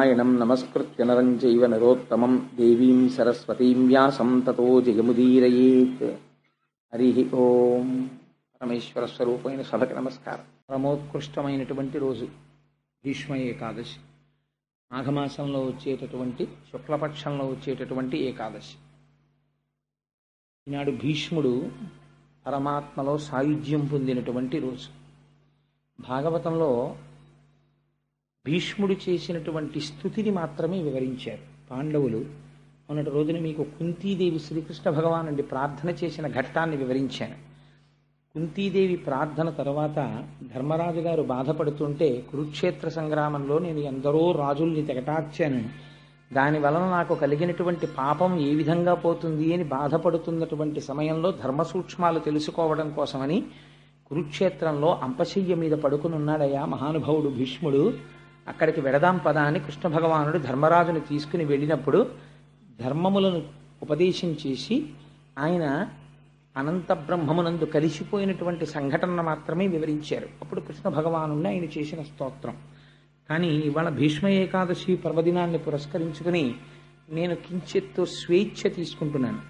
నారాయణం నమస్కృత్య నరం చైవ నరోత్తమం దేవీం సరస్వతీం వ్యాసం తతో జయముదీరయేత్. హరి ఓం. పరమేశ్వర స్వరూపమైన సభకి నమస్కారం. పరమోత్కృష్టమైనటువంటి రోజు భీష్మ ఏకాదశి. మాఘమాసంలో వచ్చేటటువంటి శుక్లపక్షంలో వచ్చేటటువంటి ఏకాదశి. ఈనాడు భీష్ముడు పరమాత్మలో సాయుధ్యం పొందినటువంటి రోజు. భాగవతంలో భీష్ముడు చేసినటువంటి స్థుతిని మాత్రమే వివరించారు పాండవులు. మొన్నటి రోజున మీకు కుంతీదేవి శ్రీకృష్ణ భగవానుడి ప్రార్థన చేసిన ఘట్టాన్ని వివరించాను. కుంతీదేవి ప్రార్థన తర్వాత ధర్మరాజు గారు బాధపడుతుంటే, కురుక్షేత్ర సంగ్రామంలో నేను ఎందరో రాజుల్ని తెగటార్చాను, దాని వలన నాకు కలిగినటువంటి పాపం ఏ విధంగా పోతుంది అని బాధపడుతున్నటువంటి సమయంలో ధర్మ సూక్ష్మాలు తెలుసుకోవడం కోసమని కురుక్షేత్రంలో అంపశయ్య మీద పడుకునున్నాడయ్యా మహానుభావుడు భీష్ముడు. అక్కడికి వెడదాం పద అని కృష్ణ భగవానుడు ధర్మరాజుని తీసుకుని వెళ్ళినప్పుడు ధర్మములను ఉపదేశం చేసి ఆయన అనంత బ్రహ్మమునందు కలిసిపోయినటువంటి సంఘటన మాత్రమే వివరించారు. అప్పుడు కృష్ణ భగవానుడిని ఆయన చేసిన స్తోత్రం. కానీ ఇవాళ భీష్మ ఏకాదశి పర్వదినాన్ని పురస్కరించుకుని నేను కించిత్తు స్వేచ్ఛ తీసుకుంటున్నాను.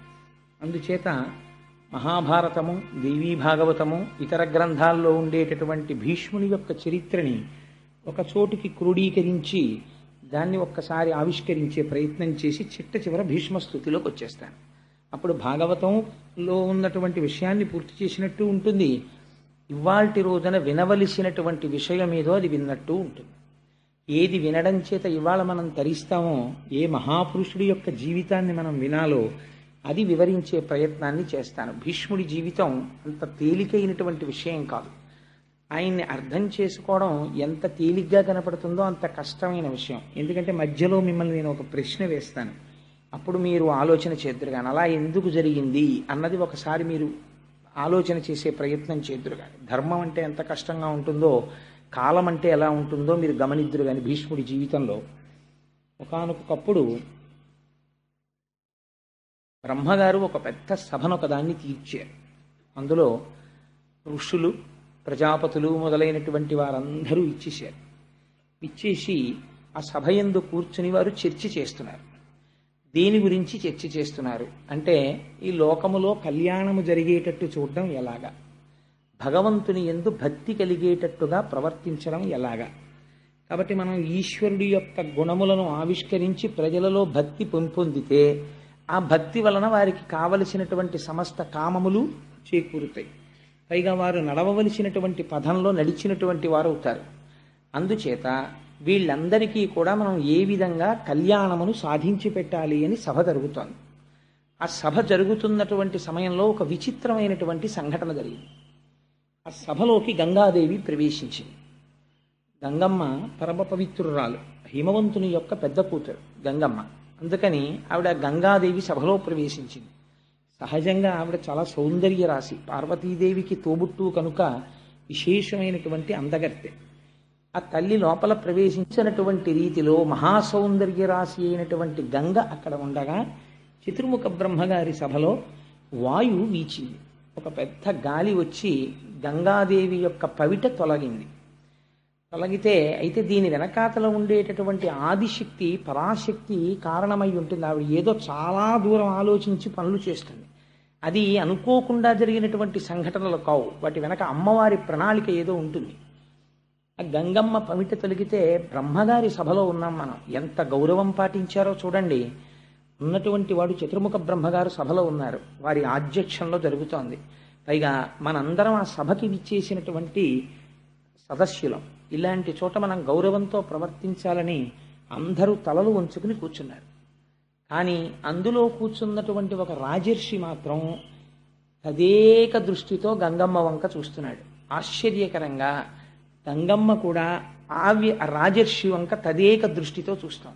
అందుచేత మహాభారతము, దేవీ భాగవతము, ఇతర గ్రంథాల్లో ఉండేటటువంటి భీష్ముని యొక్క చరిత్రని ఒక చోటికి క్రోడీకరించి దాన్ని ఒక్కసారి ఆవిష్కరించే ప్రయత్నం చేసి చిట్ట చివర భీష్మస్థుతిలోకి వచ్చేస్తాను. అప్పుడు భాగవతంలో ఉన్నటువంటి విషయాన్ని పూర్తి చేసినట్టు ఉంటుంది, ఇవాల్టి రోజున వినవలసినటువంటి విషయం ఏదో అది విన్నట్టు ఉంటుంది. ఏది వినడం చేత ఇవాళ మనం తరిస్తామో, ఏ మహాపురుషుడి యొక్క జీవితాన్ని మనం వినాలో అది వివరించే ప్రయత్నాన్ని చేస్తాను. భీష్ముడి జీవితం అంత తేలికైనటువంటి విషయం కాదు. ఆయన్ని అర్థం చేసుకోవడం ఎంత తేలిగ్గా కనపడుతుందో అంత కష్టమైన విషయం. ఎందుకంటే మధ్యలో మిమ్మల్ని నేను ఒక ప్రశ్న వేస్తాను, అప్పుడు మీరు ఆలోచన చేద్దురు కానీ అలా ఎందుకు జరిగింది అన్నది ఒకసారి మీరు ఆలోచన చేసే ప్రయత్నం చేద్దురు కానీ, ధర్మం అంటే ఎంత కష్టంగా ఉంటుందో, కాలం అంటే ఎలా ఉంటుందో మీరు గమనిద్దురు కానీ. భీష్ముడి జీవితంలో ఒకానొకప్పుడు బ్రహ్మగారు ఒక పెద్ద సభను ఒకదాన్ని తీర్చారు. అందులో ఋషులు, ప్రజాపతులు మొదలైనటువంటి వారందరూ ఇచ్చేశారు. ఇచ్చేసి ఆ సభ యందు కూర్చుని వారు చర్చ చేస్తున్నారు. దేని గురించి చర్చ చేస్తున్నారు అంటే, ఈ లోకములో కళ్యాణము జరిగేటట్టు చూడడం ఎలాగా, భగవంతుని యందు భక్తి కలిగేటట్టుగా ప్రవర్తించడం ఎలాగా. కాబట్టి మనం ఈశ్వరుడి యొక్క గుణములను ఆవిష్కరించి ప్రజలలో భక్తి పొందితే ఆ భక్తి వలన వారికి కావలసినటువంటి సమస్త కామములు చేకూరుతాయి. పైగా వారు నడవవలసినటువంటి పదంలో నడిచినటువంటి వారు అవుతారు. అందుచేత వీళ్ళందరికీ కూడా మనం ఏ విధంగా కళ్యాణమును సాధించి పెట్టాలి అని సభ జరుగుతోంది. ఆ సభ జరుగుతున్నటువంటి సమయంలో ఒక విచిత్రమైనటువంటి సంఘటన జరిగింది. ఆ సభలోకి గంగాదేవి ప్రవేశించింది. గంగమ్మ పరమ పవిత్రురాలు, హిమవంతుని యొక్క పెద్ద కూతురు గంగమ్మ. అందుకని ఆవిడ గంగాదేవి సభలో ప్రవేశించింది. సహజంగా ఆవిడ చాలా సౌందర్య రాశి, పార్వతీదేవికి తోబుట్టు కనుక విశేషమైనటువంటి అందగత్తె. ఆ తల్లి లోపల ప్రవేశించినటువంటి రీతిలో మహాసౌందర్య రాశి అయినటువంటి గంగ అక్కడ ఉండగా, చతుర్ముఖ బ్రహ్మగారి సభలో వాయువు వీచింది. ఒక పెద్ద గాలి వచ్చి గంగాదేవి యొక్క పవిట తొలగితే, అయితే దీని వెనకాతల ఉండేటటువంటి ఆదిశక్తి, పరాశక్తి కారణమై ఉంటుంది. ఆవిడ ఏదో చాలా దూరం ఆలోచించి పనులు చేస్తుంది. అది అనుకోకుండా జరిగినటువంటి సంఘటనలు కావు, వాటి వెనక అమ్మవారి ప్రణాళిక ఏదో ఉంటుంది. ఆ గంగమ్మ పవిట తొలగితే బ్రహ్మగారి సభలో ఉన్నాం మనం. ఎంత గౌరవం పాటించారో చూడండి. ఉన్నటువంటి వాడు చతుర్ముఖ బ్రహ్మగారు సభలో ఉన్నారు, వారి ఆధ్యక్షంలో జరుగుతోంది. పైగా మనందరం ఆ సభకి విచ్చేసినటువంటి సదస్యులం. ఇలాంటి చోట మనం గౌరవంతో ప్రవర్తించాలని అందరూ తలలు వంచుకుని కూర్చున్నారు. కానీ అందులో కూర్చున్నటువంటి ఒక రాజర్షి మాత్రం తదేక దృష్టితో గంగమ్మ వంక చూస్తున్నాడు. ఆశ్చర్యకరంగా గంగమ్మ కూడా ఆ రాజర్షి వంక తదేక దృష్టితో చూస్తాం.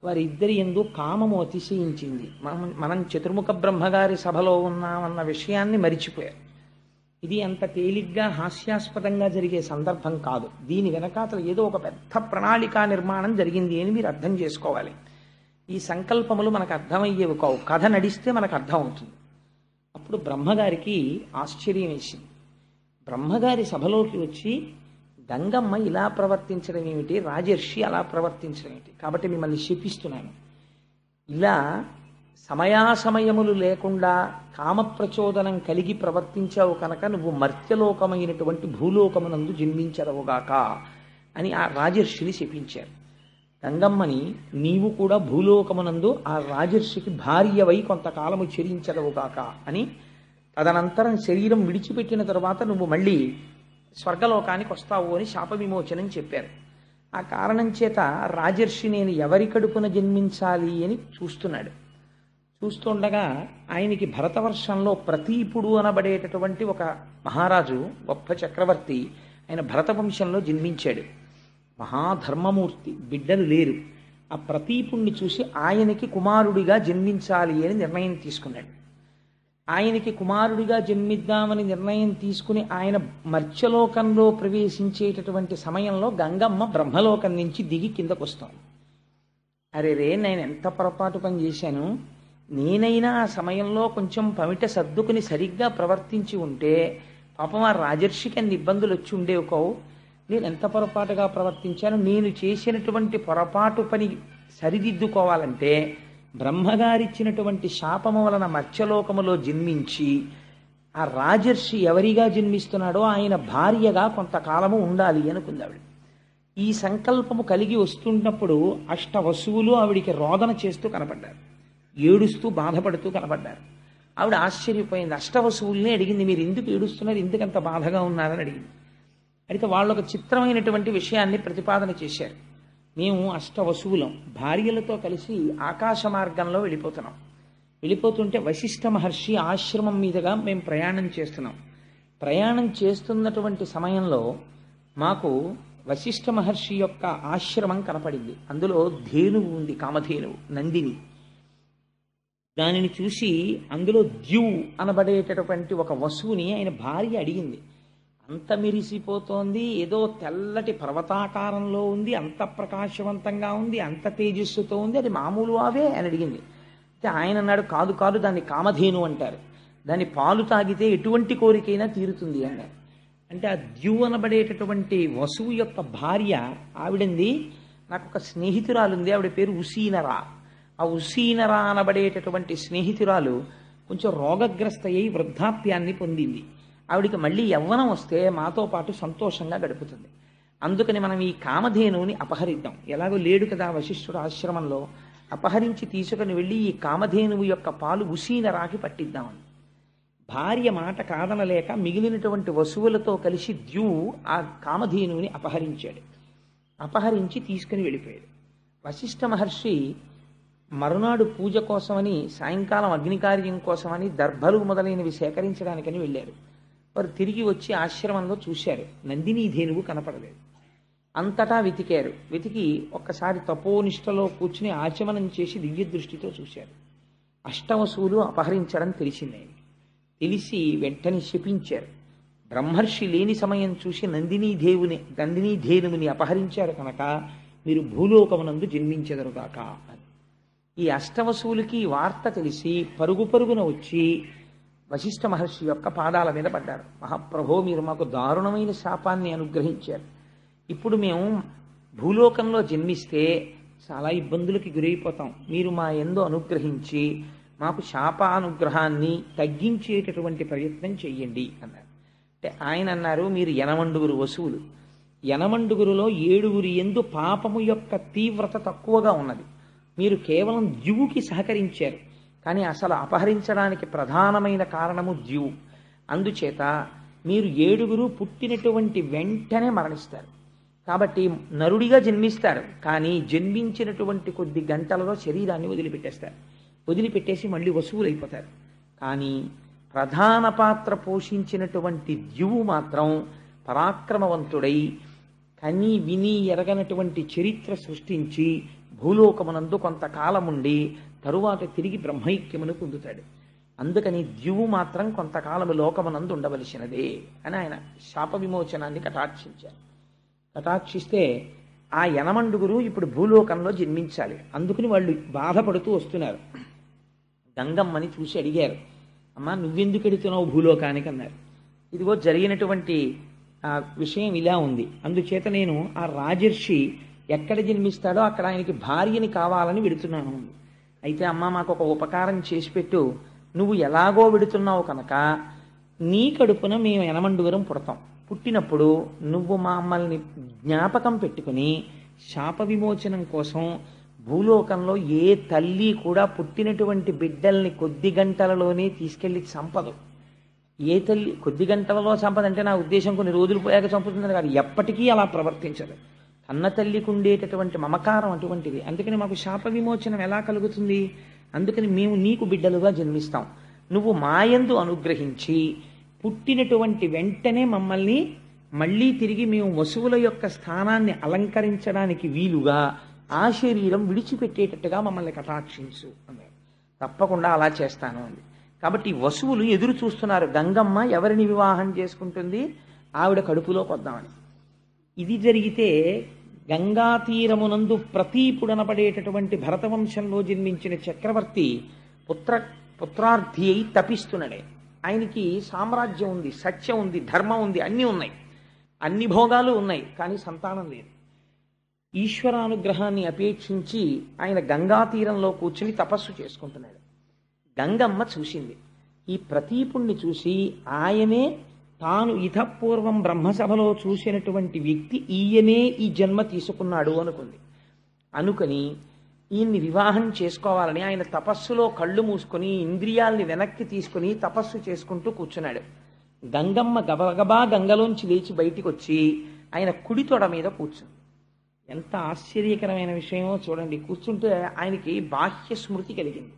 వారిద్దరి యందు కామము అతిశయించింది. మనం చతుర్ముఖ బ్రహ్మగారి సభలో ఉన్నామన్న విషయాన్ని మరిచిపోయారు. ఇది అంత తేలిగ్గా హాస్యాస్పదంగా జరిగే సందర్భం కాదు. దీని వెనకాతల ఏదో ఒక పెద్ద ప్రణాళికా నిర్మాణం జరిగింది అని మీరు అర్థం చేసుకోవాలి. ఈ సంకల్పములు మనకు అర్థమయ్యేవి కావు, కథ నడిస్తే మనకు అర్థం అవుతుంది. అప్పుడు బ్రహ్మగారికి ఆశ్చర్యం వేసింది. బ్రహ్మగారి సభలోకి వచ్చి గంగమ్మ ఇలా ప్రవర్తించడం ఏమిటి, రాజర్షి అలా ప్రవర్తించడం ఏమిటి, కాబట్టి మిమ్మల్ని శపిస్తున్నాను. ఇలా సమయాసమయములు లేకుండా కామప్రచోదనం కలిగి ప్రవర్తించావు కనుక నువ్వు మర్త్యలోకమైనటువంటి భూలోకమునందు జన్మించదవుగాక అని ఆ రాజర్షిని శపించారు. గంగమ్మని నీవు కూడా భూలోకమునందు ఆ రాజర్షికి భార్యవై కొంతకాలము చెరించదవుగాక అని, తదనంతరం శరీరం విడిచిపెట్టిన తరువాత నువ్వు మళ్ళీ స్వర్గలోకానికి వస్తావు అని శాప విమోచనం చెప్పారు. ఆ కారణం చేత రాజర్షి నేను ఎవరి కడుపున జన్మించాలి అని చూస్తున్నాడు. చూస్తుండగా ఆయనకి భరతవర్షంలో ప్రతీపుడు అనబడేటటువంటి ఒక మహారాజు, గొప్ప చక్రవర్తి, ఆయన భరత వంశంలో జన్మించాడు. మహాధర్మమూర్తి, బిడ్డలు లేరు. ఆ ప్రతీపుణ్ణి చూసి ఆయనకి కుమారుడిగా జన్మించాలి అని నిర్ణయం తీసుకున్నాడు. ఆయనకి కుమారుడిగా జన్మిద్దామని నిర్ణయం తీసుకుని ఆయన మర్త్యలోకంలో ప్రవేశించేటటువంటి సమయంలో గంగమ్మ బ్రహ్మలోకం నుంచి దిగి కిందకు వస్తాం. అరే రే, నేను ఎంత పొరపాటు పని చేశాను, నేనైనా ఆ సమయంలో కొంచెం పమిట సర్దుకుని సరిగ్గా ప్రవర్తించి ఉంటే పాపం ఆ రాజర్షికి అన్ని ఇబ్బందులు వచ్చి ఉండేవి కావు. నేను ఎంత పొరపాటుగా ప్రవర్తించాను, నేను చేసినటువంటి పొరపాటు పని సరిదిద్దుకోవాలంటే బ్రహ్మగారిచ్చినటువంటి శాపము వలన మత్స్యలోకములో జన్మించి ఆ రాజర్షి ఎవరిగా జన్మిస్తున్నాడో ఆయన భార్యగా కొంతకాలము ఉండాలి అనుకుంది ఆవిడ. ఈ సంకల్పము కలిగి వస్తున్నప్పుడు అష్టవసువులు ఆవిడికి రోదన చేస్తూ కనపడ్డారు, ఏడుస్తూ బాధపడుతూ కనపడ్డారు. ఆవిడ ఆశ్చర్యపోయింది. అష్టవసువుల్ని అడిగింది, మీరు ఎందుకు ఏడుస్తున్నారు, ఎందుకంత బాధగా ఉన్నారని అడిగింది. అయితే వాళ్ళు ఒక చిత్రమైనటువంటి విషయాన్ని ప్రతిపాదన చేశారు. మేము అష్టవసువులం, భార్యలతో కలిసి ఆకాశ మార్గంలో వెళ్ళిపోతున్నాం. వెళ్ళిపోతుంటే వశిష్ఠ మహర్షి ఆశ్రమం మీదుగా మేము ప్రయాణం చేస్తున్నాం. ప్రయాణం చేస్తున్నటువంటి సమయంలో మాకు వశిష్ఠ మహర్షి యొక్క ఆశ్రమం కనపడింది. అందులో ధేనువు ఉంది, కామధేనువు, నందిని. దానిని చూసి అందులో ద్యు అనబడేటటువంటి ఒక వసువుని ఆయన భార్య అడిగింది. అంత మెరిసిపోతోంది, ఏదో తెల్లటి పర్వతాకారంలో ఉంది, అంత ప్రకాశవంతంగా ఉంది, అంత తేజస్సుతో ఉంది, అది మామూలు అవే అని అడిగింది. అయితే ఆయన అన్నాడు, కాదు కాదు, దాన్ని కామధేను అంటారు, దాని పాలు తాగితే ఎటువంటి కోరికైనా తీరుతుంది అన్నారు. అంటే ఆ ద్యు అనబడేటటువంటి వసువు యొక్క భార్య ఆవిడంది, నాకు ఒక స్నేహితురాలు ఉంది, ఆవిడ పేరు ఉసీనరా. ఆ ఉసీనరా అనబడేటటువంటి స్నేహితురాలు కొంచెం రోగగ్రస్త అయి వృద్ధాప్యాన్ని పొందింది. ఆవిడికి మళ్ళీ యవ్వనం వస్తే మాతో పాటు సంతోషంగా గడుపుతుంది. అందుకని మనం ఈ కామధేనువుని అపహరిద్దాం. ఎలాగో లేడు కదా వశిష్ఠుడు ఆశ్రమంలో, అపహరించి తీసుకుని వెళ్ళి ఈ కామధేనువు యొక్క పాలు ఉసీనరాకి పట్టిద్దామని. భార్య మాట కాదనలేక మిగిలినటువంటి వసువులతో కలిసి ద్యు ఆ కామధేనువుని అపహరించాడు. అపహరించి తీసుకుని వెళ్ళిపోయాడు. వశిష్ఠ మహర్షి మరునాడు పూజ కోసమని, సాయంకాలం అగ్నికార్యం కోసమని దర్భలు మొదలైనవి సేకరించడానికని వెళ్ళారు. వారు తిరిగి వచ్చి ఆశ్రమంలో చూశారు, నందినీ ధేనువు కనపడలేదు. అంతటా వెతికారు. వెతికి ఒక్కసారి తపోనిష్టలో కూర్చుని ఆచమనం చేసి దివ్య దృష్టితో చూశారు. అష్టవసువులు అపహరించడం తెలిసింది. తెలిసి వెంటనే శపించారు. బ్రహ్మర్షి లేని సమయం చూసి నందినీ ధేనువుని అపహరించారు కనుక మీరు భూలోకమునందు జన్మించెదరుగాక అని. ఈ అష్టవసువులకి వార్త తెలిసి పరుగు పరుగున వచ్చి వశిష్ఠ మహర్షి యొక్క పాదాల మీద పడ్డారు. మహాప్రభో, మీరు మాకు దారుణమైన శాపాన్ని అనుగ్రహించారు. ఇప్పుడు మేము భూలోకంలో జన్మిస్తే చాలా ఇబ్బందులకి గురైపోతాం. మీరు మా యందు అనుగ్రహించి మాకు శాపానుగ్రహాన్ని తగ్గించేటటువంటి ప్రయత్నం చెయ్యండి అన్నారు. అంటే ఆయన అన్నారు, మీరు 80 వసువులు, 80లో 7 యందు పాపము యొక్క తీవ్రత తక్కువగా ఉన్నది. మీరు కేవలం ద్యువుకి సహకరించారు, కానీ అసలు అపహరించడానికి ప్రధానమైన కారణము ద్యువు. అందుచేత మీరు 7 పుట్టినటువంటి వెంటనే మరణిస్తారు. కాబట్టి నరుడిగా జన్మిస్తారు, కానీ జన్మించినటువంటి కొద్ది గంటలలో శరీరాన్ని వదిలిపెట్టేస్తారు. వదిలిపెట్టేసి మళ్ళీ వసువులు అయిపోతారు. కానీ ప్రధాన పాత్ర పోషించినటువంటి ద్యువు మాత్రం పరాక్రమవంతుడై కని విని ఎరగనటువంటి చరిత్ర సృష్టించి భూలోకమునందు కొంతకాలముండి తరువాత తిరిగి బ్రహ్మైక్యమును పొందుతాడు. అందుకని ద్యువు మాత్రం కొంతకాలము లోకమునందు ఉండవలసినదే అని ఆయన శాప విమోచనాన్ని కటాక్షించారు. కటాక్షిస్తే ఆ 80 ఇప్పుడు భూలోకంలో జన్మించాలి. అందుకని వాళ్ళు బాధపడుతూ వస్తున్నారు. గంగమ్మని చూసి అడిగారు, అమ్మా నువ్వెందుకు ఎడుతున్నావు భూలోకానికి అన్నారు. ఇదిగో జరిగినటువంటి ఆ విషయం ఇలా ఉంది. అందుచేత నేను ఆ రాజర్షి ఎక్కడ జన్మిస్తాడో అక్కడ ఆయనకి భార్యని కావాలని వెడుతున్నాను. అయితే అమ్మ మాకు ఒక ఉపకారం చేసి పెట్టు, నువ్వు ఎలాగో వెడుతున్నావు కనుక నీ కడుపున మేము ఎనమండుగురం పుడతాం. పుట్టినప్పుడు నువ్వు మమ్మల్ని జ్ఞాపకం పెట్టుకుని శాప విమోచనం కోసం భూలోకంలో ఏ తల్లి కూడా పుట్టినటువంటి బిడ్డల్ని కొద్ది గంటలలోనే తీసుకెళ్లి చంపదు. ఏ తల్లి కొద్ది గంటలలో చంపదంటే నా ఉద్దేశం కొన్ని రోజులు పోయాక చంపుతుందని కాదు, ఎప్పటికీ అలా ప్రవర్తించదు. కన్న తల్లికి ఉండేటటువంటి మమకారం అటువంటిది. అందుకని మాకు శాప విమోచనం ఎలా కలుగుతుంది? అందుకని మేము నీకు బిడ్డలుగా జన్మిస్తాం. నువ్వు మాయందు అనుగ్రహించి పుట్టినటువంటి వెంటనే మమ్మల్ని మళ్ళీ తిరిగి మేము వసువుల యొక్క స్థానాన్ని అలంకరించడానికి వీలుగా ఆ శరీరం విడిచిపెట్టేటట్టుగా మమ్మల్ని కటాక్షించు అన్నారు. తప్పకుండా అలా చేస్తాను అంది. కాబట్టి వసువులు ఎదురు చూస్తున్నారు, గంగమ్మ ఎవరిని వివాహం చేసుకుంటుంది, ఆవిడ కడుపులోకి వద్దామని. ఇది జరిగితే గంగా తీరమునందు ప్రతీపుడనపడేటటువంటి భరతవంశంలో జన్మించిన చక్రవర్తి పుత్రార్థి అయి తపిస్తున్నాడే. ఆయనకి సామ్రాజ్యం ఉంది, సత్యం ఉంది, ధర్మం ఉంది, అన్నీ ఉన్నాయి, అన్ని భోగాలు ఉన్నాయి, కానీ సంతానం లేదు. ఈశ్వరానుగ్రహాన్ని అపేక్షించి ఆయన గంగా తీరంలో కూర్చుని తపస్సు చేసుకుంటున్నాడు. గంగమ్మ చూసింది. ఈ ప్రతీపుణ్ణి చూసి ఆయనే తాను ఇతపూర్వం బ్రహ్మసభలో చూసినటువంటి వ్యక్తి ఈయనే ఈ జన్మ తీసుకున్నాడు అనుకుంది. అనుకుని ఈయన్ని వివాహం చేసుకోవాలని ఆయన తపస్సులో కళ్ళు మూసుకొని ఇంద్రియాల్ని వెనక్కి తీసుకుని తపస్సు చేసుకుంటూ కూర్చున్నాడు. గంగమ్మ గబగబా గంగలోంచి లేచి బయటికి వచ్చి ఆయన కుడి తొడ మీద కూర్చుంది. ఎంత ఆశ్చర్యకరమైన విషయమో చూడండి. కూర్చుంటే ఆయనకి బాహ్య స్మృతి కలిగింది.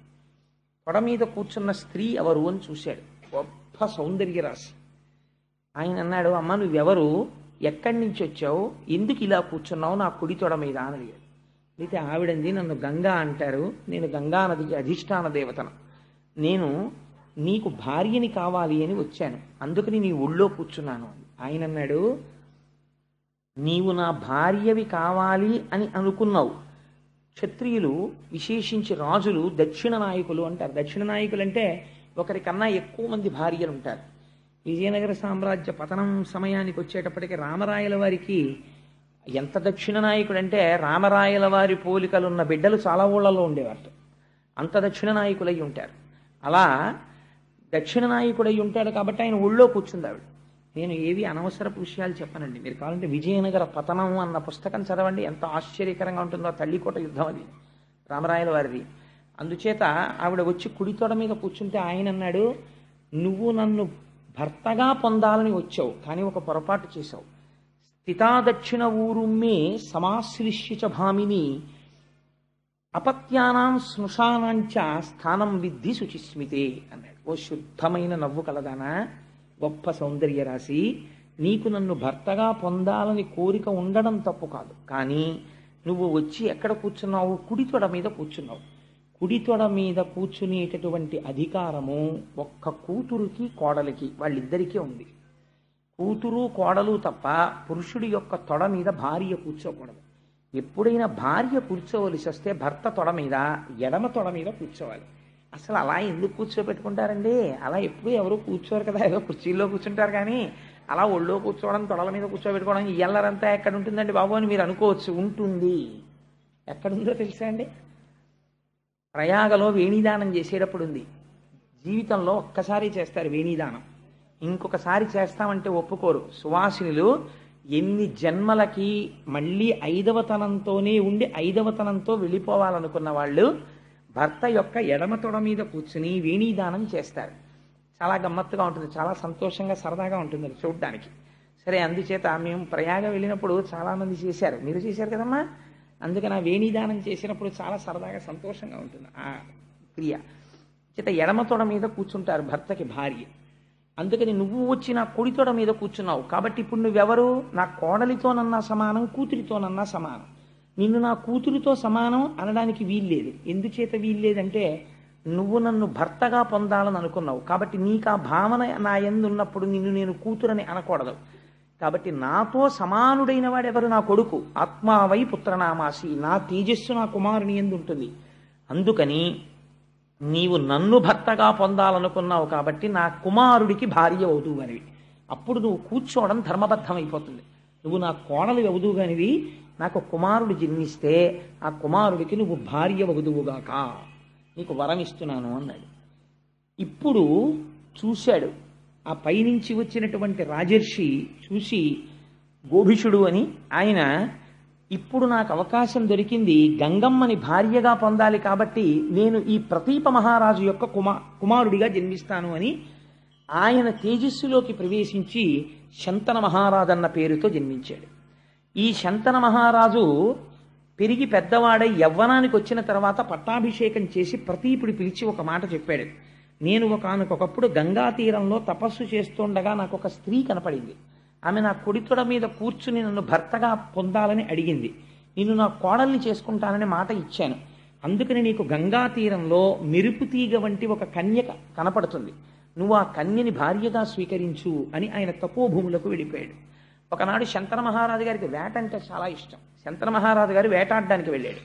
తొడ మీద కూర్చున్న స్త్రీ ఎవరు అని చూశాడు. గొప్ప సౌందర్య రాశి. ఆయన అన్నాడు, అమ్మ నువ్వెవరు, ఎక్కడి నుంచి వచ్చావు, ఎందుకు ఇలా కూర్చున్నావు నా కుడి తొడ మీద అని అడిగాడు. అయితే ఆవిడంది, నన్ను గంగా అంటారు, నేను గంగా నదికి అధిష్టాన దేవతను, నేను నీకు భార్యని కావాలి అని వచ్చాను, అందుకని నీ ఒళ్ళో కూర్చున్నాను. ఆయన అన్నాడు, నీవు నా భార్యవి కావాలి అని అనుకున్నావు. క్షత్రియులు విశేషించి రాజులు దక్షిణ నాయకులు అంటారు. దక్షిణ నాయకులు అంటే ఒకరికన్నా ఎక్కువ మంది భార్యలు ఉంటారు. విజయనగర సామ్రాజ్య పతనం సమయానికి వచ్చేటప్పటికి రామరాయల వారికి ఎంత దక్షిణ నాయకుడు అంటే రామరాయల వారి పోలికలున్న బిడ్డలు చాలా ఊళ్ళలో ఉండేవారు. అంత దక్షిణ నాయకులై ఉంటారు. అలా దక్షిణ నాయకుడై ఉంటాడు కాబట్టి ఆయన ఒళ్ళో కూర్చుంది ఆవిడ. నేను ఏవి అనవసరపు విషయాలు చెప్పనండి. మీరు కావాలంటే విజయనగర పతనం అన్న పుస్తకం చదవండి, ఎంత ఆశ్చర్యకరంగా ఉంటుందో. తల్లికోట యుద్ధం అది రామరాయల వారిది. అందుచేత ఆవిడ వచ్చి కుడి తొడ మీద కూర్చుంటే ఆయన అన్నాడు, నువ్వు నన్ను భర్తగా పొందాలని వచ్చావు, కానీ ఒక పొరపాటు చేశావు. స్థితాదక్షిణ ఊరుమ్మే సమాశ్లిష్య భామిని అపత్యానాం స్నుషానాంచ స్థానం విద్ధి శుచిస్మితే అన్నాడు. ఓ శుద్ధమైన నవ్వు కలదానా, గొప్ప సౌందర్య రాశి, నీకు నన్ను భర్తగా పొందాలని కోరిక ఉండడం తప్పు కాదు, కానీ నువ్వు వచ్చి ఎక్కడ కూర్చున్నావు, కుడి తొడ మీద కూర్చున్నావు. కుడి తొడ మీద కూర్చునేటటువంటి అధికారము ఒక్క కూతురుకి కోడలికి వాళ్ళిద్దరికీ ఉంది. కూతురు కోడలు తప్ప పురుషుడి యొక్క తొడ మీద భార్య కూర్చోకూడదు. ఎప్పుడైనా భార్య కూర్చోవలసి వస్తే భర్త తొడ మీద, ఎడమ తొడ మీద కూర్చోవాలి. అసలు అలా ఎందుకు కూర్చోబెట్టుకుంటారండి? అలా ఎప్పుడు ఎవరు కూర్చోరు కదా, ఏదో కుర్చీల్లో కూర్చుంటారు. కానీ అలా ఒళ్ళో కూర్చోవడం, తొడల మీద కూర్చోబెట్టుకోవడం ఎల్లరంతా ఎక్కడ ఉంటుందండి బాబు అని మీరు అనుకోవచ్చు. ఉంటుంది. ఎక్కడుందో తెలుసా అండి? ప్రయాగలో వేణీదానం చేసేటప్పుడు ఉంది. జీవితంలో ఒక్కసారి చేస్తారు వేణీదానం, ఇంకొకసారి చేస్తామంటే ఒప్పుకోరు. సువాసినులు ఎన్ని జన్మలకి మళ్ళీ ఐదవతనంతోనే ఉండి ఐదవతనంతో వెళ్ళిపోవాలనుకున్న వాళ్ళు భర్త యొక్క ఎడమ తొడ మీద కూర్చుని వేణీదానం చేస్తారు. చాలా గమ్మత్తుగా ఉంటుంది, చాలా సంతోషంగా సరదాగా ఉంటుంది అది చూడడానికి. సరే, అందుచేత మేము ప్రయాగ వెళ్ళినప్పుడు చాలామంది చేశారు, మీరు చేశారు కదమ్మా. అందుకని ఆ వేణీదానం చేసినప్పుడు చాలా సరదాగా సంతోషంగా ఉంటుంది ఆ క్రియ. చేత ఎడమ తొడ మీద కూర్చుంటారు భర్తకి భార్య. అందుకని నువ్వు వచ్చి నా కుడి తొడ మీద కూర్చున్నావు కాబట్టి ఇప్పుడు నువ్వెవరు, నా కోడలితోనన్నా సమానం, కూతురితోనన్నా సమానం. నిన్ను నా కూతురితో సమానం అనడానికి వీల్లేదు. ఎందుచేత వీల్లేదంటే నువ్వు నన్ను భర్తగా పొందాలని అనుకున్నావు కాబట్టి నీకు ఆ భావన నా యందు ఉన్నప్పుడు నిన్ను నేను కూతురని అనకూడదు. కాబట్టి నాతో సమానుడైన వాడెవరు, నా కొడుకు. ఆత్మావై పుత్రనామాసి, నా తేజస్సు నా కుమారుని యందు ఉంటుంది. అందుకని నీవు నన్ను భర్తగా పొందాలనుకున్నావు కాబట్టి నా కుమారుడికి భార్య అవుతూ అనివి. అప్పుడు నువ్వు కూర్చోవడం ధర్మబద్ధం అయిపోతుంది. నువ్వు నా కోడలు వధువుగానివి, నాకు కుమారుడు జన్మిస్తే ఆ కుమారుడికి నువ్వు భార్య వధువుగాక, నీకు వరం ఇస్తున్నాను అన్నాడు. ఇప్పుడు చూశాడు, ఆ పైనుంచి వచ్చినటువంటి రాజర్షి చూసి, గోభిషుడు అని ఆయన, ఇప్పుడు నాకు అవకాశం దొరికింది, గంగమ్మని భార్యగా పొందాలి కాబట్టి నేను ఈ ప్రతీప మహారాజు యొక్క కుమారుడిగా జన్మిస్తాను అని ఆయన తేజస్సులోకి ప్రవేశించి శంతన మహారాజన్న పేరుతో జన్మించాడు. ఈ శంతన మహారాజు పెరిగి పెద్దవాడై యవ్వనానికి వచ్చిన తర్వాత పట్టాభిషేకం చేసి ప్రతీపుడి పిలిచి ఒక మాట చెప్పాడు. నేను ఒకనకొకప్పుడు గంగా తీరంలో తపస్సు చేస్తుండగా నాకు ఒక స్త్రీ కనపడింది. ఆమె నా కుడితొడ మీద కూర్చుని నన్ను భర్తగా పొందాలని అడిగింది. నేను నా కోడల్ని చేసుకుంటానని మాట ఇచ్చాను. అందుకని నీకు గంగా తీరంలో మెరుపు తీగ వంటి ఒక కన్య కనపడుతుంది, నువ్వు ఆ కన్యని భార్యగా స్వీకరించు అని ఆయన తపోభూములకు వెళ్ళిపోయాడు. ఒకనాడు శంతన మహారాజు గారికి వేట అంటే చాలా ఇష్టం. శంతన మహారాజు గారు వేటాడడానికి వెళ్ళాడు.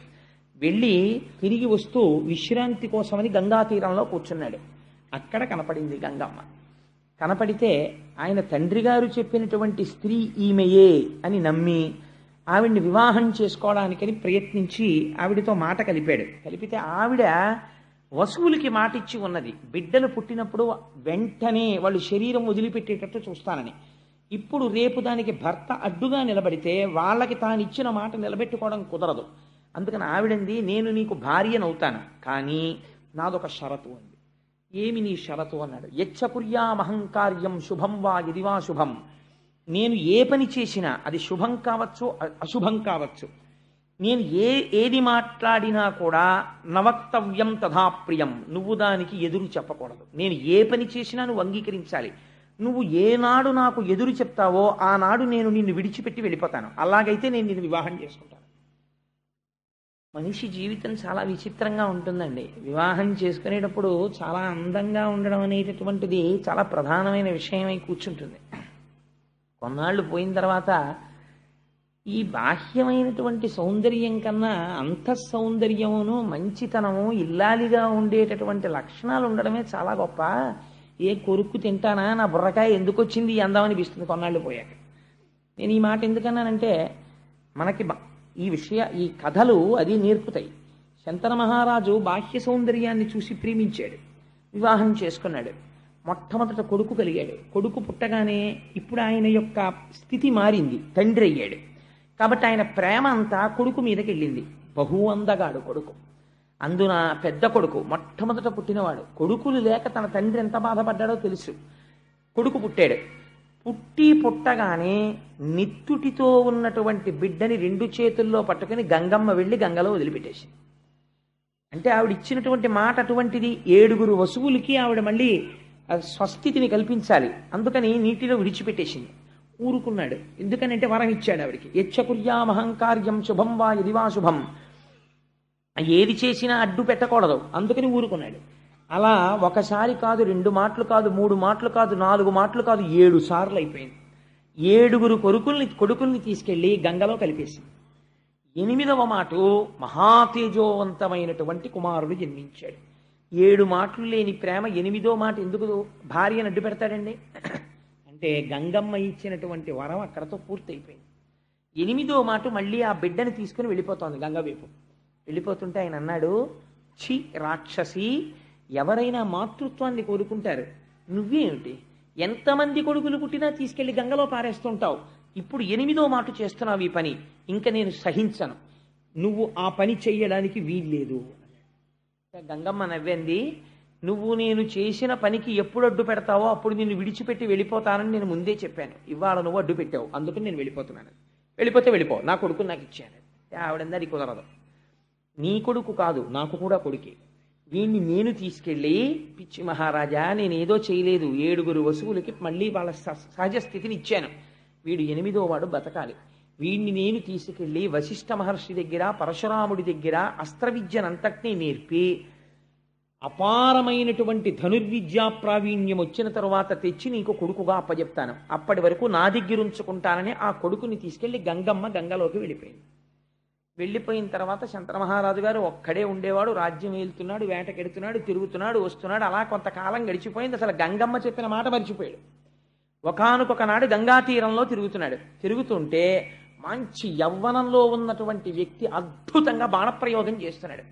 వెళ్ళి తిరిగి వస్తూ విశ్రాంతి కోసమని గంగా తీరంలో కూర్చున్నాడు. అక్కడ కనపడింది గంగమ్మ. కనపడితే ఆయన తండ్రి గారు చెప్పినటువంటి స్త్రీ ఈమెయే అని నమ్మి ఆవిడ్ని వివాహం చేసుకోవడానికని ప్రయత్నించి ఆవిడతో మాట కలిపాడు. కలిపితే ఆవిడ వసువులకి మాట ఇచ్చి ఉన్నది, బిడ్డలు పుట్టినప్పుడు వెంటనే వాళ్ళు శరీరం వదిలిపెట్టేటట్టు చూస్తానని. ఇప్పుడు రేపు దానికి భర్త అడ్డుగా నిలబడితే వాళ్ళకి తాను ఇచ్చిన మాట నిలబెట్టుకోవడం కుదరదు. అందుకని ఆవిడంది, నేను నీకు భార్యనవుతాను, కానీ నాదొక షరతు ఉంది. ఏమి నీ షరతు అన్నాడు. యచ్చకుర్యామహంకార్యం శుభం వా ఇది వా శుభం, నేను ఏ పని చేసినా అది శుభం కావచ్చు అశుభం కావచ్చు, నేను ఏది మాట్లాడినా కూడా నవక్తవ్యం తథాప్రియం, నువ్వు దానికి ఎదురు చెప్పకూడదు. నేను ఏ పని చేసినా నువ్వు అంగీకరించాలి. నువ్వు ఏనాడు నాకు ఎదురు చెప్తావో ఆనాడు నేను నిన్ను విడిచిపెట్టి వెళ్ళిపోతాను. అలాగైతే నేను నిన్ను వివాహం చేసుకుంటాను. మనిషి జీవితం చాలా విచిత్రంగా ఉంటుందండి. వివాహం చేసుకునేటప్పుడు చాలా అందంగా ఉండడం అనేటటువంటిది చాలా ప్రధానమైన విషయమై కూర్చుంటుంది. కొన్నాళ్ళు పోయిన తర్వాత ఈ బాహ్యమైనటువంటి సౌందర్యం కన్నా అంతఃసౌందర్యమును మంచితనము ఇల్లాలిగా ఉండేటటువంటి లక్షణాలు ఉండడమే చాలా గొప్ప. ఏ కొరుక్కు తింటానా, నా బుర్రకాయ ఎందుకు వచ్చింది ఈ అందం అనిపిస్తుంది కొన్నాళ్ళు పోయాక. నేను ఈ మాట ఎందుకన్నానంటే మనకి ఈ కథలు అది నేర్పుతాయి. శంతన మహారాజు బాహ్య సౌందర్యాన్ని చూసి ప్రేమించాడు, వివాహం చేసుకున్నాడు. మొట్టమొదట కొడుకు కలిగాడు. కొడుకు పుట్టగానే ఇప్పుడు ఆయన యొక్క స్థితి మారింది, తండ్రి అయ్యాడు. కాబట్టి ఆయన ప్రేమ అంతా కొడుకు మీదకి వెళ్ళింది. బహు అందగాడు కొడుకు. అందున పెద్ద కొడుకు మొట్టమొదట పుట్టినవాడు. కొడుకులు లేక తన తండ్రి ఎంత బాధపడ్డాడో తెలుసు. కొడుకు పుట్టాడు. పుట్టగానే నిత్తుటితో ఉన్నటువంటి బిడ్డని 2 చేతుల్లో పట్టుకుని గంగమ్మ వెళ్ళి గంగలో వదిలిపెట్టేసింది. అంటే ఆవిడ ఇచ్చినటువంటి మాట అటువంటిది. 7 వసువులకి ఆవిడ మళ్ళీ స్వస్థితిని కల్పించాలి, అందుకని నీటిలో విడిచిపెట్టేసింది. ఊరుకున్నాడు. ఎందుకనంటే వరం ఇచ్చాడు ఆవిడికి. యచ్చకుర్యామహంకార్యం శుభం వా ఇది వా శుభం, ఏది చేసినా అడ్డు పెట్టకూడదు, అందుకని ఊరుకున్నాడు. అలా ఒకసారి కాదు, 2 మాటలు కాదు, 3 మాటలు కాదు, 4 మాటలు కాదు, 7 సార్లు అయిపోయింది. 7 కొడుకుల్ని తీసుకెళ్లి గంగలో కలిపేసింది. 8వ మాట మహాతేజోవంతమైనటువంటి కుమారుడు జన్మించాడు. 7 మాటలు లేని ప్రేమ 8వ మాట ఎందుకు భార్యను అడ్డు పెడతాడండి? అంటే గంగమ్మ ఇచ్చినటువంటి వరం అక్కడతో పూర్తయిపోయింది. 8వ మాట మళ్ళీ ఆ బిడ్డని తీసుకుని వెళ్ళిపోతోంది గంగ వైపు. వెళ్ళిపోతుంటే ఆయన అన్నాడు, ఛీ రాక్షసి, ఎవరైనా మాతృత్వాన్ని కోరుకుంటారు, నువ్వేమిటి ఎంతమంది కొడుకులు పుట్టినా తీసుకెళ్లి గంగలో పారేస్తుంటావు, ఇప్పుడు 8వ మాట చేస్తున్నావు ఈ పని, ఇంకా నేను సహించను, నువ్వు ఆ పని చెయ్యడానికి వీల్లేదు. గంగమ్మ నవ్వింది, నువ్వు నేను చేసిన పనికి ఎప్పుడు అడ్డు పెడతావో అప్పుడు నిన్ను విడిచిపెట్టి వెళ్ళిపోతానని నేను ముందే చెప్పాను. ఇవాళ నువ్వు అడ్డు పెట్టావు, అందుకని నేను వెళ్ళిపోతున్నాను. వెళ్ళిపోతే వెళ్ళిపో, నా కొడుకు నాకు ఇచ్చాను. ఆవిడందా అది కుదరదు, నీ కొడుకు కాదు నాకు కూడా కొడుకే, వీణ్ణి నేను తీసుకెళ్ళి, పిచ్చి మహారాజా నేనేదో చేయలేదు, 7 వసువులకి మళ్ళీ వాళ్ళ సహజ స్థితిని ఇచ్చాను, వీడు 8వ వాడు బతకాలి, వీణ్ణి నేను తీసుకెళ్ళి వశిష్ఠ మహర్షి దగ్గర పరశురాముడి దగ్గర అస్త్ర విద్యనంతటినీ నేర్పి అపారమైనటువంటి ధనుర్విద్యా ప్రావీణ్యం వచ్చిన తరువాత తెచ్చి నీకు కొడుకుగా అప్పచెప్తాను, అప్పటి వరకు నా దగ్గర ఉంచుకుంటానని ఆ కొడుకుని తీసుకెళ్లి గంగమ్మ గంగలోకి వెళ్ళిపోయింది. వెళ్ళిపోయిన తర్వాత శంతన మహారాజు గారు ఒక్కడే ఉండేవాడు, రాజ్యం వెళ్తున్నాడు, వేటకెడుతున్నాడు, తిరుగుతున్నాడు, వస్తున్నాడు. అలా కొంతకాలం గడిచిపోయింది. అసలు గంగమ్మ చెప్పిన మాట మర్చిపోయాడు. ఒకానొక నాడు గంగా తీరంలో తిరుగుతున్నాడు. తిరుగుతుంటే మంచి యవ్వనంలో ఉన్నటువంటి వ్యక్తి అద్భుతంగా బాణప్రయోగం చేస్తున్నాడు.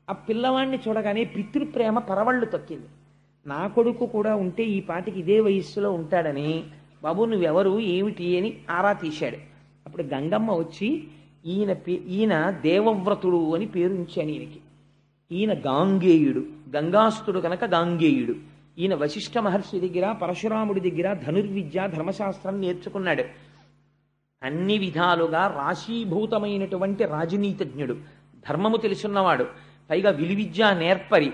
ఆ పిల్లవాడిని చూడగానే పితృప్రేమ పరవళ్ళు తొక్కింది. నా కొడుకు కూడా ఉంటే ఈ పాటికి ఇదే వయస్సులో ఉంటాడని, బాబు నువ్వెవరు ఏమిటి అని ఆరా తీశాడు. అప్పుడు గంగమ్మ వచ్చి ఈయన దేవవ్రతుడు అని పేరు ఉంచాను ఈయనకి. ఈయన గాంగేయుడు, గంగాస్తుడు కనుక గాంగేయుడు. ఈయన వశిష్ఠ మహర్షి దగ్గర పరశురాముడి దగ్గర ధనుర్విద్య ధర్మశాస్త్రం నేర్చుకున్నాడు. అన్ని విధాలుగా రాశీభూతమైనటువంటి రాజనీతిజ్ఞుడు, ధర్మము తెలుసున్నవాడు, పైగా విలువిద్య నేర్పరి.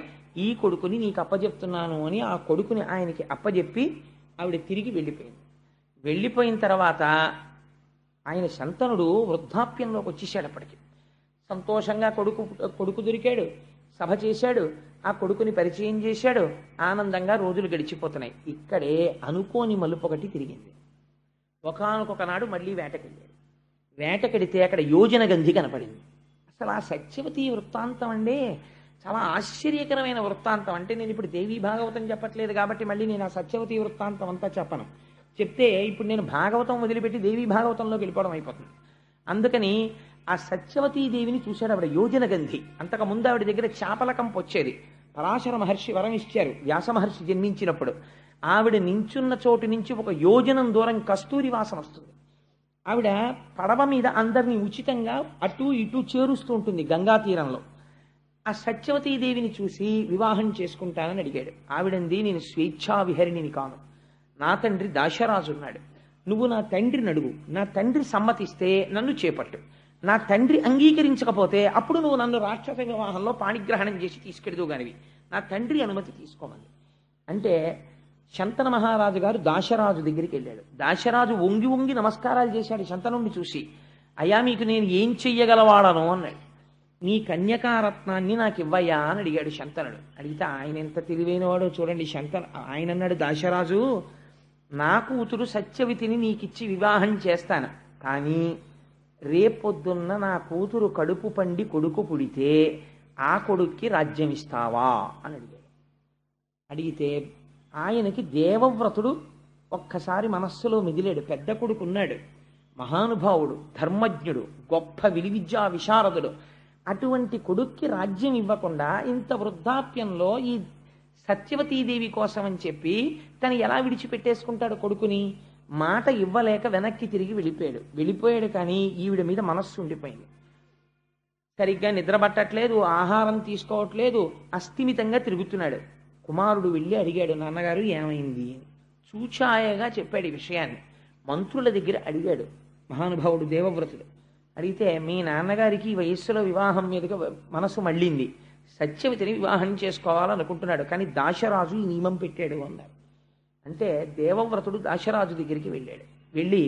ఈ కొడుకుని నీకు అప్పజెప్తున్నాను అని ఆ కొడుకుని ఆయనకి అప్పజెప్పి ఆవిడ తిరిగి వెళ్ళిపోయింది. వెళ్ళిపోయిన తర్వాత ఆయన శంతనుడు వృద్ధాప్యంలోకి వచ్చేసాడు. అప్పటికి సంతోషంగా కొడుకు దొరికాడు, సభ చేశాడు, ఆ కొడుకుని పరిచయం చేశాడు, ఆనందంగా రోజులు గడిచిపోతున్నాయి. ఇక్కడే అనుకోని మలుపు ఒకటి తిరిగింది. ఒకానొక నాడు మళ్ళీ వేటకెళ్ళాడు. వేటకెడితే అక్కడ యోజన గంధి కనపడింది. అసలు ఆ సత్యవతి వృత్తాంతం అండి చాలా ఆశ్చర్యకరమైన వృత్తాంతం. అంటే నేను ఇప్పుడు దేవీ భాగవతం చెప్పట్లేదు కాబట్టి మళ్ళీ నేను ఆ సత్యవతి వృత్తాంతం అంతా చెప్పను. చెప్తే ఇప్పుడు నేను భాగవతం వదిలిపెట్టి దేవీ భాగవతంలోకి వెళ్ళిపోవడం అయిపోతుంది. అందుకని ఆ సత్యవతీదేవిని చూశాడు ఆవిడ యోజన గంధి. అంతకుముందు ఆవిడ దగ్గర చేపల కంపు వచ్చేది. పరాశర మహర్షి వరం ఇచ్చారు వ్యాస మహర్షి జన్మించినప్పుడు. ఆవిడ నించున్న చోటు నుంచి ఒక యోజనం దూరం కస్తూరి వాసన వస్తుంది. ఆవిడ పడవ మీద అందరినీ ఉచితంగా అటు ఇటు చేరుస్తూ ఉంటుంది గంగా తీరంలో. ఆ సత్యవతీదేవిని చూసి వివాహం చేసుకుంటానని అడిగాడు. ఆవిడంది, నేను స్వేచ్ఛా విహరిణిని కాను, నా తండ్రి దాశరాజు ఉన్నాడు, నువ్వు నా తండ్రిని అడుగు, నా తండ్రి సమ్మతిస్తే నన్ను చేపట్టు, నా తండ్రి అంగీకరించకపోతే అప్పుడు నువ్వు నన్ను రాక్షస వివాహంలో పాణిగ్రహణం చేసి తీసుకెడుదు గానివి, నా తండ్రి అనుమతి తీసుకోమని. అంటే శంతన మహారాజు గారు దాశరాజు దగ్గరికి వెళ్ళాడు. దాశరాజు వంగి వంగి నమస్కారాలు చేశాడు శంతనుడిని చూసి. అయ్యా మీకు నేను ఏం చెయ్యగలవాడను అన్నాడు. నీ కన్యకారత్నాన్ని నాకు ఇవ్వయ్యా అని అడిగాడు శంతనుడు. అడిగితే ఆయన ఎంత తెలివైనవాడో చూడండి. ఆయన అన్నాడు, దాశరాజు నా కూతురు సత్యవతిని నీకిచ్చి వివాహం చేస్తాను, కానీ రేపొద్దున్న నా కూతురు కడుపు పండి కొడుకు పుడితే ఆ కొడుక్కి రాజ్యం ఇస్తావా అని అడిగాడు. అడిగితే ఆయనకి దేవవ్రతుడు ఒక్కసారి మనస్సులో మిగిలాడు. పెద్ద కొడుకు ఉన్నాడు, మహానుభావుడు, ధర్మజ్ఞుడు, గొప్ప విలువిద్యా విశారదుడు. అటువంటి కొడుక్కి రాజ్యం ఇవ్వకుండా ఇంత వృద్ధాప్యంలో ఈ సత్యవతీదేవి కోసం అని చెప్పి తను ఎలా విడిచిపెట్టేసుకుంటాడు కొడుకుని? మాట ఇవ్వలేక వెనక్కి తిరిగి వెళ్ళిపోయాడు. కానీ ఈవిడ మీద మనస్సు ఉండిపోయింది. సరిగ్గా నిద్రపట్టట్లేదు, ఆహారం తీసుకోవట్లేదు, అస్థిమితంగా తిరుగుతున్నాడు. కుమారుడు వెళ్ళి అడిగాడు, నాన్నగారు ఏమైంది అని. చూచాయగా చెప్పాడు ఈ విషయాన్ని. మంత్రుల దగ్గర అడిగాడు మహానుభావుడు దేవవ్రతుడు. అడిగితే మీ నాన్నగారికి ఈ వయస్సులో వివాహం మీదుగా మనసు మళ్ళింది, సత్యవతిని వివాహం చేసుకోవాలనుకుంటున్నాడు, కానీ దాశరాజు ఈ నియమం పెట్టాడు అన్నారు. అంటే దేవవ్రతుడు దాశరాజు దగ్గరికి వెళ్ళి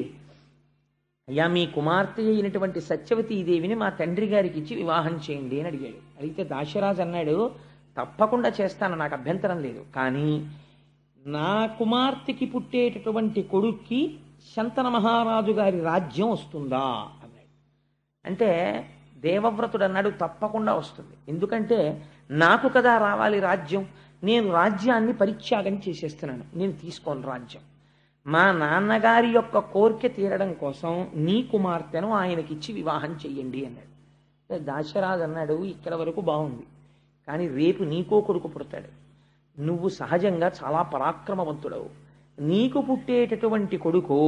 అయ్యా మీ కుమార్తె అయినటువంటి సత్యవతీదేవిని మా తండ్రి గారికి ఇచ్చి వివాహం చేయండి అని అడిగాడు. అడిగితే దాశరాజు అన్నాడు, తప్పకుండా చేస్తాను, నాకు అభ్యంతరం లేదు, కానీ నా కుమార్తెకి పుట్టేటటువంటి కొడుక్కి శంతన మహారాజు గారి రాజ్యం వస్తుందా అన్నాడు. అంటే దేవవ్రతుడు అన్నాడు, తప్పకుండా వస్తుంది, ఎందుకంటే నాకు కదా రావాలి రాజ్యం, నేను రాజ్యాన్ని పరిత్యాగం చేసేస్తున్నాను, నేను తీసుకోను రాజ్యం. మా నాన్నగారి యొక్క కోరిక తీరడం కోసం నీ కుమార్తెను ఆయనకిచ్చి వివాహం చెయ్యండి అన్నాడు. దాశరాజు అన్నాడు, ఇక్కడ వరకు బాగుంది, కానీ రేపు నీకో కొడుకు పుడతాడు, నువ్వు సహజంగా చాలా పరాక్రమవంతుడవు, నీకు పుట్టేటటువంటి కొడుకు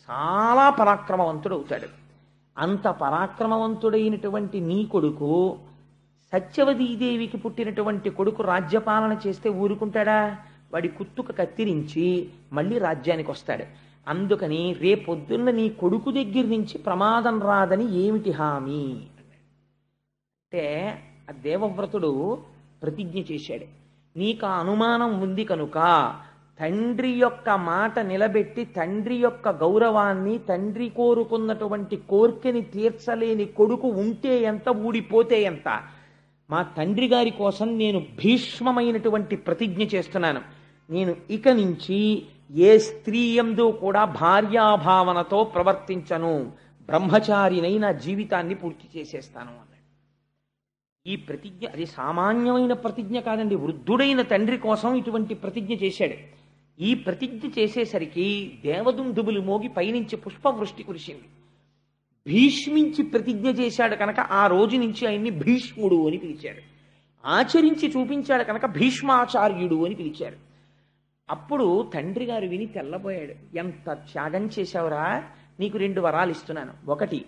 చాలా పరాక్రమవంతుడు అవుతాడు. అంత పరాక్రమవంతుడైనటువంటి నీ కొడుకు సత్యవతీదేవికి పుట్టినటువంటి కొడుకు రాజ్యపాలన చేస్తే ఊరుకుంటాడా? వాడి కుత్తుక కత్తిరించి మళ్ళీ రాజ్యానికి వస్తాడు. అందుకని రేపొద్దున్న నీ కొడుకు దగ్గర నుంచి ప్రమాదం రాదని ఏమిటి హామీ అంటే ఆ దేవవ్రతుడు ప్రతిజ్ఞ చేశాడు, నీకు ఆ అనుమానం ఉంది కనుక తండ్రి యొక్క మాట నిలబెట్టి తండ్రి యొక్క గౌరవాన్ని, తండ్రి కోరుకున్నటువంటి కోరికని తీర్చలేని కొడుకు ఉంటే ఎంత, ఊడిపోతే ఎంత, మా తండ్రి గారి కోసం నేను భీష్మమైనటువంటి ప్రతిజ్ఞ చేస్తున్నాను, నేను ఇక నుంచి ఏ స్త్రీ యందు కూడా భార్యాభావనతో ప్రవర్తించను, బ్రహ్మచారినై నా జీవితాన్ని పూర్తి చేసేస్తాను అన్నాడు. ఈ ప్రతిజ్ఞ అది సామాన్యమైన ప్రతిజ్ఞ కాదండి, వృద్ధుడైన తండ్రి కోసం ఇటువంటి ప్రతిజ్ఞ చేశాడు. ఈ ప్రతిజ్ఞ చేసేసరికి దేవదుందుబులు మోగి పైనుంచి పుష్పవృష్టి కురిసింది. భీష్మించి ప్రతిజ్ఞ చేశాడు కనుక ఆ రోజు నుంచి ఆయన్ని భీష్ముడు అని పిలిచారు. ఆచరించి చూపించాడు కనుక భీష్మాచార్యుడు అని పిలిచారు. అప్పుడు తండ్రి గారు విని తెల్లబోయాడు. ఎంత త్యాగం చేశావురా, నీకు 2 వరాలు ఇస్తున్నాను. 1,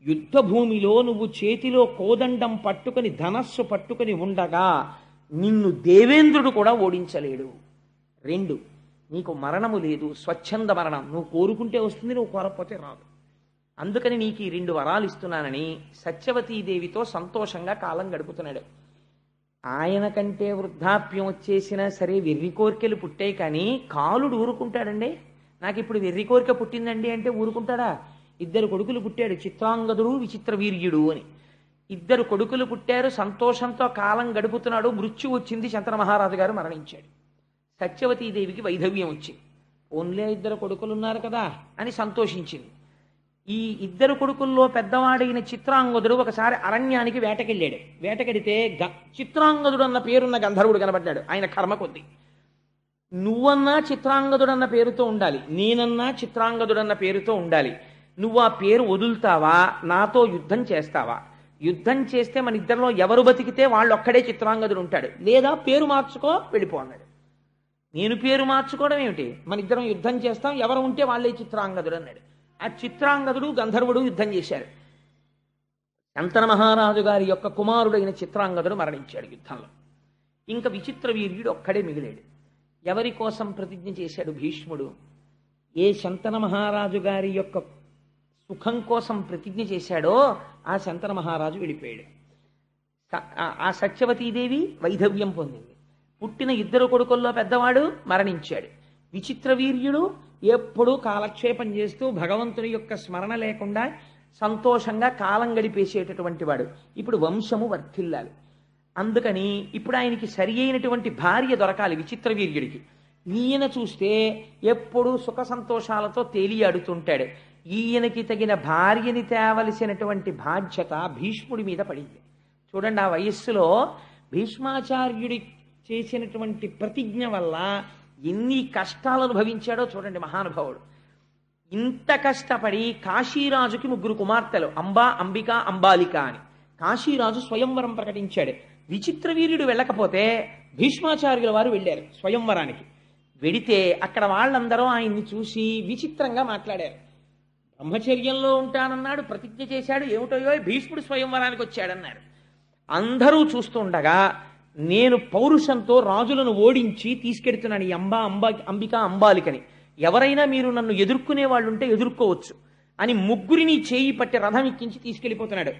యుద్ధ భూమిలో నువ్వు చేతిలో కోదండం పట్టుకొని ధనస్సు పట్టుకొని ఉండగా నిన్ను దేవేంద్రుడు కూడా ఓడించలేడు. 2, నీకు మరణము లేదు, స్వచ్ఛంద మరణం. నువ్వు కోరుకుంటే వస్తుంది, నువ్వు కోరకపోతే రాదు. అందుకని నీకు ఈ 2 వరాలు ఇస్తున్నానని సత్యవతీదేవితో సంతోషంగా కాలం గడుపుతున్నాడు. ఆయన కంటే వృద్ధాప్యం వచ్చేసినా సరే వెర్రి కోరికలు పుట్టాయి, కానీ కాలుడు ఊరుకుంటాడండి. నాకు ఇప్పుడు వెర్రి కోరిక పుట్టిందండి అంటే ఊరుకుంటాడా? 2 కొడుకులు పుట్టాడు, చిత్రాంగదుడు విచిత్ర వీర్యుడు అని. 2 కొడుకులు పుట్టారు, సంతోషంతో కాలం గడుపుతున్నాడు. మృత్యు వచ్చింది, శంతన మహారాజు గారు మరణించాడు. సత్యవతీదేవికి వైధవ్యం వచ్చింది. ఓన్లే 2 కొడుకులున్నారు కదా అని సంతోషించింది. ఈ 2 కొడుకుల్లో పెద్దవాడైన చిత్రాంగదుడు ఒకసారి అరణ్యానికి వేటకెళ్ళాడు. వేటకెడితే చిత్రాంగదుడు అన్న పేరున్న గంధర్వుడు కనబడ్డాడు. ఆయన కర్మ కొద్ది. నువ్వన్నా చిత్రాంగదుడన్న పేరుతో ఉండాలి, నేనన్నా చిత్రాంగదుడన్న పేరుతో ఉండాలి. నువ్వు ఆ పేరు వదులుతావా, నాతో యుద్ధం చేస్తావా? యుద్ధం చేస్తే మన ఇద్దరిలో ఎవరు బతికితే వాళ్ళు ఒక్కడే చిత్రాంగదుడు ఉంటాడు, లేదా పేరు మార్చుకో వెళ్ళిపో అన్నాడు. నేను పేరు మార్చుకోవడం ఏమిటి, మన ఇద్దరం యుద్ధం చేస్తాం, ఎవరు ఉంటే వాళ్ళే చిత్రాంగదుడు అన్నాడు. ఆ చిత్రాంగదుడు గంధర్వుడు యుద్ధం చేశారు. శంతన మహారాజు గారి యొక్క కుమారుడైన చిత్రాంగదుడు మరణించాడు యుద్ధంలో. ఇంకా విచిత్ర వీర్యుడు ఒక్కడే మిగిలాడు. ఎవరి కోసం ప్రతిజ్ఞ చేశాడు భీష్ముడు? ఏ శంతన మహారాజు గారి యొక్క సుఖం కోసం ప్రతిజ్ఞ చేశాడో ఆ శంతన మహారాజు వెళ్ళిపోయాడు. ఆ సత్యవతీదేవి వైధవ్యం పొందింది. పుట్టిన 2 కొడుకుల్లో పెద్దవాడు మరణించాడు. విచిత్ర వీర్యుడు ఎప్పుడూ కాలక్షేపం చేస్తూ భగవంతుని యొక్క స్మరణ లేకుండా సంతోషంగా కాలం గడిపేసేటటువంటి వాడు. ఇప్పుడు వంశము వర్ధిల్లాలి. అందుకని ఇప్పుడు ఆయనకి సరి అయినటువంటి భార్య దొరకాలి విచిత్ర వీర్యుడికి. ఈయన చూస్తే ఎప్పుడూ సుఖ సంతోషాలతో తేలియాడుతుంటాడు. ఈయనకి తగిన భార్యని తేవలసినటువంటి బాధ్యత భీష్ముడి మీద పడింది. చూడండి, ఆ వయస్సులో భీష్మాచార్యుడి చేసినటువంటి ప్రతిజ్ఞ వల్ల ఎన్ని కష్టాలు అనుభవించాడో చూడండి మహానుభావుడు. ఇంత కష్టపడి కాశీరాజుకి 3 కుమార్తెలు, అంబా, అంబిక, అంబాలిక అని. కాశీరాజు స్వయంవరం ప్రకటించాడు. విచిత్ర వీర్యుడు వెళ్ళకపోతే భీష్మాచార్యుల వారు వెళ్ళారు స్వయంవరానికి. వెడితే అక్కడ వాళ్ళందరూ ఆయన్ని చూసి విచిత్రంగా మాట్లాడారు. బ్రహ్మచర్యంలో ఉంటానన్నాడు, ప్రతిజ్ఞ చేశాడు, ఏమిటోయో భీష్ముడు స్వయంవరానికి వచ్చాడన్నారు. అందరూ చూస్తుండగా నేను పౌరుషంతో రాజులను ఓడించి తీసుకెడుతున్నాను ఈ అంబిక, అంబాలికని. ఎవరైనా మీరు నన్ను ఎదుర్కొనే వాళ్ళు ఉంటే ఎదుర్కోవచ్చు అని 3 చేయి పట్టి రథం ఎక్కించి తీసుకెళ్లిపోతున్నాడు.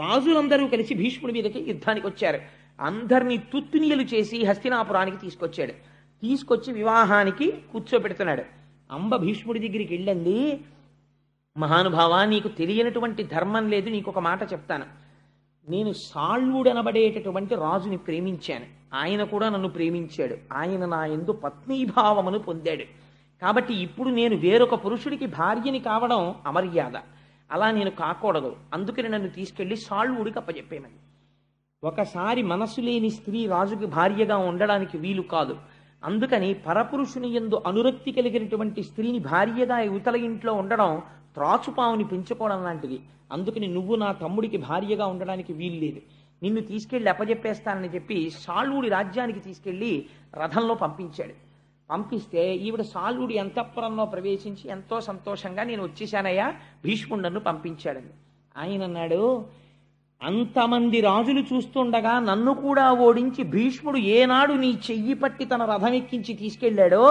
రాజులందరూ కలిసి భీష్ముడి మీదకి యుద్ధానికి వచ్చారు. అందరినీ తుత్తునియలు చేసి హస్తినాపురానికి తీసుకొచ్చాడు. తీసుకొచ్చి వివాహానికి కూర్చోబెడుతున్నాడు. అంబ భీష్ముడి దగ్గరికి వెళ్ళండి, మహానుభావా, నీకు తెలియనటువంటి ధర్మం లేదు, నీకు ఒక మాట చెప్తాను. నేను సాళ్వుడనబడేటటువంటి రాజుని ప్రేమించాను, ఆయన కూడా నన్ను ప్రేమించాడు, ఆయన నా యందు పత్నీభావమును పొందాడు. కాబట్టి ఇప్పుడు నేను వేరొక పురుషుడికి భార్యని కావడం అమర్యాద, అలా నేను కాకూడదు. అందుకని నన్ను తీసుకెళ్లి సాళ్వుడికి అప్పచెప్పేమని. ఒకసారి మనసు లేని స్త్రీ రాజుకి భార్యగా ఉండడానికి వీలు కాదు. అందుకని పరపురుషుని యందు అనురక్తి కలిగినటువంటి స్త్రీని భార్యగా యువతల ఇంట్లో ఉండడం త్రాచుపావుని పెంచుకోవడం లాంటిది. అందుకని నువ్వు నా తమ్ముడికి భార్యగా ఉండడానికి వీలు లేదు, నిన్ను తీసుకెళ్లి అప్పచెప్పేస్తానని చెప్పి సాళ్వుడి రాజ్యానికి తీసుకెళ్లి రథంలో పంపించాడు. పంపిస్తే ఈవిడ సాళ్వుడి అంతఃపురంలో ప్రవేశించి ఎంతో సంతోషంగా నేను వచ్చేశానయ్యా, భీష్ముడు నన్ను పంపించాడని. ఆయన అన్నాడు, అంతమంది రాజులు చూస్తుండగా నన్ను కూడా ఓడించి భీష్ముడు ఏనాడు నీ చెయ్యి పట్టి తన రథం ఎక్కించి తీసుకెళ్లాడో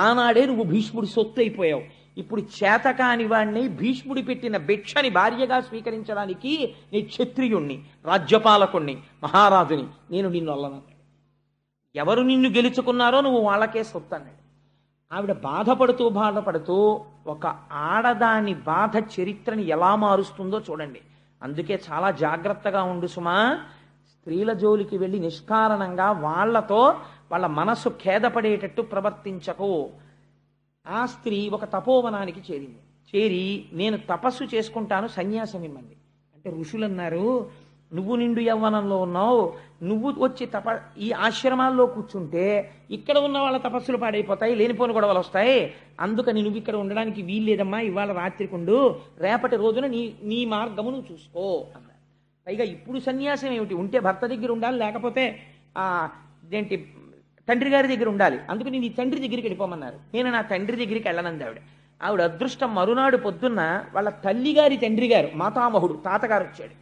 ఆనాడే నువ్వు భీష్ముడి సొత్తు అయిపోయావు. ఇప్పుడు చేతకాని వాణ్ణి, భీష్ముడి పెట్టిన భిక్షని భార్యగా స్వీకరించడానికి నీ క్షత్రియుణ్ణి, రాజ్యపాలకుణ్ణి, మహారాజుని, నేను నిన్ను అల్లనన్నాడు. ఎవరు నిన్ను గెలుచుకున్నారో నువ్వు వాళ్ళకే సొత్తు అన్నాడు. ఆవిడ బాధపడుతూ ఒక ఆడదాని బాధ చరిత్రని ఎలా మారుస్తుందో చూడండి. అందుకే చాలా జాగ్రత్తగా ఉండు సుమా. స్త్రీల జోలికి వెళ్ళి నిష్కారణంగా వాళ్లతో వాళ్ళ మనసు ఖేదపడేటట్టు ప్రవర్తించకు. ఆ స్త్రీ ఒక తపోవనానికి చేరి నేను తపస్సు చేసుకుంటాను, సన్యాసం ఇమ్మంది. అంటే ఋషులు అన్నారు, నువ్వు నిండు యవ్వనంలో ఉన్నావు, నువ్వు వచ్చి ఈ ఆశ్రమాల్లో కూర్చుంటే ఇక్కడ ఉన్న వాళ్ళ తపస్సులు పాడైపోతాయి, లేనిపోని గొడవలు వస్తాయి, అందుకని నువ్వు ఇక్కడ ఉండడానికి వీల్లేదమ్మా, ఇవాళ రాత్రికుండు, రేపటి రోజున నీ నీ మార్గము నువ్వు చూసుకో అన్నారు. పైగా ఇప్పుడు సన్యాసం ఏమిటి, ఉంటే భర్త దగ్గర ఉండాలి, లేకపోతే ఏంటి తండ్రి గారి దగ్గర ఉండాలి, అందుకని నీ తండ్రి దగ్గరికి వెళ్ళిపోమన్నారు. నేను నా తండ్రి దగ్గరికి వెళ్ళనంది ఆవిడ అదృష్టం. మరునాడు పొద్దున్న వాళ్ళ తల్లిగారి తండ్రి గారు మాతామహుడు తాతగారు వచ్చాడు.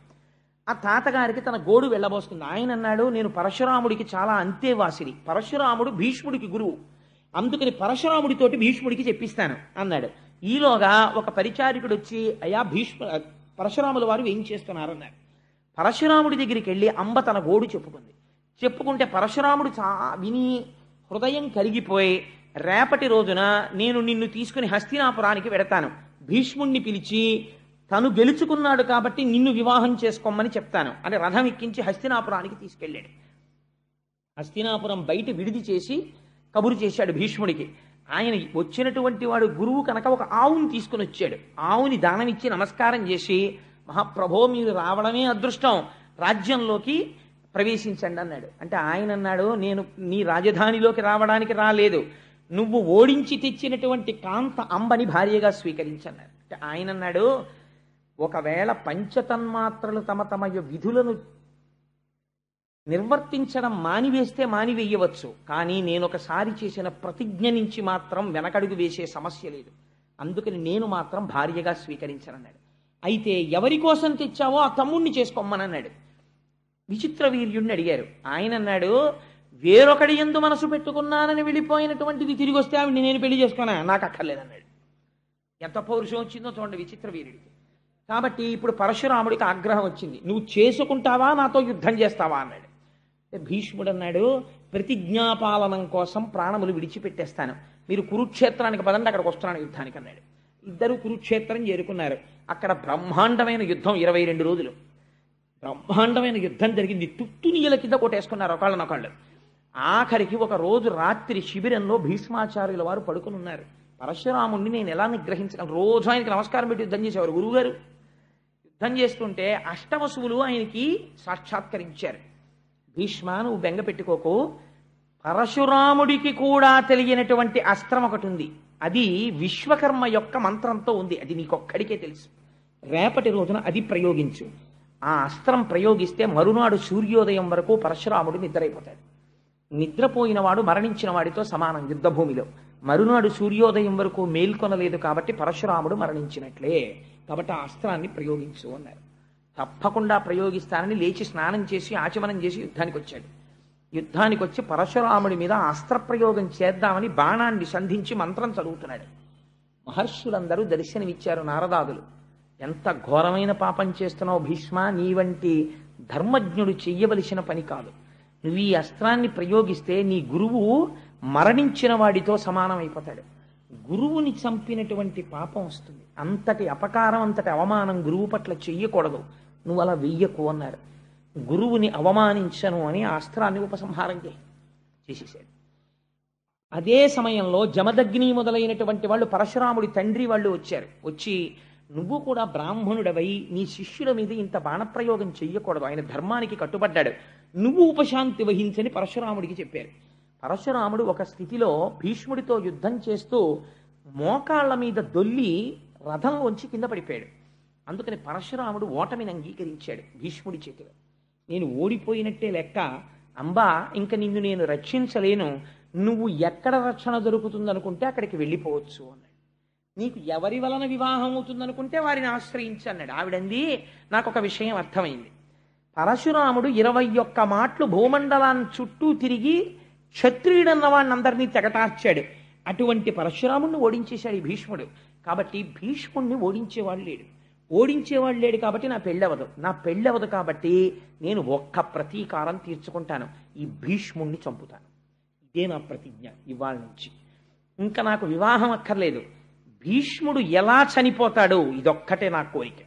ఆ తాతగారికి తన గోడు వెళ్ళబోస్తుంది. ఆయన అన్నాడు, నేను పరశురాముడికి చాలా అంతేవాసిని, పరశురాముడు భీష్ముడికి గురువు, అందుకని పరశురాముడితోటి భీష్ముడికి చెప్పిస్తాను అన్నాడు. ఈలోగా ఒక పరిచారికుడు వచ్చి, అయ్యా పరశురాముల వారు ఏం చేస్తున్నారన్నారు. పరశురాముడి దగ్గరికి వెళ్ళి అంబ తన గోడు చెప్పుకుంటే పరశురాముడు విని హృదయం కరిగిపోయి, రేపటి రోజున నేను నిన్ను తీసుకుని హస్తినాపురానికి వెడతాను, భీష్ముణ్ణి పిలిచి తను గెలుచుకున్నాడు కాబట్టి నిన్ను వివాహం చేసుకోమని చెప్తాను అని రథం ఎక్కించి హస్తినాపురానికి తీసుకెళ్ళాడు. హస్తినాపురం బయట విడిది చేసి కబురు చేశాడు భీష్ముడికి. ఆయన వచ్చినటువంటి వాడు గురువు కనుక ఒక ఆవుని తీసుకుని వచ్చాడు. ఆవుని దానమిచ్చి నమస్కారం చేసి, మహాప్రభో మీరు రావడమే అదృష్టం, రాజ్యంలోకి ప్రవేశించండి అన్నాడు. అంటే ఆయన అన్నాడు, నేను నీ రాజధానిలోకి రావడానికి రాలేదు, నువ్వు ఓడించి తెచ్చినటువంటి కాంత అంబని భార్యగా స్వీకరించన్నాడు. అంటే ఆయన అన్నాడు, ఒకవేళ పంచతన్మాత్రలు తమ తమ విధులను నిర్వర్తించడం మానివేస్తే మానివేయవచ్చు, కానీ నేను ఒకసారి చేసిన ప్రతిజ్ఞ నుంచి మాత్రం వెనకడుగు వేసే సమస్య లేదు, అందుకని నేను మాత్రం భార్యగా స్వీకరించనన్నాడు. అయితే ఎవరి కోసం తెచ్చావో ఆ తమ్ముణ్ణి చేసుకోమని అన్నాడు. విచిత్ర వీర్యుడిని అడిగారు. ఆయన అన్నాడు, వేరొకడి యందు మనసు పెట్టుకున్నానని వెళ్ళిపోయినటువంటిది తిరిగి వస్తే ఆవిడ నేను పెళ్లి చేసుకున్నా, నాకు అక్కర్లేదన్నాడు. ఎంత పౌరుషం వచ్చిందో చూడండి విచిత్ర వీరుడికి. కాబట్టి ఇప్పుడు పరశురాముడికి ఆగ్రహం వచ్చింది, నువ్వు చేసుకుంటావా నాతో యుద్ధం చేస్తావా అన్నాడు. భీష్ముడు అన్నాడు, ప్రతిజ్ఞాపాలనం కోసం ప్రాణములు విడిచిపెట్టేస్తాను, మీరు కురుక్షేత్రానికి పదండి, అక్కడికి వస్తున్నాను యుద్ధానికి అన్నాడు. ఇద్దరు కురుక్షేత్రం చేరుకున్నారు. అక్కడ బ్రహ్మాండమైన యుద్ధం 22 రోజులు బ్రహ్మాండమైన యుద్ధం జరిగింది. తుత్తునీయల కింద కొట్టేసుకున్నారు ఒకళ్ళనొకళ్ళు. ఆఖరికి ఒక రోజు రాత్రి శిబిరంలో భీష్మాచార్యుల వారు పడుకుని ఉన్నారు. పరశురాముడిని నేను ఎలా నిగ్రహించగలను, రోజు ఆయనకి నమస్కారం పెట్టి యుద్ధం చేసేవారు గురువుగారు. యుద్ధం చేస్తుంటే అష్టవసువులు ఆయనకి సాక్షాత్కరించారు. భీష్మ, నువ్వు బెంగ పెట్టుకోకు, పరశురాముడికి కూడా తెలియనటువంటి అస్త్రం ఒకటి ఉంది, అది విశ్వకర్మ యొక్క మంత్రంతో ఉంది, అది నీకొక్కడికే తెలుసు, రేపటి రోజున అది ప్రయోగించు. ఆ అస్త్రం ప్రయోగిస్తే మరునాడు సూర్యోదయం వరకు పరశురాముడు నిద్రైపోతాడు. నిద్రపోయిన వాడు మరణించిన వాడితో సమానం యుద్ధభూమిలో. మరునాడు సూర్యోదయం వరకు మేల్కొనలేదు కాబట్టి పరశురాముడు మరణించినట్లే, కాబట్టి ఆ అస్త్రాన్ని ప్రయోగించు అన్నారు. తప్పకుండా ప్రయోగిస్తానని లేచి స్నానం చేసి ఆచమనం చేసి యుద్ధానికి వచ్చాడు. యుద్ధానికి వచ్చి పరశురాముడి మీద అస్త్రప్రయోగం చేద్దామని బాణాన్ని సంధించి మంత్రం చదువుతున్నాడు. మహర్షులందరూ దర్శనమిచ్చారు. నారదాదులు, ఎంత ఘోరమైన పాపం చేస్తున్నావు భీష్మ, నీ వంటి ధర్మజ్ఞుడు చెయ్యవలసిన పని కాదు, నువ్వు ఈ అస్త్రాన్ని ప్రయోగిస్తే నీ గురువు మరణించిన వాడితో సమానం అయిపోతాడు, గురువుని చంపినటువంటి పాపం వస్తుంది, అంతటి అపకారం అంతటి అవమానం గురువు పట్ల చెయ్యకూడదు, నువ్వు అలా వెయ్యకు అన్నారు. గురువుని అవమానించను అని ఆ అస్త్రాన్ని ఉపసంహారం చేసేసాడు. అదే సమయంలో జమదగ్ని మొదలైనటువంటి వాళ్ళు పరశురాముడి తండ్రి వాళ్ళు వచ్చారు. వచ్చి, నువ్వు కూడా బ్రాహ్మణుడవై నీ శిష్యుల మీద ఇంత బాణప్రయోగం చెయ్యకూడదు, ఆయన ధర్మానికి కట్టుబడ్డాడు, నువ్వు ఉపశాంతి వహించని పరశురాముడికి చెప్పారు. పరశురాముడు ఒక స్థితిలో భీష్ముడితో యుద్ధం చేస్తూ మోకాళ్ల మీద దొల్లి రథంలోంచి కింద పడిపోయాడు. అందుకని పరశురాముడు ఓటమిని అంగీకరించాడు భీష్ముడి చేతిలో. నేను ఓడిపోయినట్టే లెక్క, అంబా ఇంక నిన్ను నేను రక్షించలేను, నువ్వు ఎక్కడ రక్షణ దొరుకుతుందనుకుంటే అక్కడికి వెళ్ళిపోవచ్చు అన్నాడు. నీకు ఎవరి వలన వివాహం అవుతుందనుకుంటే వారిని ఆశ్రయించి అన్నాడు. ఆవిడంది, నాకు ఒక విషయం అర్థమైంది, పరశురాముడు 21 మాటలు భూమండలాన్ని చుట్టూ తిరిగి క్షత్రియుడన్న వాడిని అందరినీ తెగటార్చాడు, అటువంటి పరశురాముడిని ఓడించేశాడు ఈ భీష్ముడు. కాబట్టి భీష్ముడిని ఓడించేవాడు లేడు కాబట్టి నా పెళ్ళవదు కాబట్టి నేను ఒక్క ప్రతీకారం తీర్చుకుంటాను, ఈ భీష్ముడిని చంపుతాను, ఇదే నా ప్రతిజ్ఞ ఇవాళ నుంచి, ఇంకా నాకు వివాహం అక్కర్లేదు, భీష్ముడు ఎలా చనిపోతాడు ఇదొక్కటే నా కోరిక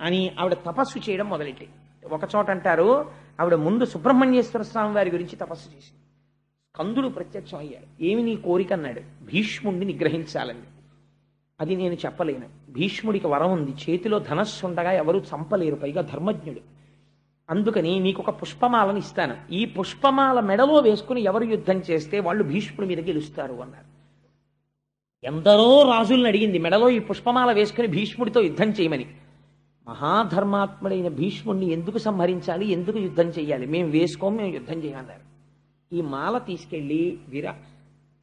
అని ఆవిడ తపస్సు చేయడం మొదలెట్టి. ఒక చోట అంటారు, ఆవిడ ముందు సుబ్రహ్మణ్యేశ్వర స్వామి వారి గురించి తపస్సు చేసింది. కందుడు ప్రత్యక్షం అయ్యాడు. ఏమి నీ కోరిక అన్నాడు. భీష్ముడిని నిగ్రహించాలని. అది నేను చెప్పలేను, భీష్ముడికి వరం ఉంది, చేతిలో ధనస్సు ఉండగా ఎవరూ చంపలేరు, పైగా ధర్మజ్ఞుడు, అందుకని నీకు ఒక పుష్పమాలను ఇస్తాను, ఈ పుష్పమాల మెడలో వేసుకుని ఎవరు యుద్ధం చేస్తే వాళ్ళు భీష్ముడి మీద గెలుస్తారు అన్నారు. ఎందరో రాజుల్ని అడిగింది మెడలో ఈ పుష్పమాల వేసుకుని భీష్ముడితో యుద్ధం చేయమని. మహాధర్మాత్ముడైన భీష్ముడిని ఎందుకు సంహరించాలి, ఎందుకు యుద్ధం చేయాలి, మేము వేసుకోము, మేము యుద్ధం చేయమన్నారు. ఈ మాల తీసుకెళ్లి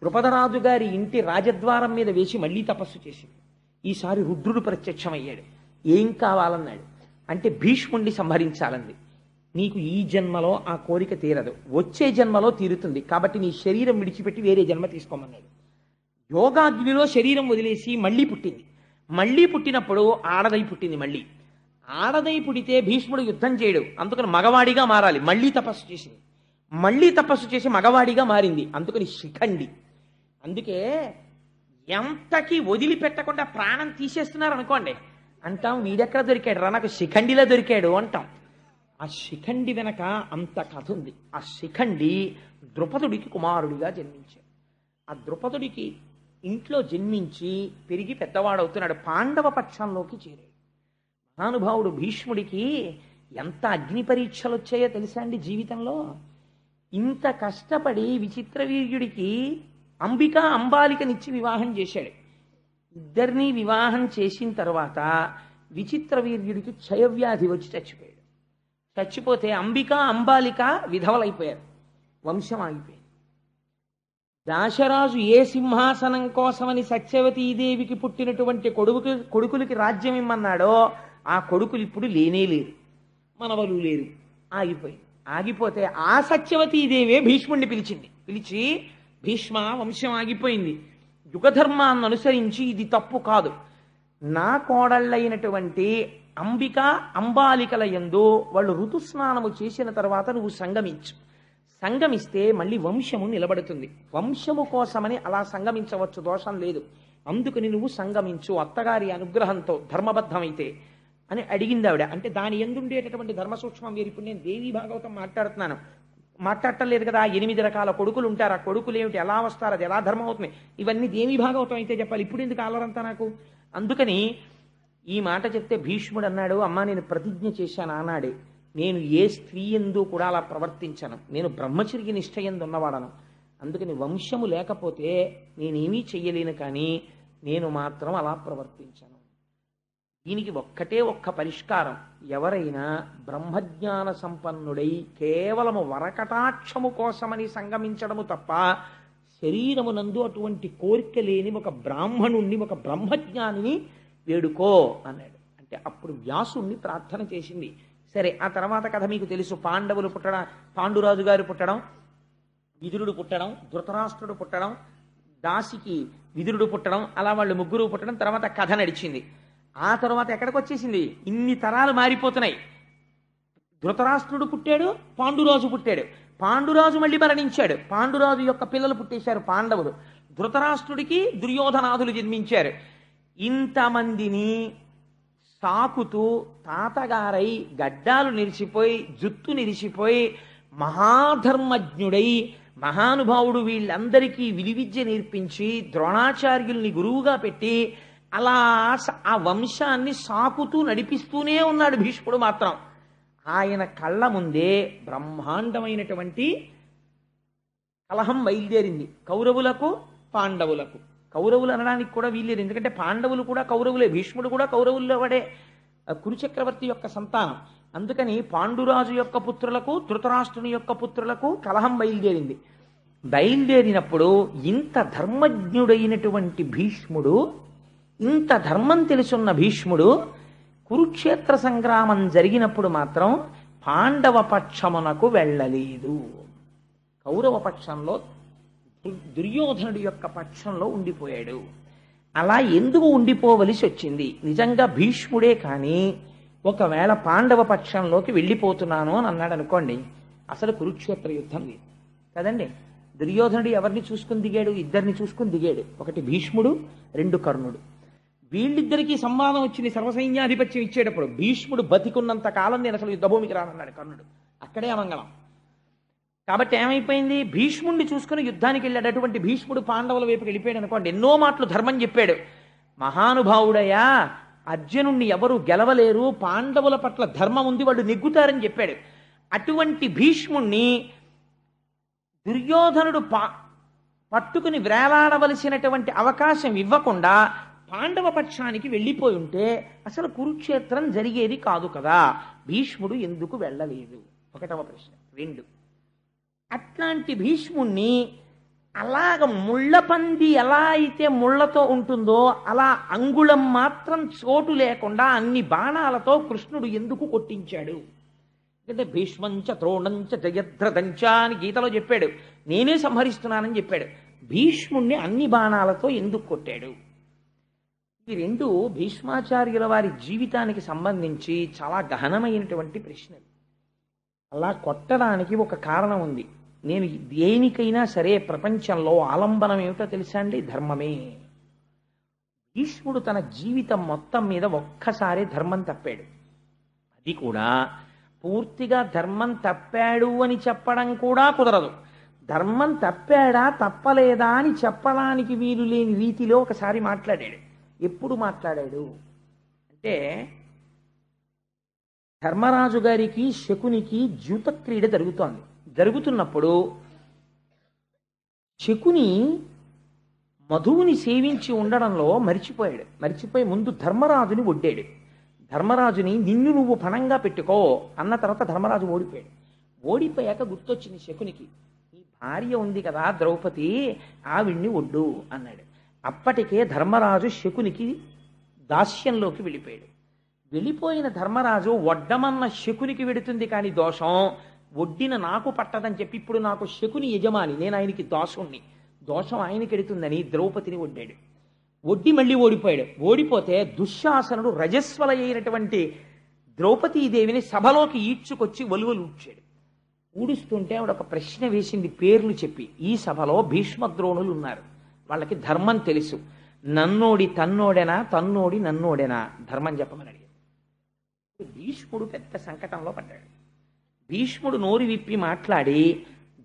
ద్రుపదరాజు గారి ఇంటి రాజద్వారం మీద వేసి మళ్ళీ తపస్సు చేసింది. ఈసారి రుద్రుడు ప్రత్యక్షమయ్యాడు. ఏం కావాలన్నాడు. అంటే భీష్ముడిని సంహరించాలంది. నీకు ఈ జన్మలో ఆ కోరిక తీరదు, వచ్చే జన్మలో తీరుతుంది, కాబట్టి నీ శరీరం విడిచిపెట్టి వేరే జన్మ తీసుకోమన్నాడు. యోగాగ్నిలో శరీరం వదిలేసి మళ్ళీ పుట్టింది. మళ్ళీ పుట్టినప్పుడు ఆడదై పుట్టింది. మళ్ళీ ఆడదై పుడితే భీష్ముడు యుద్ధం చేయడు, అందుకని మగవాడిగా మారాలి. మళ్ళీ తపస్సు చేసింది, మళ్ళీ తపస్సు చేసి మగవాడిగా మారింది, అందుకని శిఖండి. అందుకే ఎంతకి వదిలిపెట్టకుండా ప్రాణం తీసేస్తున్నారు అనుకోండి, అంటాం వీడెక్కడ దొరికాడు రా, నాకు శిఖండిలో దొరికాడు అంటాం. ఆ శిఖండి వెనక అంత కథ ఉంది. ఆ శిఖండి ద్రుపదుడికి కుమారుడిగా జన్మించాడు. ఆ ద్రుపదుడికి ఇంట్లో జన్మించి పెరిగి పెద్దవాడవుతున్నాడు. పాండవ పక్షంలోకి చేరాడు. మహానుభావుడు భీష్ముడికి ఎంత అగ్ని పరీక్షలు వచ్చాయో తెలుసా అండి జీవితంలో. ఇంత కష్టపడి విచిత్రవీర్యుడికి అంబికా అంబాలికనిచ్చి వివాహం చేశాడు. ఇద్దరినీ వివాహం చేసిన తర్వాత విచిత్రవీర్యుడికి క్షయవ్యాధి వచ్చి చచ్చిపోయాడు. చచ్చిపోతే అంబికా అంబాలిక విధవలైపోయారు, వంశం ఆగిపోయింది. దాశరాజు ఏ సింహాసనం కోసమని సత్యవతీదేవికి పుట్టినటువంటి కొడుకులకి రాజ్యం ఇమ్మన్నాడో ఆ కొడుకులు ఇప్పుడు లేనే లేరు, మనవలు లేరు, ఆగిపోయింది. ఆగిపోతే ఆ సత్యవతీదేవే భీష్ముడిని పిలిచింది. పిలిచి, భీష్మ, వంశం ఆగిపోయింది, యుగధర్మాన్ని అనుసరించి ఇది తప్పు కాదు, నా కోడళ్ళైనటువంటి అంబిక అంబాలికల యందు వాళ్ళు ఋతుస్నానము చేసిన తర్వాత నువ్వు సంగమించు. సంగమిస్తే మళ్ళీ వంశము నిలబడుతుంది. వంశము కోసమని అలా సంగమించవచ్చు, దోషం లేదు. అందుకని నువ్వు సంగమించు అత్తగారి అనుగ్రహంతో ధర్మబద్ధమైతే అని అడిగింది ఆవిడ. అంటే దాని ఎందుండేటటువంటి ధర్మ సూక్ష్మం వేరు. ఇప్పుడు నేను దేవీ భాగవతం మాట్లాడటం లేదు కదా. 8 రకాల కొడుకులు ఉంటారు, ఆ కొడుకులు ఏమిటి, ఎలా వస్తారు, అది ఎలా ధర్మం అవుతుంది, ఇవన్నీ దేవీ భాగవతం అయితే చెప్పాలి. ఇప్పుడు ఎందుకు ఆలరంతా నాకు. అందుకని ఈ మాట చెప్తే భీష్ముడు అన్నాడు, అమ్మా నేను ప్రతిజ్ఞ చేశాను ఆనాడే, నేను ఏ స్త్రీ ఎందు కూడా అలా ప్రవర్తించను, నేను బ్రహ్మచర్య నిష్ఠ ఎందు ఉన్నవాడను. అందుకని వంశము లేకపోతే నేనేమీ చెయ్యలేను, కానీ నేను మాత్రం అలా ప్రవర్తించను. దీనికి ఒక్క పరిష్కారం. ఎవరైనా బ్రహ్మజ్ఞాన సంపన్నుడై కేవలము వరకటాక్షము కోసమని సంగమించడము తప్ప శరీరమునందు అటువంటి కోరిక లేని ఒక బ్రాహ్మణుణ్ణి, ఒక బ్రహ్మజ్ఞానిని వేడుకో అన్నాడు. అంటే అప్పుడు వ్యాసుణ్ణి ప్రార్థన చేసింది. సరే, ఆ తర్వాత కథ మీకు తెలుసు. పాండవులు పుట్టడం, పాండురాజు గారు పుట్టడం, విదురుడు పుట్టడం, ధృతరాష్ట్రుడు పుట్టడం, దాసికి విదురుడు పుట్టడం, అలా వాళ్ళు ముగ్గురు పుట్టడం. తర్వాత కథ నడిచింది. ఆ తర్వాత ఎక్కడికి వచ్చేసింది, ఇన్ని తరాలు మారిపోతున్నాయి. ధృతరాష్ట్రుడు పుట్టాడు, పాండురాజు పుట్టాడు, పాండురాజు మళ్ళీ మరణించాడు, పాండురాజు యొక్క పిల్లలు పుట్టేశారు పాండవులు, ధృతరాష్ట్రుడికి దుర్యోధనాదులు జన్మించారు. ఇంతమందిని సాకుతూ తాతగారై గడ్డాలు నిలిచిపోయి జుత్తు నిలిచిపోయి మహాధర్మజ్ఞుడై మహానుభావుడు వీళ్ళందరికీ విలువిద్య నేర్పించి ద్రోణాచార్యుల్ని గురువుగా పెట్టి అలా ఆ వంశాన్ని సాకుతూ నడిపిస్తూనే ఉన్నాడు భీష్ముడు. మాత్రం ఆయన కళ్ళ ముందే బ్రహ్మాండమైనటువంటి కలహం బయలుదేరింది, కౌరవులకు పాండవులకు. కౌరవులు అనడానికి కూడా వీల్లేదు, ఎందుకంటే పాండవులు కూడా కౌరవులే, భీష్ముడు కూడా కౌరవుల్లో వాడే, కురుచక్రవర్తి యొక్క సంతానం. అందుకని పాండురాజు యొక్క పుత్రులకు ధృతరాష్ట్రుని యొక్క పుత్రులకు కలహం బయలుదేరింది. బయలుదేరినప్పుడు ఇంత ధర్మజ్ఞుడైనటువంటి భీష్ముడు, ఇంత ధర్మం తెలుసున్న భీష్ముడు కురుక్షేత్ర సంగ్రామం జరిగినప్పుడు మాత్రం పాండవ పక్షమునకు వెళ్ళలేదు. కౌరవ పక్షంలో, దుర్యోధనుడి యొక్క పక్షంలో ఉండిపోయాడు. అలా ఎందుకు ఉండిపోవలసి వచ్చింది? నిజంగా భీష్ముడే కానీ ఒకవేళ పాండవ పక్షంలోకి వెళ్ళిపోతున్నాను అని అన్నాడు అనుకోండి, అసలు కురుక్షేత్ర యుద్ధం లేదు కదండి. దుర్యోధనుడు ఎవరిని చూసుకుని దిగాడు? ఇద్దరిని చూసుకుని దిగాడు. ఒకటి భీష్ముడు, 2 కర్ణుడు. వీళ్ళిద్దరికీ సంవాదం వచ్చింది. సర్వసైన్యాధిపత్యం ఇచ్చేటప్పుడు భీష్ముడు బతికున్నంత కాలం నేను అసలు యుద్ధభూమికి రానన్నాడు కర్ణుడు. అక్కడే అమంగళం. కాబట్టి ఏమైపోయింది, భీష్ముడిని చూసుకుని యుద్ధానికి వెళ్ళాడు. అటువంటి భీష్ముడు పాండవుల వైపుకి వెళ్ళిపోయాడు అనుకోండి, ఎన్నో మాటలు ధర్మం చెప్పాడు. మహానుభావుడయ్యా, అర్జునుణ్ణి ఎవరు గెలవలేరు, పాండవుల పట్ల ధర్మం ఉంది, వాళ్ళు నెగ్గుతారని చెప్పాడు. అటువంటి భీష్ముణ్ణి దుర్యోధనుడు పట్టుకుని వేలాడవలసినటువంటి అవకాశం ఇవ్వకుండా పాండవ పక్షానికి వెళ్ళిపోయి ఉంటే అసలు కురుక్షేత్రం జరిగేది కాదు కదా. భీష్ముడు ఎందుకు వెళ్ళలేదు? ఒకటవ ప్రశ్న. 2, అట్లాంటి భీష్ముణ్ణి అలాగ ముళ్ళపంది ఎలా అయితే ముళ్ళతో ఉంటుందో అలా అంగుళం మాత్రం చోటు లేకుండా అన్ని బాణాలతో కృష్ణుడు ఎందుకు కొట్టించాడు? అంటే భీష్మంచ ద్రోణంచ జయద్రథంచ అని గీతలో చెప్పాడు. నేనే సంహరిస్తున్నానని చెప్పాడు. భీష్ముణ్ణి అన్ని బాణాలతో ఎందుకు కొట్టాడు? ఈ 2 భీష్మాచార్యుల వారి జీవితానికి సంబంధించి చాలా గహనమైనటువంటి ప్రశ్నలు. అలా కొట్టడానికి ఒక కారణం ఉంది. నేను దేనికైనా సరే ప్రపంచంలో ఆలంబనం ఏమిటో తెలుసా అండి? ధర్మమే. భీష్ముడు తన జీవితం మొత్తం మీద ఒక్కసారి ధర్మం తప్పాడు. అది కూడా పూర్తిగా ధర్మం తప్పాడు అని చెప్పడం కూడా కుదరదు. ధర్మం తప్పాడా తప్పలేదా అని చెప్పడానికి వీలు లేని రీతిలో ఒకసారి మాట్లాడాడు. ఎప్పుడు మాట్లాడాడు అంటే, ధర్మరాజు గారికి శకునికి ద్యూతక్రీడ జరుగుతున్నప్పుడు శకుని మధువుని సేవించి ఉండడంలో మరిచిపోయి ముందు ధర్మరాజుని ఒడ్డాడు. ధర్మరాజుని నిన్ను నువ్వు పణంగా పెట్టుకో అన్న తర్వాత ధర్మరాజు ఓడిపోయాక గుర్తొచ్చింది శకునికి, ఈ భార్య ఉంది కదా ద్రౌపది, ఆవిడ్ని ఒడ్డు అన్నాడు. అప్పటికే ధర్మరాజు శకునికి దాస్యంలోకి వెళ్ళిపోయిన ధర్మరాజు వడ్డమన్న శకునికి వెడుతుంది కానీ దోషం ఒడ్డిన నాకు పట్టదని చెప్పి ఇప్పుడు నాకు శకుని యజమాని, నేను ఆయనకి దోషం ఆయనకి ఎడుతుందని ద్రౌపదిని ఒడ్డి మళ్ళీ ఓడిపోతే దుశ్శాసనుడు రజస్వల అయినటువంటి ద్రౌపదీదేవిని సభలోకి ఈడ్చుకొచ్చి వలువలు ఊడుస్తుంటే ఆవిడ ఒక ప్రశ్న వేసింది పేర్లు చెప్పి. ఈ సభలో భీష్మద్రోణులు ఉన్నారు, వాళ్ళకి ధర్మం తెలుసు. నన్నోడి తన్నోడెనా, తన్నోడి నన్నోడెనా, ధర్మం చెప్పమని అడిగాడు. భీష్ముడు పెద్ద సంకటంలో పడ్డాడు. భీష్ముడు నోరు విప్పి మాట్లాడి,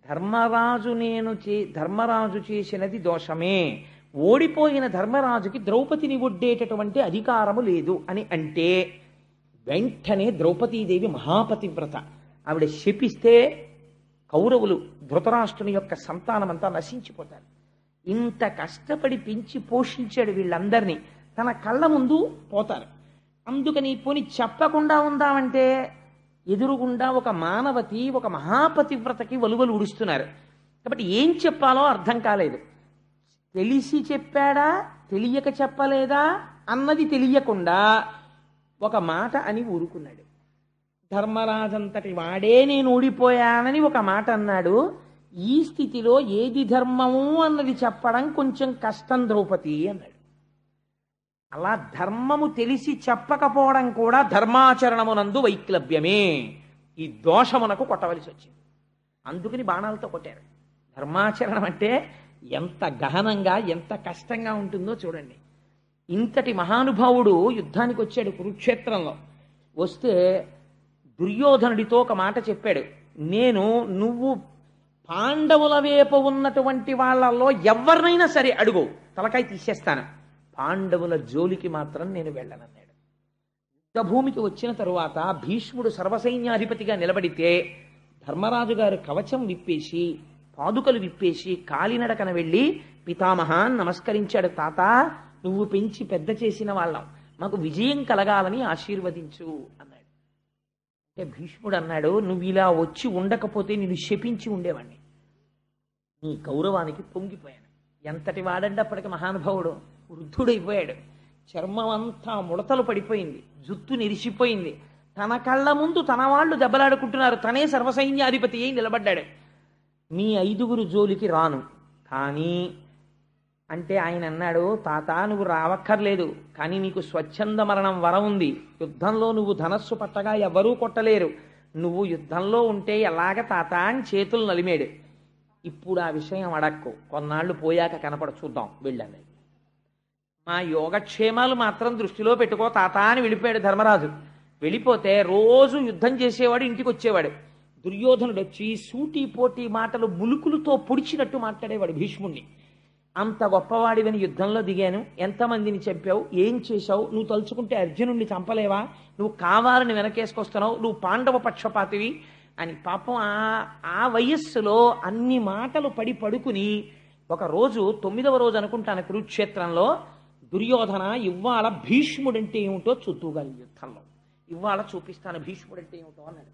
ధర్మరాజు చేసినది దోషమే, ఓడిపోయిన ధర్మరాజుకి ద్రౌపదిని ఒడ్డేటటువంటి అధికారము లేదు అని అంటే వెంటనే ద్రౌపదీదేవి మహాపతివ్రత, ఆవిడ శపిస్తే కౌరవులు ధృతరాష్ట్రుని యొక్క సంతానమంతా నశించిపోతారు. ఇంత కష్టపడి పెంచి పోషించాడు వీళ్ళందరినీ, తన కళ్ళ ముందు పోతారు. అందుకని పోని చెప్పకుండా ఉందామంటే ఎదురుగుండా ఒక మానవతి, ఒక మహాపతివ్రతకి వలువలు ఉడుస్తున్నారు. కాబట్టి ఏం చెప్పాలో అర్థం కాలేదు. తెలిసి చెప్పాడా తెలియక చెప్పలేదా అన్నది తెలియకుండా ఒక మాట అని ఊరుకున్నాడు. ధర్మరాజంతటి వాడే నేను ఓడిపోయానని ఒక మాట అన్నాడు. ఈ స్థితిలో ఏది ధర్మము అన్నది చెప్పడం కొంచెం కష్టం ద్రౌపది అన్నాడు. అలా ధర్మము తెలిసి చెప్పకపోవడం కూడా ధర్మాచరణమునందు వైక్లభ్యమే. ఈ దోషమునకు కొట్టవలసి వచ్చింది. అందుకని బాణాలతో కొట్టారు. ధర్మాచరణం అంటే ఎంత గహనంగా ఎంత కష్టంగా ఉంటుందో చూడండి. ఇంతటి మహానుభావుడు యుద్ధానికి వచ్చాడు కురుక్షేత్రంలో. వస్తే దుర్యోధనుడితో ఒక మాట చెప్పాడు, నువ్వు పాండవుల వైపు ఉన్నటువంటి వాళ్ళల్లో ఎవరినైనా సరే అడుగు, తలకాయ తీసేస్తాను, పాండవుల జోలికి మాత్రం నేను వెళ్ళనన్నాడు. యుద్ధభూమికి వచ్చిన తరువాత భీష్ముడు సర్వసైన్యాధిపతిగా నిలబడితే ధర్మరాజు గారు కవచం విప్పేసి పాదుకలు విప్పేసి కాలినడకన వెళ్ళి పితామహాన్ నమస్కరించాడు. తాత, నువ్వు పెంచి పెద్ద చేసిన వాళ్ళం, మాకు విజయం కలగాలని ఆశీర్వదించు అన్నాడు. అంటే భీష్ముడు అన్నాడు, నువ్వు ఇలా వచ్చి ఉండకపోతే నేను శపించి ఉండేవాణ్ణి. నీ గౌరవానికి పొంగిపోయాను. ఎంతటి వాడండి అప్పటికి మహానుభావుడు, వృద్ధుడైపోయాడు. చర్మం అంతా ముడతలు పడిపోయింది, జుత్తు నెరిసిపోయింది. తన కళ్ళ ముందు తన వాళ్ళు దెబ్బలాడుకుంటున్నారు, తనే సర్వసైన్యాధిపతి అయి నిలబడ్డాడు. మీ 5గురు జోలికి రాను కానీ అంటే ఆయన అన్నాడు, తాత నువ్వు రావక్కర్లేదు, కానీ నీకు స్వచ్ఛంద మరణం వరం ఉంది. యుద్ధంలో నువ్వు ధనస్సు పట్టగా ఎవరూ కొట్టలేరు, నువ్వు యుద్ధంలో ఉంటే ఎలాగ తాత అని చేతులు నలిమాడు. ఇప్పుడు ఆ విషయం అడక్కు, కొన్నాళ్ళు పోయాక కనపడ చూద్దాం వెళ్ళాను. మా యోగక్షేమాలు మాత్రం దృష్టిలో పెట్టుకో తాత అని వెళ్ళిపోయాడు ధర్మరాజు. వెళ్ళిపోతే రోజు యుద్ధం చేసేవాడు, ఇంటికి వచ్చేవాడు. దుర్యోధనుడు వచ్చి సూటి పోటీ మాటలు ములుకులతో పొడిచినట్టు మాట్లాడేవాడు భీష్ముణ్ణి. అంత గొప్పవాడివని యుద్ధంలో దిగాను, ఎంతమందిని చంపావు, ఏం చేశావు, నువ్వు తలుచుకుంటే అర్జునుడిని చంపలేవా, నువ్వు కావాలని వెనకేసుకొస్తున్నావు, నువ్వు పాండవ పక్షపాతివి, అని పాపం ఆ వయస్సులో అన్ని మాటలు పడి పడుకుని ఒకరోజు 9వ రోజు అనుకుంటాను కురుక్షేత్రంలో దుర్యోధన ఇవాళ భీష్ముడంటే ఏమిటో చూద్దుగాలి యుద్ధంలో ఇవాళ చూపిస్తాను భీష్ముడంటే ఏమిటో అన్నాడు.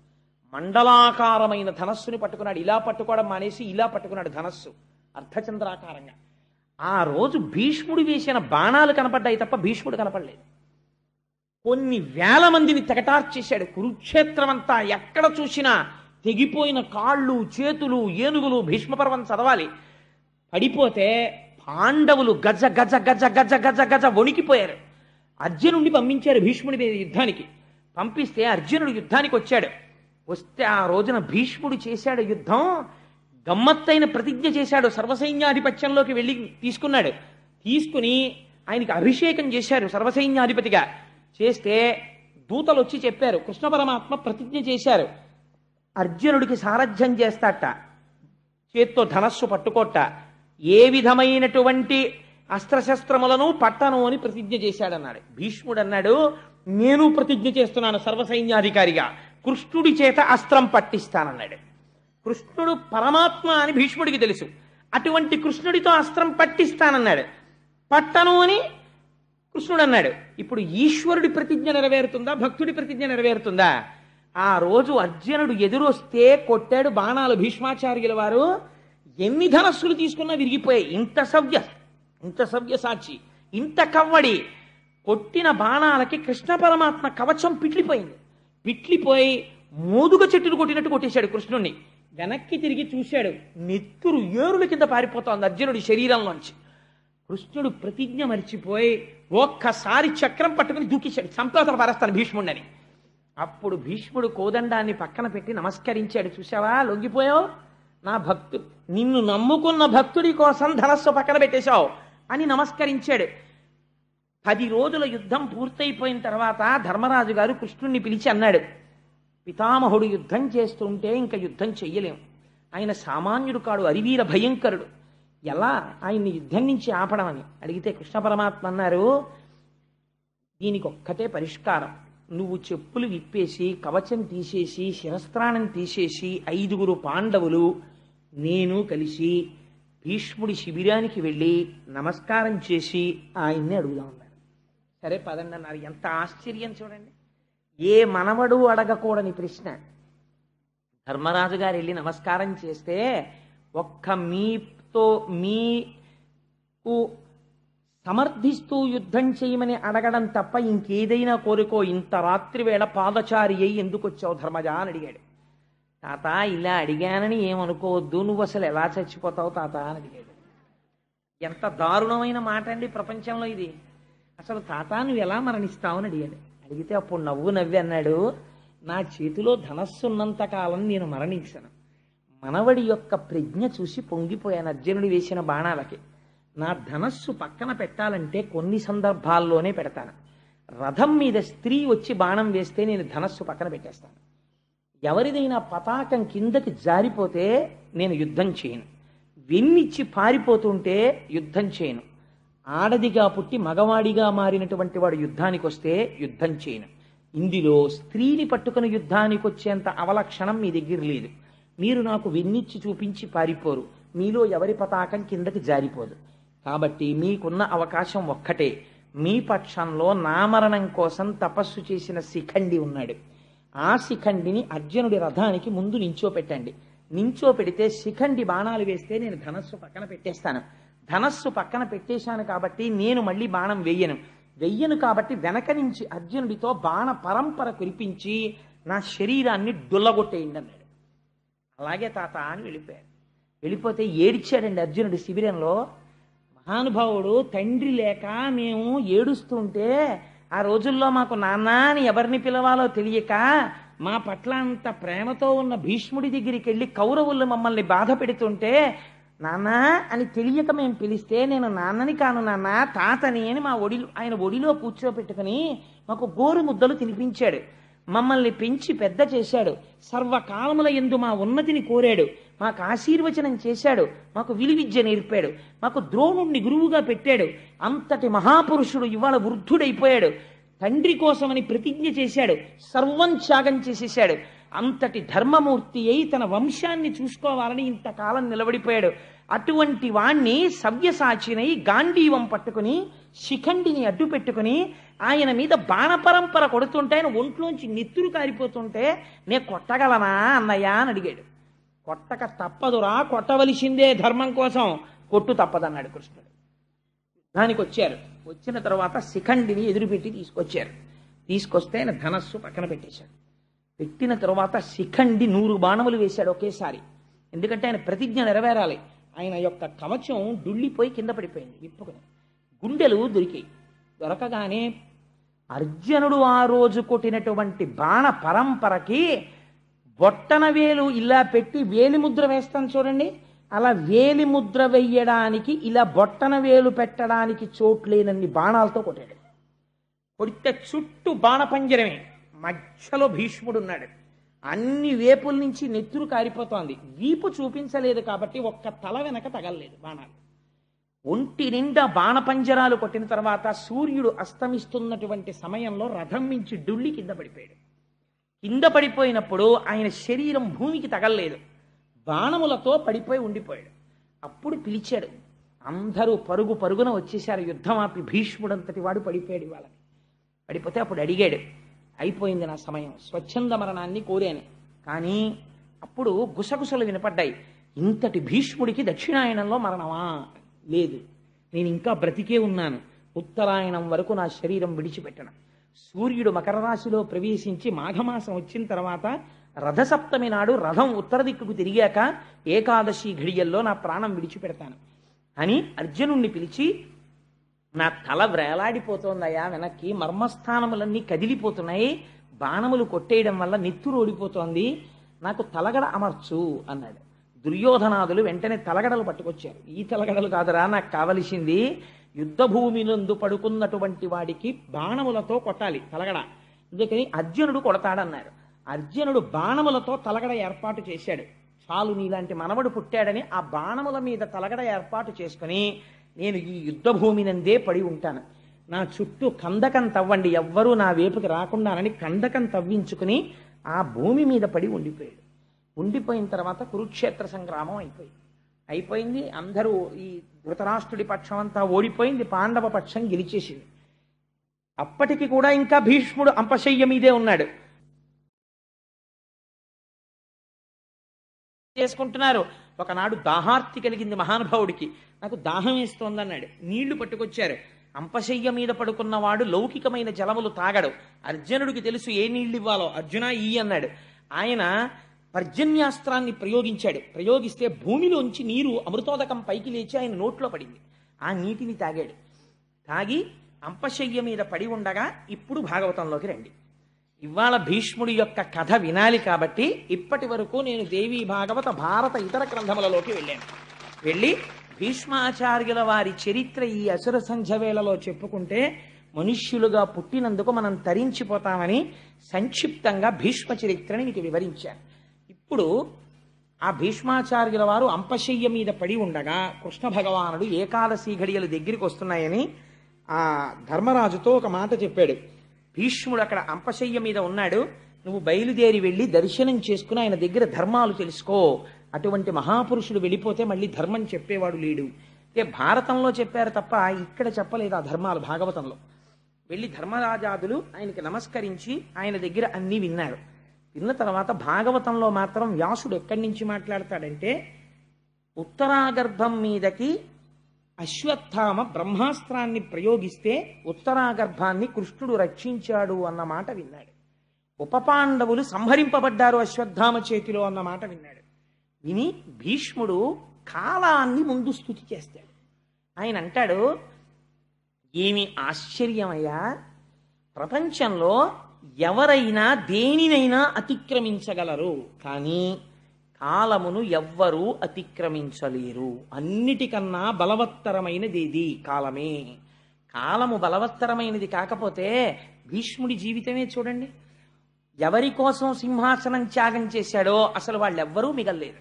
మండలాకారమైన ధనస్సుని పట్టుకున్నాడు. ఇలా పట్టుకోవడం మానేసి ఇలా పట్టుకున్నాడు ధనస్సు అర్ధచంద్రాకారంగా. ఆ రోజు భీష్ముడు వేసిన బాణాలు కనపడ్డాయి తప్ప భీష్ముడు కనపడలేదు. కొన్ని వేల మందిని తెగటార్చేశాడు. కురుక్షేత్రం అంతా ఎక్కడ చూసినా తెగిపోయిన కాళ్ళు చేతులు ఏనుగులు. భీష్మపర్వం చదవాలి. పడిపోతే పాండవులు గజ గజ గజ గజ గజ గజ వణికిపోయారు. అర్జునుడిని పంపించారు భీష్ముడి మీద యుద్ధానికి. పంపిస్తే అర్జునుడు యుద్ధానికి వచ్చాడు. వస్తే ఆ రోజున భీష్ముడు చేశాడు యుద్ధం. గమ్మత్తైన ప్రతిజ్ఞ చేశాడు. సర్వసైన్యాధిపత్యంలోకి వెళ్ళి తీసుకున్నాడు. తీసుకుని ఆయనకి అభిషేకం చేశారు సర్వసైన్యాధిపతిగా. చేస్తే దూతలు వచ్చి చెప్పారు, కృష్ణ పరమాత్మ ప్రతిజ్ఞ చేశారు అర్జునుడికి సారథ్యం చేస్తాట, చేత్తో ధనస్సు పట్టుకోట, ఏ విధమైనటువంటి అస్త్రశస్త్రములను పట్టను అని ప్రతిజ్ఞ చేశాడన్నాడు. భీష్ముడు అన్నాడు, నేను ప్రతిజ్ఞ చేస్తున్నాను సర్వసైన్యాధికారిగా, కృష్ణుడి చేత అస్త్రం పట్టిస్తానన్నాడు. కృష్ణుడు పరమాత్మ అని భీష్ముడికి తెలుసు. అటువంటి కృష్ణుడితో అస్త్రం పట్టిస్తానన్నాడు. పట్టను అని కృష్ణుడు అన్నాడు. ఇప్పుడు ఈశ్వరుడి ప్రతిజ్ఞ నెరవేరుతుందా, భక్తుడి ప్రతిజ్ఞ నెరవేరుతుందా? ఆ రోజు అర్జునుడు ఎదురొస్తే కొట్టాడు బాణాలు భీష్మాచార్యుల వారు. ఎన్ని ధనస్సులు తీసుకున్నా విరిగిపోయాయి. ఇంత సవ్యసాచి, ఇంత కవ్వడి. కొట్టిన బాణాలకి కృష్ణ పరమాత్మ కవచం పిట్లిపోయింది. పిట్లిపోయి మోదుగ చెట్టును కొట్టినట్టు కొట్టేశాడు కృష్ణుణ్ణి. వెనక్కి తిరిగి చూశాడు, నెత్తురు ఏరుల కింద పారిపోతోంది అర్జునుడి శరీరంలోంచి. కృష్ణుడు ప్రతిజ్ఞ మరిచిపోయి ఒక్కసారి చక్రం పట్టుకుని దూకేశాడు, సంతోషం పారేస్తాను భీష్ముడిని. అప్పుడు భీష్ముడు కోదండాన్ని పక్కన పెట్టి నమస్కరించాడు. చూసావా, లొంగిపోయావు, నా నిన్ను నమ్ముకున్న భక్తుడి కోసం ధనస్సు పక్కన పెట్టేశావు అని నమస్కరించాడు. 10 రోజుల యుద్ధం పూర్తయిపోయిన తర్వాత ధర్మరాజు గారు కృష్ణుణ్ణి పిలిచి అన్నాడు, పితామహుడు యుద్ధం చేస్తుంటే ఇంకా యుద్ధం చెయ్యలేం, ఆయన సామాన్యుడు కాడు, అరివీర భయంకరుడు, ఎలా ఆయన్ని యుద్ధం నుంచి ఆపడం అని అడిగితే కృష్ణ పరమాత్మ అన్నారు, దీనికి ఒక్కటే పరిష్కారం, నువ్వు చెప్పులు విప్పేసి కవచం తీసేసి శిరస్త్రాణం తీసేసి 5గురు పాండవులు నేను కలిసి భీష్ముడి శిబిరానికి వెళ్ళి నమస్కారం చేసి ఆయన్ని అడుగుదాం అన్నారు. సరే పదండి అన్నారు. ఎంత ఆశ్చర్యం చూడండి, ఏ మనవడు అడగకూడని ప్రశ్న. ధర్మరాజు గారు వెళ్ళి నమస్కారం చేస్తే ఒక్క మీకు సమర్థిస్తూ యుద్ధం చేయమని అడగడం తప్ప ఇంకేదైనా కోరుకో, ఇంత రాత్రి వేళ పాదచారి అయి ఎందుకు వచ్చావు ధర్మజ అని అడిగాడు. తాత ఇలా అడిగానని ఏమనుకోవద్దు, నువ్వు అసలు ఎలా చచ్చిపోతావు తాత అని అడిగాడు. ఎంత దారుణమైన మాట అండి ప్రపంచంలో ఇది. అసలు తాత నువ్వు ఎలా మరణిస్తావు అని అడిగాడు. అడిగితే అప్పుడు నవ్వి అన్నాడు, నా చేతిలో ధనస్సు ఉన్నంత కాలం నేను మరణించను. మనవడి యొక్క ప్రజ్ఞ చూసి పొంగిపోయాను అర్జునుడు వేసిన బాణాలకి. నా ధనస్సు పక్కన పెట్టాలంటే కొన్ని సందర్భాల్లోనే పెడతాను. రథం మీద స్త్రీ వచ్చి బాణం వేస్తే నేను ధనస్సు పక్కన పెట్టేస్తాను. ఎవరిదైనా పతాకం కిందకి జారిపోతే నేను యుద్ధం చేయను. వెన్నిచ్చి పారిపోతుంటే యుద్ధం చేయను. ఆడదిగా పుట్టి మగవాడిగా మారినటువంటి వాడు యుద్ధానికి వస్తే యుద్ధం చేయను. ఇందులో స్త్రీని పట్టుకుని యుద్ధానికి వచ్చేంత అవలక్షణం మీ దగ్గర లేదు. మీరు నాకు వెన్నిచ్చి చూపించి పారిపోరు. మీలో ఎవరి పతాకం కిందకి జారిపోదు. కాబట్టి మీకున్న అవకాశం ఒక్కటే, మీ పక్షంలో నామరణం కోసం తపస్సు చేసిన శిఖండి ఉన్నాడు. ఆ శిఖండిని అర్జునుడి రథానికి ముందు నించోపెట్టండి. నించోపెడితే శిఖండి బాణాలు వేస్తే నేను ధనస్సు పక్కన పెట్టేస్తాను. ధనస్సు పక్కన పెట్టేశాను కాబట్టి నేను మళ్ళీ బాణం వెయ్యను కాబట్టి వెనక నుంచి అర్జునుడితో బాణ పరంపర కురిపించి నా శరీరాన్ని డుల్లగొట్టేయండి అన్నాడు. అలాగే తాత అని వెళ్ళిపోయాడు. వెళ్ళిపోతే ఏడిచాడండి అర్జునుడి శిబిరంలో. మహానుభావుడు తండ్రి లేక మేము ఏడుస్తుంటే ఆ రోజుల్లో మాకు నాన్న అని ఎవరిని పిలవాలో తెలియక మా పట్ల అంత ప్రేమతో ఉన్న భీష్ముడి దగ్గరికి వెళ్ళి కౌరవులు మమ్మల్ని బాధ పెడుతుంటే నాన్న అని తెలియక మేము పిలిస్తే నేను నాన్నని కాను నాన్న తాతని అని ఆయన ఒడిలో కూర్చోపెట్టుకుని మాకు గోరు ముద్దలు తినిపించాడు. మమ్మల్ని పెంచి పెద్ద చేశాడు. సర్వకాలముల యందు మా ఉన్నతిని కోరాడు. మాకు ఆశీర్వచనం చేశాడు. మాకు విలువిద్య నేర్పాడు. మాకు ద్రోణుణ్ణి గురువుగా పెట్టాడు. అంతటి మహాపురుషుడు ఇవాళ వృద్ధుడైపోయాడు. తండ్రి కోసమని ప్రతిజ్ఞ చేశాడు. సర్వం త్యాగం చేసేశాడు. అంతటి ధర్మమూర్తి అయి తన వంశాన్ని చూసుకోవాలని ఇంతకాలం నిలబడిపోయాడు. అటువంటి వాణ్ణి సవ్యసాచినై గాంధీవం పట్టుకుని శిఖండిని అడ్డు పెట్టుకుని ఆయన మీద బాణపరంపర కొడుతుంటే ఆయన ఒంట్లోంచి నెత్తురు కారిపోతుంటే నేను కొట్టగలనా అన్నయ్య అని అడిగాడు. కొట్టక తప్పదురా, కొట్టవలసిందే ధర్మం కోసం, కొట్టు తప్పదన్నాడు కృష్ణుడు. దానికి వచ్చారు. వచ్చిన తర్వాత శిఖండిని ఎదురుపెట్టి తీసుకొచ్చారు. తీసుకొస్తే ఆయన ధనస్సు పక్కన పెట్టేశాడు. పెట్టిన తర్వాత శిఖండి 100 బాణములు వేశాడు ఒకేసారి. ఎందుకంటే ఆయన ప్రతిజ్ఞ నెరవేరాలి. ఆయన యొక్క కవచం డుళ్ళిపోయి కింద పడిపోయింది విప్పుకుని. గుండెలు దొరికాయి. దొరకగానే అర్జునుడు ఆ రోజు కొట్టినటువంటి బాణ పరంపరకి బొట్టన వేలు ఇలా పెట్టి వేలి ముద్ర వేస్తాను చూడండి, అలా వేలి ముద్ర వెయ్యడానికి ఇలా బొట్టన వేలు పెట్టడానికి చోట్లేనన్ని బాణాలతో కొట్టాడు. కొడితే చుట్టూ బాణపంజరమే, మధ్యలో భీష్ముడు ఉన్నాడు. అన్ని వేపుల నుంచి నెత్తురు కారిపోతోంది. వీపు చూపించలేదు కాబట్టి ఒక్క తల వెనక తగలలేదు బాణాలు. ఒంటి నిండా బాణపంజరాలు కొట్టిన తర్వాత సూర్యుడు అస్తమిస్తున్నటువంటి సమయంలో రథం మించి డుళ్ళి కింద పడిపోయాడు. కింద పడిపోయినప్పుడు ఆయన శరీరం భూమికి తగలలేదు, బాణములతో పడిపోయి ఉండిపోయాడు. అప్పుడు పిలిచాడు. అందరూ పరుగు పరుగున వచ్చేశారు. యుద్ధం ఆపి భీష్ముడంతటి వాడు పడిపోయాడు వాళ్ళని. పడిపోతే అప్పుడు అడిగాడు, అయిపోయింది నా సమయం, స్వచ్ఛంద మరణాన్ని కోరాను. కానీ అప్పుడు గుసగుసలు వినపడ్డాయి. ఇంతటి భీష్ముడికి దక్షిణాయనంలో మరణమా? లేదు, నేను ఇంకా బ్రతికే ఉన్నాను. ఉత్తరాయణం వరకు నా శరీరం విడిచిపెట్టను. సూర్యుడు మకర రాశిలో ప్రవేశించి మాఘమాసం వచ్చిన తర్వాత రథసప్తమి నాడు రథం ఉత్తర దిక్కుకు తిరిగాక ఏకాదశి ఘడియల్లో నా ప్రాణం విడిచిపెడతాను అని అర్జునుణ్ణి పిలిచి, నా తల వ్రేలాడిపోతోందయ్యా వెనక్కి, మర్మస్థానములన్నీ కదిలిపోతున్నాయి, బాణములు కొట్టేయడం వల్ల నెత్తురు ఓడిపోతోంది, నాకు తలగడ అమర్చు అన్నాడు. దుర్యోధనాదులు వెంటనే తలగడలు పట్టుకొచ్చారు. ఈ తలగడలు కాదురా నాకు కావలసింది, యుద్ధ భూమినందు పడుకున్నటువంటి వాడికి బాణములతో కొట్టాలి తలగడ, అందుకని అర్జునుడు కొడతాడన్నారు. అర్జునుడు బాణములతో తలగడ ఏర్పాటు చేశాడు. చాలు నీలాంటి మనవడు పుట్టాడని ఆ బాణముల మీద తలగడ ఏర్పాటు చేసుకుని, నేను ఈ యుద్ధ భూమినందే పడి ఉంటాను, నా చుట్టూ కందకం తవ్వండి, ఎవ్వరూ నా వైపుకి రాకుండానని కందకం తవ్వించుకుని ఆ భూమి మీద పడి ఉండిపోయాడు. ఉండిపోయిన తర్వాత కురుక్షేత్ర సంగ్రామం అయిపోయింది. అందరూ ఈ ధృతరాష్ట్రుడి పక్షం అంతా ఓడిపోయింది, పాండవ పక్షం గెలిచేసింది. అప్పటికి కూడా ఇంకా భీష్ముడు అంపశయ్య మీదే ఉన్నాడు. చేసుకుంటున్నారు. ఒకనాడు దాహార్తి కలిగింది మహానుభావుడికి, నాకు దాహం వేస్తోందన్నాడు. నీళ్లు పట్టుకొచ్చారు. అంపశయ్య మీద పడుకున్నవాడు లౌకికమైన జలములు తాగడు. అర్జునుడికి తెలుసు ఏ నీళ్లు ఇవ్వాలో. అర్జున ఈ అన్నాడు. ఆయన పర్జన్యాస్త్రాన్ని ప్రయోగించాడు. ప్రయోగిస్తే భూమిలోంచి నీరు అమృతోదకం పైకి లేచి ఆయన నోట్లో పడింది. ఆ నీటిని తాగాడు. తాగి అంపశయ్య మీద పడి ఉండగా ఇప్పుడు భాగవతంలోకి రండి. ఇవాళ భీష్ముడి యొక్క కథ వినాలి కాబట్టి ఇప్పటి వరకు నేను దేవీ భాగవత భారత ఇతర గ్రంథములలోకి వెళ్ళి భీష్మాచార్యుల వారి చరిత్ర ఈ అసుర సంధ్య వేళలో చెప్పుకుంటే మనుష్యులుగా పుట్టినందుకు మనం తరించిపోతామని సంక్షిప్తంగా భీష్మ చరిత్రని మీకు వివరించాను. ఇప్పుడు ఆ భీష్మాచార్యుల వారు అంపశయ్య మీద పడి ఉండగా కృష్ణ భగవానుడు ఏకాదశి ఘడియలు దగ్గరికి వస్తున్నాయని ఆ ధర్మరాజుతో ఒక మాట చెప్పాడు. భీష్ముడు అక్కడ అంపశయ్య మీద ఉన్నాడు, నువ్వు బయలుదేరి వెళ్ళి దర్శనం చేసుకుని ఆయన దగ్గర ధర్మాలు తెలుసుకో. అటువంటి మహాపురుషుడు వెళ్ళిపోతే మళ్ళీ ధర్మం చెప్పేవాడు లేడు. అంటే భారతంలో చెప్పారు తప్ప ఇక్కడ చెప్పలేదు ఆ ధర్మాలు. భాగవతంలో వెళ్ళి ధర్మరాజాదులు ఆయనకి నమస్కరించి ఆయన దగ్గర అన్నీ విన్నారు. విన్న తర్వాత భాగవతంలో మాత్రం వ్యాసుడు ఎక్కడి నుంచి మాట్లాడతాడంటే, ఉత్తరాగర్భం మీదకి అశ్వత్థామ బ్రహ్మాస్త్రాన్ని ప్రయోగిస్తే ఉత్తరాగర్భాన్ని కృష్ణుడు రక్షించాడు అన్న మాట విన్నాడు. ఉపపాండవులు సంహరింపబడ్డారు అశ్వత్థామ చేతిలో అన్న మాట విన్నాడు. విని భీష్ముడు కాలాన్ని ముందు స్తుతి చేస్తాడు. ఆయన అంటాడు, ఏమి ఆశ్చర్యమయ్యా, ప్రపంచంలో ఎవరైనా దేనినైనా అతిక్రమించగలరు, కానీ కాలమును ఎవ్వరూ అతిక్రమించలేరు. అన్నిటికన్నా బలవత్తరమైనది ఏది? కాలమే. కాలము బలవత్తరమైనది కాకపోతే భీష్ముడి జీవితమే చూడండి. ఎవరి కోసం సింహాసనం త్యాగం చేశాడో అసలు వాళ్ళెవ్వరూ మిగల్లేదు.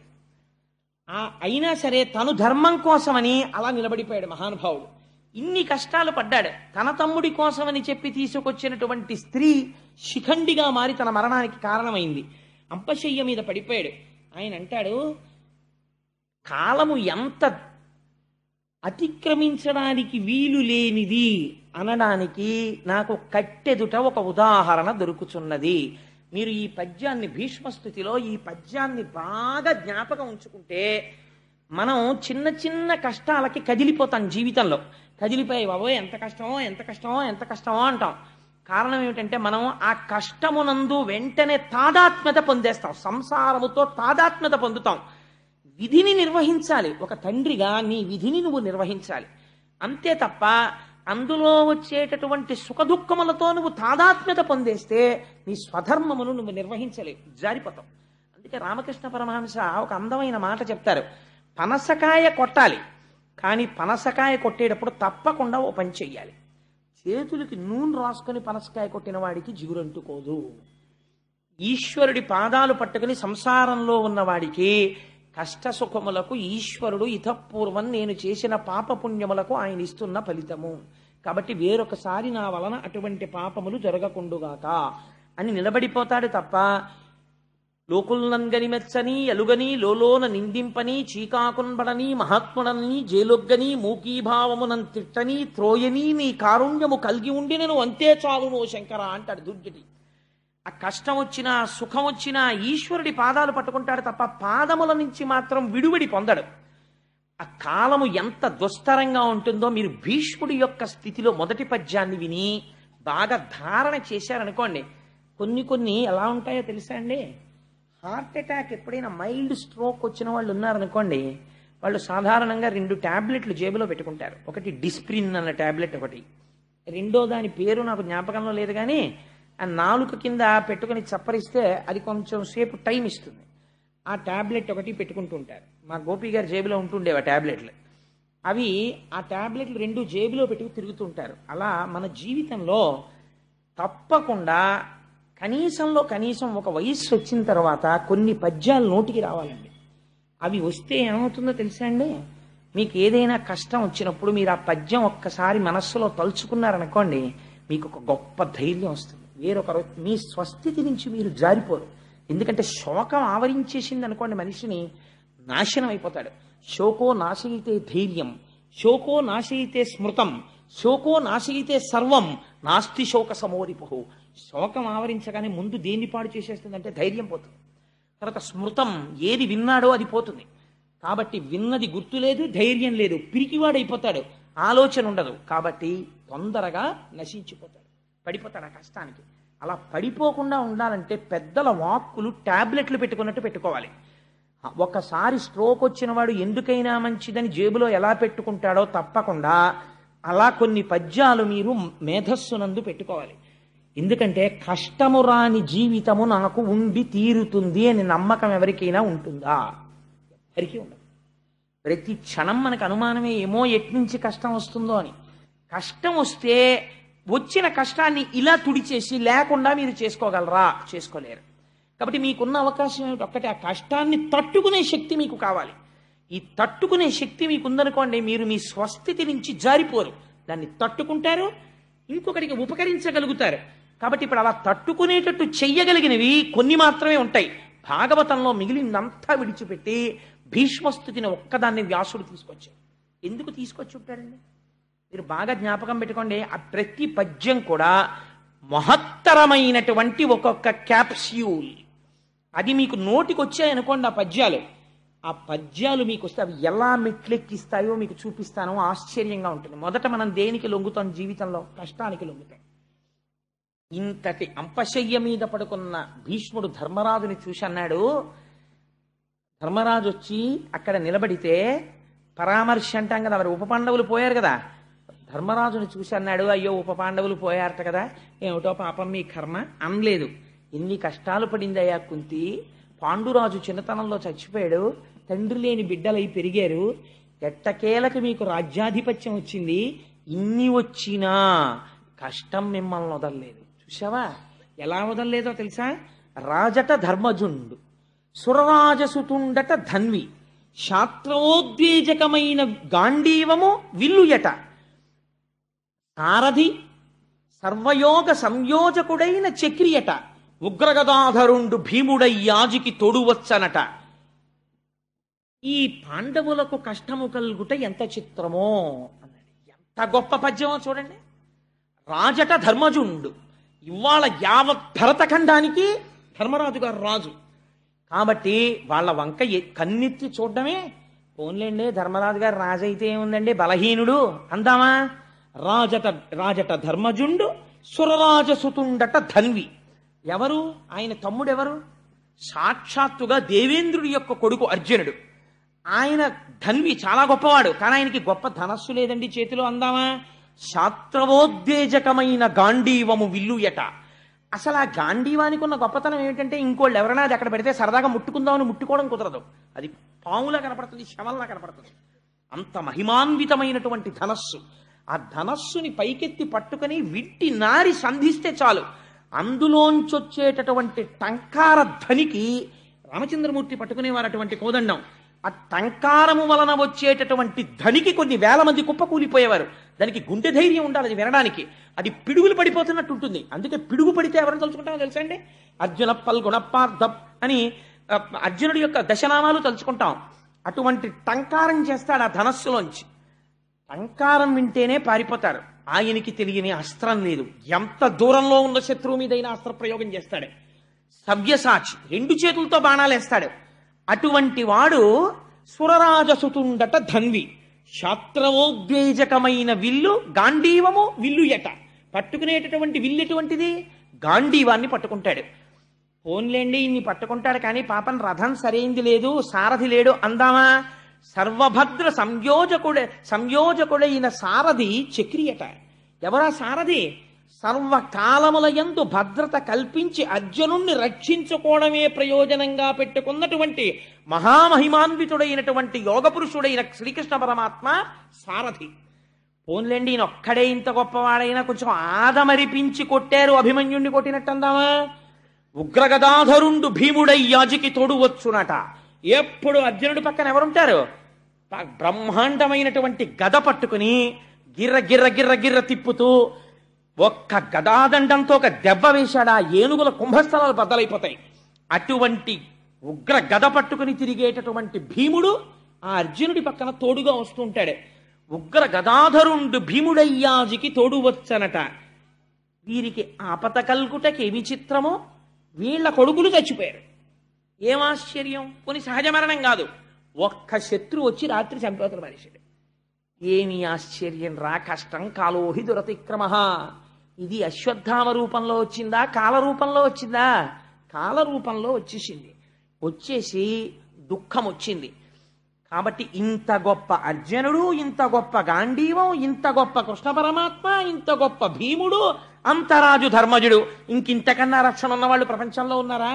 అయినా సరే తను ధర్మం కోసమని అలా నిలబడిపోయాడు మహానుభావుడు. ఇన్ని కష్టాలు పడ్డాడు. తన తమ్ముడి కోసమని చెప్పి తీసుకొచ్చినటువంటి స్త్రీ శిఖండిగా మారి తన మరణానికి కారణమైంది. అంపశయ్య మీద పడిపోయాడు. ఆయన అంటాడు, కాలము ఎంత అతిక్రమించడానికి వీలు లేనిది అనడానికి నాకు కట్టెదుట ఒక ఉదాహరణ దొరుకుతున్నది. మీరు ఈ పద్యాన్ని, భీష్మస్థుతిలో ఈ పద్యాన్ని బాగా జ్ఞాపకం ఉంచుకుంటే మనం చిన్న చిన్న కష్టాలకి కదిలిపోతాం. జీవితంలో కదిలిపోయి బాబోయ్ ఎంత కష్టమో ఎంత కష్టమో ఎంత కష్టమో అంటాం. కారణం ఏమిటంటే మనం ఆ కష్టమునందు వెంటనే తాదాత్మ్యత పొందేస్తాం, సంసారముతో తాదాత్మ్యత పొందుతాం. విధిని నిర్వహించాలి, ఒక తండ్రిగా నీ విధిని నువ్వు నిర్వహించాలి అంతే తప్ప అందులో వచ్చేటటువంటి సుఖదుఖములతో నువ్వు తాదాత్మ్యత పొందేస్తే నీ స్వధర్మమును నువ్వు నిర్వహించలేవు, జారిపోతావు. అందుకే రామకృష్ణ పరమహంస ఒక అందమైన మాట చెప్తారు, పనసకాయ కొట్టాలి కానీ పనసకాయ కొట్టేటప్పుడు తప్పకుండా ఓ పని చెయ్యాలి. చేతులకి నూనె రాసుకొని పనసకాయ కొట్టిన వాడికి జిగురంటుకోదు. ఈశ్వరుడి పాదాలు పట్టుకుని సంసారంలో ఉన్నవాడికి కష్ట సుఖములకు ఈశ్వరుడు ఇతపూర్వం నేను చేసిన పాపపుణ్యములకు ఆయన ఇస్తున్న ఫలితము. కాబట్టి వేరొకసారి నా వలన అటువంటి పాపములు జరగకుండుగాక అని నిలబడిపోతాడు తప్ప లోకుల్నంగని మెచ్చని ఎలుగని లోలోన నిందింపని చీకాకున్బడని మహాత్ముడని జేలొగ్గని మూకీభావమునం తిట్టని త్రోయని నీ కారుణ్యము కలిగి ఉండినను అంతే చాలునో శంకర అంటాడు దుర్జటి. ఆ కష్టం వచ్చినా సుఖం వచ్చినా ఈశ్వరుడి పాదాలు పట్టుకుంటాడు తప్ప పాదముల నుంచి మాత్రం విడువడి పొందడు. ఆ కాలము ఎంత దుస్తరంగా ఉంటుందో మీరు భీష్ముడి యొక్క స్థితిలో మొదటి పద్యాన్ని విని బాగా ధారణ చేశారనుకోండి. కొన్ని ఎలా ఉంటాయో తెలుసా అండి? హార్ట్ అటాక్ ఎప్పుడైనా మైల్డ్ స్ట్రోక్ వచ్చిన వాళ్ళు ఉన్నారనుకోండి, వాళ్ళు సాధారణంగా 2 ట్యాబ్లెట్లు జేబులో పెట్టుకుంటారు. ఒకటి డిస్ప్రిన్ అన్న ట్యాబ్లెట్, ఒకటి రెండో దాని పేరు నాకు జ్ఞాపకంలో లేదు కానీ ఆ నాలుక కింద పెట్టుకుని చప్పరిస్తే అది కొంచెం సేపు టైం ఇస్తుంది. ఆ ట్యాబ్లెట్ ఒకటి పెట్టుకుంటూ ఉంటారు. మా గోపి గారి జేబులో ఉంటుండేవి ఆ ట్యాబ్లెట్లు. అవి ఆ ట్యాబ్లెట్లు 2 జేబులో పెట్టుకు తిరుగుతూ ఉంటారు. అలా మన జీవితంలో తప్పకుండా కనీసం ఒక వయస్సు వచ్చిన తర్వాత కొన్ని పద్యాలు నోటికి రావాలండి. అవి వస్తే ఏమవుతుందో తెలుసా అండి? మీకు ఏదైనా కష్టం వచ్చినప్పుడు మీరు ఆ పద్యం ఒక్కసారి మనస్సులో తలుచుకున్నారనుకోండి, మీకు ఒక గొప్ప ధైర్యం వస్తుంది. వేరొకరు మీ స్వస్థితి నుంచి మీరు జారిపోరు. ఎందుకంటే శోకం ఆవరించేసింది అనుకోండి, మనిషిని నాశనం అయిపోతాడు. శోకో నాశయితే ధైర్యం, శోకో నాశయితే స్మృతం, శోకో నాశయితే సర్వం, నాస్తి శోక సమోరిపు. శోకం ఆవరించగానే ముందు దేన్ని పాడు చేసేస్తుందంటే ధైర్యం పోతుంది. తర్వాత స్మృతం, ఏది విన్నాడో అది పోతుంది. కాబట్టి విన్నది గుర్తులేదు, ధైర్యం లేదు, పిరికివాడైపోతాడు, ఆలోచన ఉండదు. కాబట్టి తొందరగా నశించిపోతాడు, పడిపోతాడు ఆ కష్టానికి. అలా పడిపోకుండా ఉండాలంటే పెద్దల వాక్కులు ట్యాబ్లెట్లు పెట్టుకున్నట్టు పెట్టుకోవాలి. ఒకసారి స్ట్రోక్ వచ్చిన వాడు ఎందుకైనా మంచిదని జేబులో ఎలా పెట్టుకుంటాడో తప్పకుండా అలా కొన్ని పద్యాలు మీరు మేధస్సునందు పెట్టుకోవాలి. ఎందుకంటే కష్టము రాని జీవితము నాకు ఉండి తీరుతుంది అని నమ్మకం ఎవరికైనా ఉంటుందా? ఎవరికి ఉండదు. ప్రతి క్షణం మనకు అనుమానమే, ఏమో ఎట్నుంచి కష్టం వస్తుందో అని. కష్టం వస్తే వచ్చిన కష్టాన్ని ఇలా తుడిచేసి లేకుండా మీరు చేసుకోగలరా? చేసుకోలేరు. కాబట్టి మీకున్న అవకాశం ఏమిటి? ఒక్కటే, ఆ కష్టాన్ని తట్టుకునే శక్తి మీకు కావాలి. ఈ తట్టుకునే శక్తి మీకు ఉందనుకోండి, మీరు మీ స్వస్థితి నుంచి జారిపోరు, దాన్ని తట్టుకుంటారు, ఇంకొకరికి ఉపకరించగలుగుతారు. కాబట్టి ఇప్పుడు అలా తట్టుకునేటట్టు చెయ్యగలిగినవి కొన్ని మాత్రమే ఉంటాయి. భాగవతంలో మిగిలినంతా విడిచిపెట్టి భీష్మస్థుతిని ఒక్కదాన్ని వ్యాసుడు తీసుకొచ్చాడు. ఎందుకు తీసుకొచ్చి ఉంటాడండి? మీరు బాగా జ్ఞాపకం పెట్టుకోండి. ఆ ప్రతి పద్యం కూడా మహత్తరమైనటువంటి ఒక్కొక్క క్యాప్స్యూల్. అది మీకు నోటికి వచ్చాయనుకోండి ఆ పద్యాలు మీకు వస్తే అవి ఎలా మెట్లెక్కిస్తాయో మీకు చూపిస్తానో ఆశ్చర్యంగా ఉంటుంది. మొదట మనం దేనికి లొంగుతాం జీవితంలో? కష్టానికి లొంగుతాం. ఇంతటి అంపశయ్య మీద పడుకున్న భీష్ముడు ధర్మరాజుని చూసి అన్నాడు, ధర్మరాజు వచ్చి అక్కడ నిలబడితే పరామర్శ అంటాం కదా, మరి ఉప పాండవులు పోయారు కదా, ధర్మరాజుని చూసి అన్నాడు, అయ్యో ఉప పాండవులు పోయారట కదా, ఏమిటో పాపం మీ కర్మ అనలేదు. ఎన్ని కష్టాలు పడిందయ్యా కుంతి, పాండురాజు చిన్నతనంలో చచ్చిపోయాడు, తండ్రి లేని బిడ్డలై పెరిగారు, ఎట్టకేలకు మీకు రాజ్యాధిపత్యం వచ్చింది, ఇన్ని వచ్చినా కష్టం మిమ్మల్ని వదలలేదు. చూసావా ఎలా వదలలేదో తెలుసా? రాజట ధర్మజుండు, సురరాజసుతుండట ధన్వి, శాస్త్రోద్వేజకమైన గాంధీవము విల్లుయట, సారథి సర్వయోగ సంయోజకుడైన చక్రియట, ఉగ్రగదాధరుండు భీముడై యాజికి తోడువచ్చనట. ఈ పాండవులకు కష్టము కలుగుట ఎంత చిత్రమో అన్నాడు. ఎంత గొప్ప పద్యమో చూడండి. రాజట ధర్మజుండు. ఇవాళ యావత్ భరతఖండానికి ధర్మరాజు గారు రాజు కాబట్టి వాళ్ళ వంక కన్నెత్తి చూడడమే. పోన్లేండి, ధర్మరాజు గారు రాజు అయితే ఏముందండి, బలహీనుడు అందామా. రాజట ధర్మజుండు సురరాజసుతుండట ధన్వి. ఎవరు ఆయన తమ్ముడెవరు? సాక్షాత్తుగా దేవేంద్రుడి యొక్క కొడుకు అర్జునుడు. ఆయన ధన్వి, చాలా గొప్పవాడు. కానీ ఆయనకి గొప్ప ధనస్సు లేదండి చేతిలో అందామా. శాస్త్రవోద్వేజకమైన గాంధీవము విల్లుయట. అసలు ఆ గాంధీవానికి ఉన్న గొప్పతనం ఏమిటంటే, ఇంకోళ్ళు ఎవరైనా అది అక్కడ పెడితే సరదాగా ముట్టుకుందామని ముట్టుకోవడం కుదరదు. అది పాములా కనపడుతుంది, శవల్లా కనపడుతుంది. అంత మహిమాన్వితమైనటువంటి ధనస్సు. ఆ ధనస్సుని పైకెత్తి పట్టుకుని విట్టి నారి సంధిస్తే చాలు, అందులోంచొచ్చేటటువంటి టంకార ధ్వనికి రామచంద్రమూర్తి పట్టుకునేవారు అటువంటి కోదండం. ఆ టంకారము వలన వచ్చేటటువంటి ధ్వనికి కొన్ని వేల మంది కుప్ప కూలిపోయేవారు. దానికి గుండె ధైర్యం ఉండాలి అది వినడానికి. అది పిడుగులు పడిపోతున్నట్టు ఉంటుంది. అందుకే పిడుగు పడితే ఎవరిని తలుచుకుంటామో తెలుసా అండి? అర్జున పల్గుణపార్థం అని అర్జునుడి యొక్క దశనామాలు తలుచుకుంటాం. అటువంటి టంకారం చేస్తాడు ఆ ధనస్సులోంచి. టంకారం వింటేనే పారిపోతారు. ఆయనకి తెలియని అస్త్రం లేదు. ఎంత దూరంలో ఉన్న శత్రువు మీదైనా అస్త్ర ప్రయోగం చేస్తాడు. సవ్యసాచి, 2 చేతులతో బాణాలు వేస్తాడు. అటువంటి వాడు సురరాజసుతుండట ధన్వి. శాస్త్రవోద్వేజకమైన విల్లు గాంధీవము విల్లుయట. పట్టుకునేటటువంటి విల్లు ఎటువంటిది? గాంధీవాన్ని పట్టుకుంటాడు. ఫోన్లేండి ఇన్ని పట్టుకుంటాడు కానీ పాపం రథం సరైంది లేదు, సారథి లేడు అందామా. సర్వభద్ర సంయోజకుడైన సారథి చక్రియట. ఎవరా సారథి? సర్వకాలములయందు భద్రత కల్పించి అర్జునుణ్ణి రక్షించుకోవడమే ప్రయోజనంగా పెట్టుకున్నటువంటి మహామహిమాన్వితుడైనటువంటి యోగపురుషుడైన శ్రీకృష్ణ పరమాత్మ సారథి. పోన్లేండి ఈయన ఒక్కడే ఇంత గొప్పవాడైనా కొంచెం ఆదమరిపించి కొట్టారు, అభిమన్యుణ్ణి కొట్టినట్టు అందామా. ఉగ్రగదాధరుండు భీముడై యాజికి తోడువచ్చునట. ఎప్పుడు అర్జునుడి పక్కన ఎవరుంటారు? బ్రహ్మాండమైనటువంటి గద పట్టుకుని గిర్ర గిర్ర గిర్ర గిర్ర తిప్పుతూ ఒక్క గదాదండంతో ఒక దెబ్బ వేశాడా ఏనుగుల కుంభస్థలాలు బద్దలైపోతాయి. అటువంటి ఉగ్ర గద పట్టుకుని తిరిగేటటువంటి భీముడు ఆ అర్జునుడి పక్కన తోడుగా వస్తుంటాడు. ఉగ్ర గదాధరుండు భీముడయ్యాజికి తోడువచ్చనట. వీరికి ఆపత కల్గుటకేమి చిత్రమో, వీళ్ళ కొడుకులు చచ్చిపోయారు. ఏం ఆశ్చర్యం! కొన్ని సహజ మరణం కాదు, ఒక్క శత్రువు వచ్చి రాత్రి చంపేతలు మనిషిడు. ఏమి ఆశ్చర్యం రా! కష్టం కాలోహి దురతిక్రమ. ఇది అశ్వత్థామ రూపంలో వచ్చిందా, కాల రూపంలో వచ్చిందా? కాల రూపంలో వచ్చేసింది. వచ్చేసి దుఃఖం వచ్చింది. కాబట్టి ఇంత గొప్ప అర్జునుడు, ఇంత గొప్ప గాంధీవం, ఇంత గొప్ప కృష్ణ పరమాత్మ, ఇంత గొప్ప భీముడు, అంతరాజు ధర్మజుడు, ఇంకింతకన్నా రక్షణ ఉన్నవాళ్ళు ప్రపంచంలో ఉన్నారా?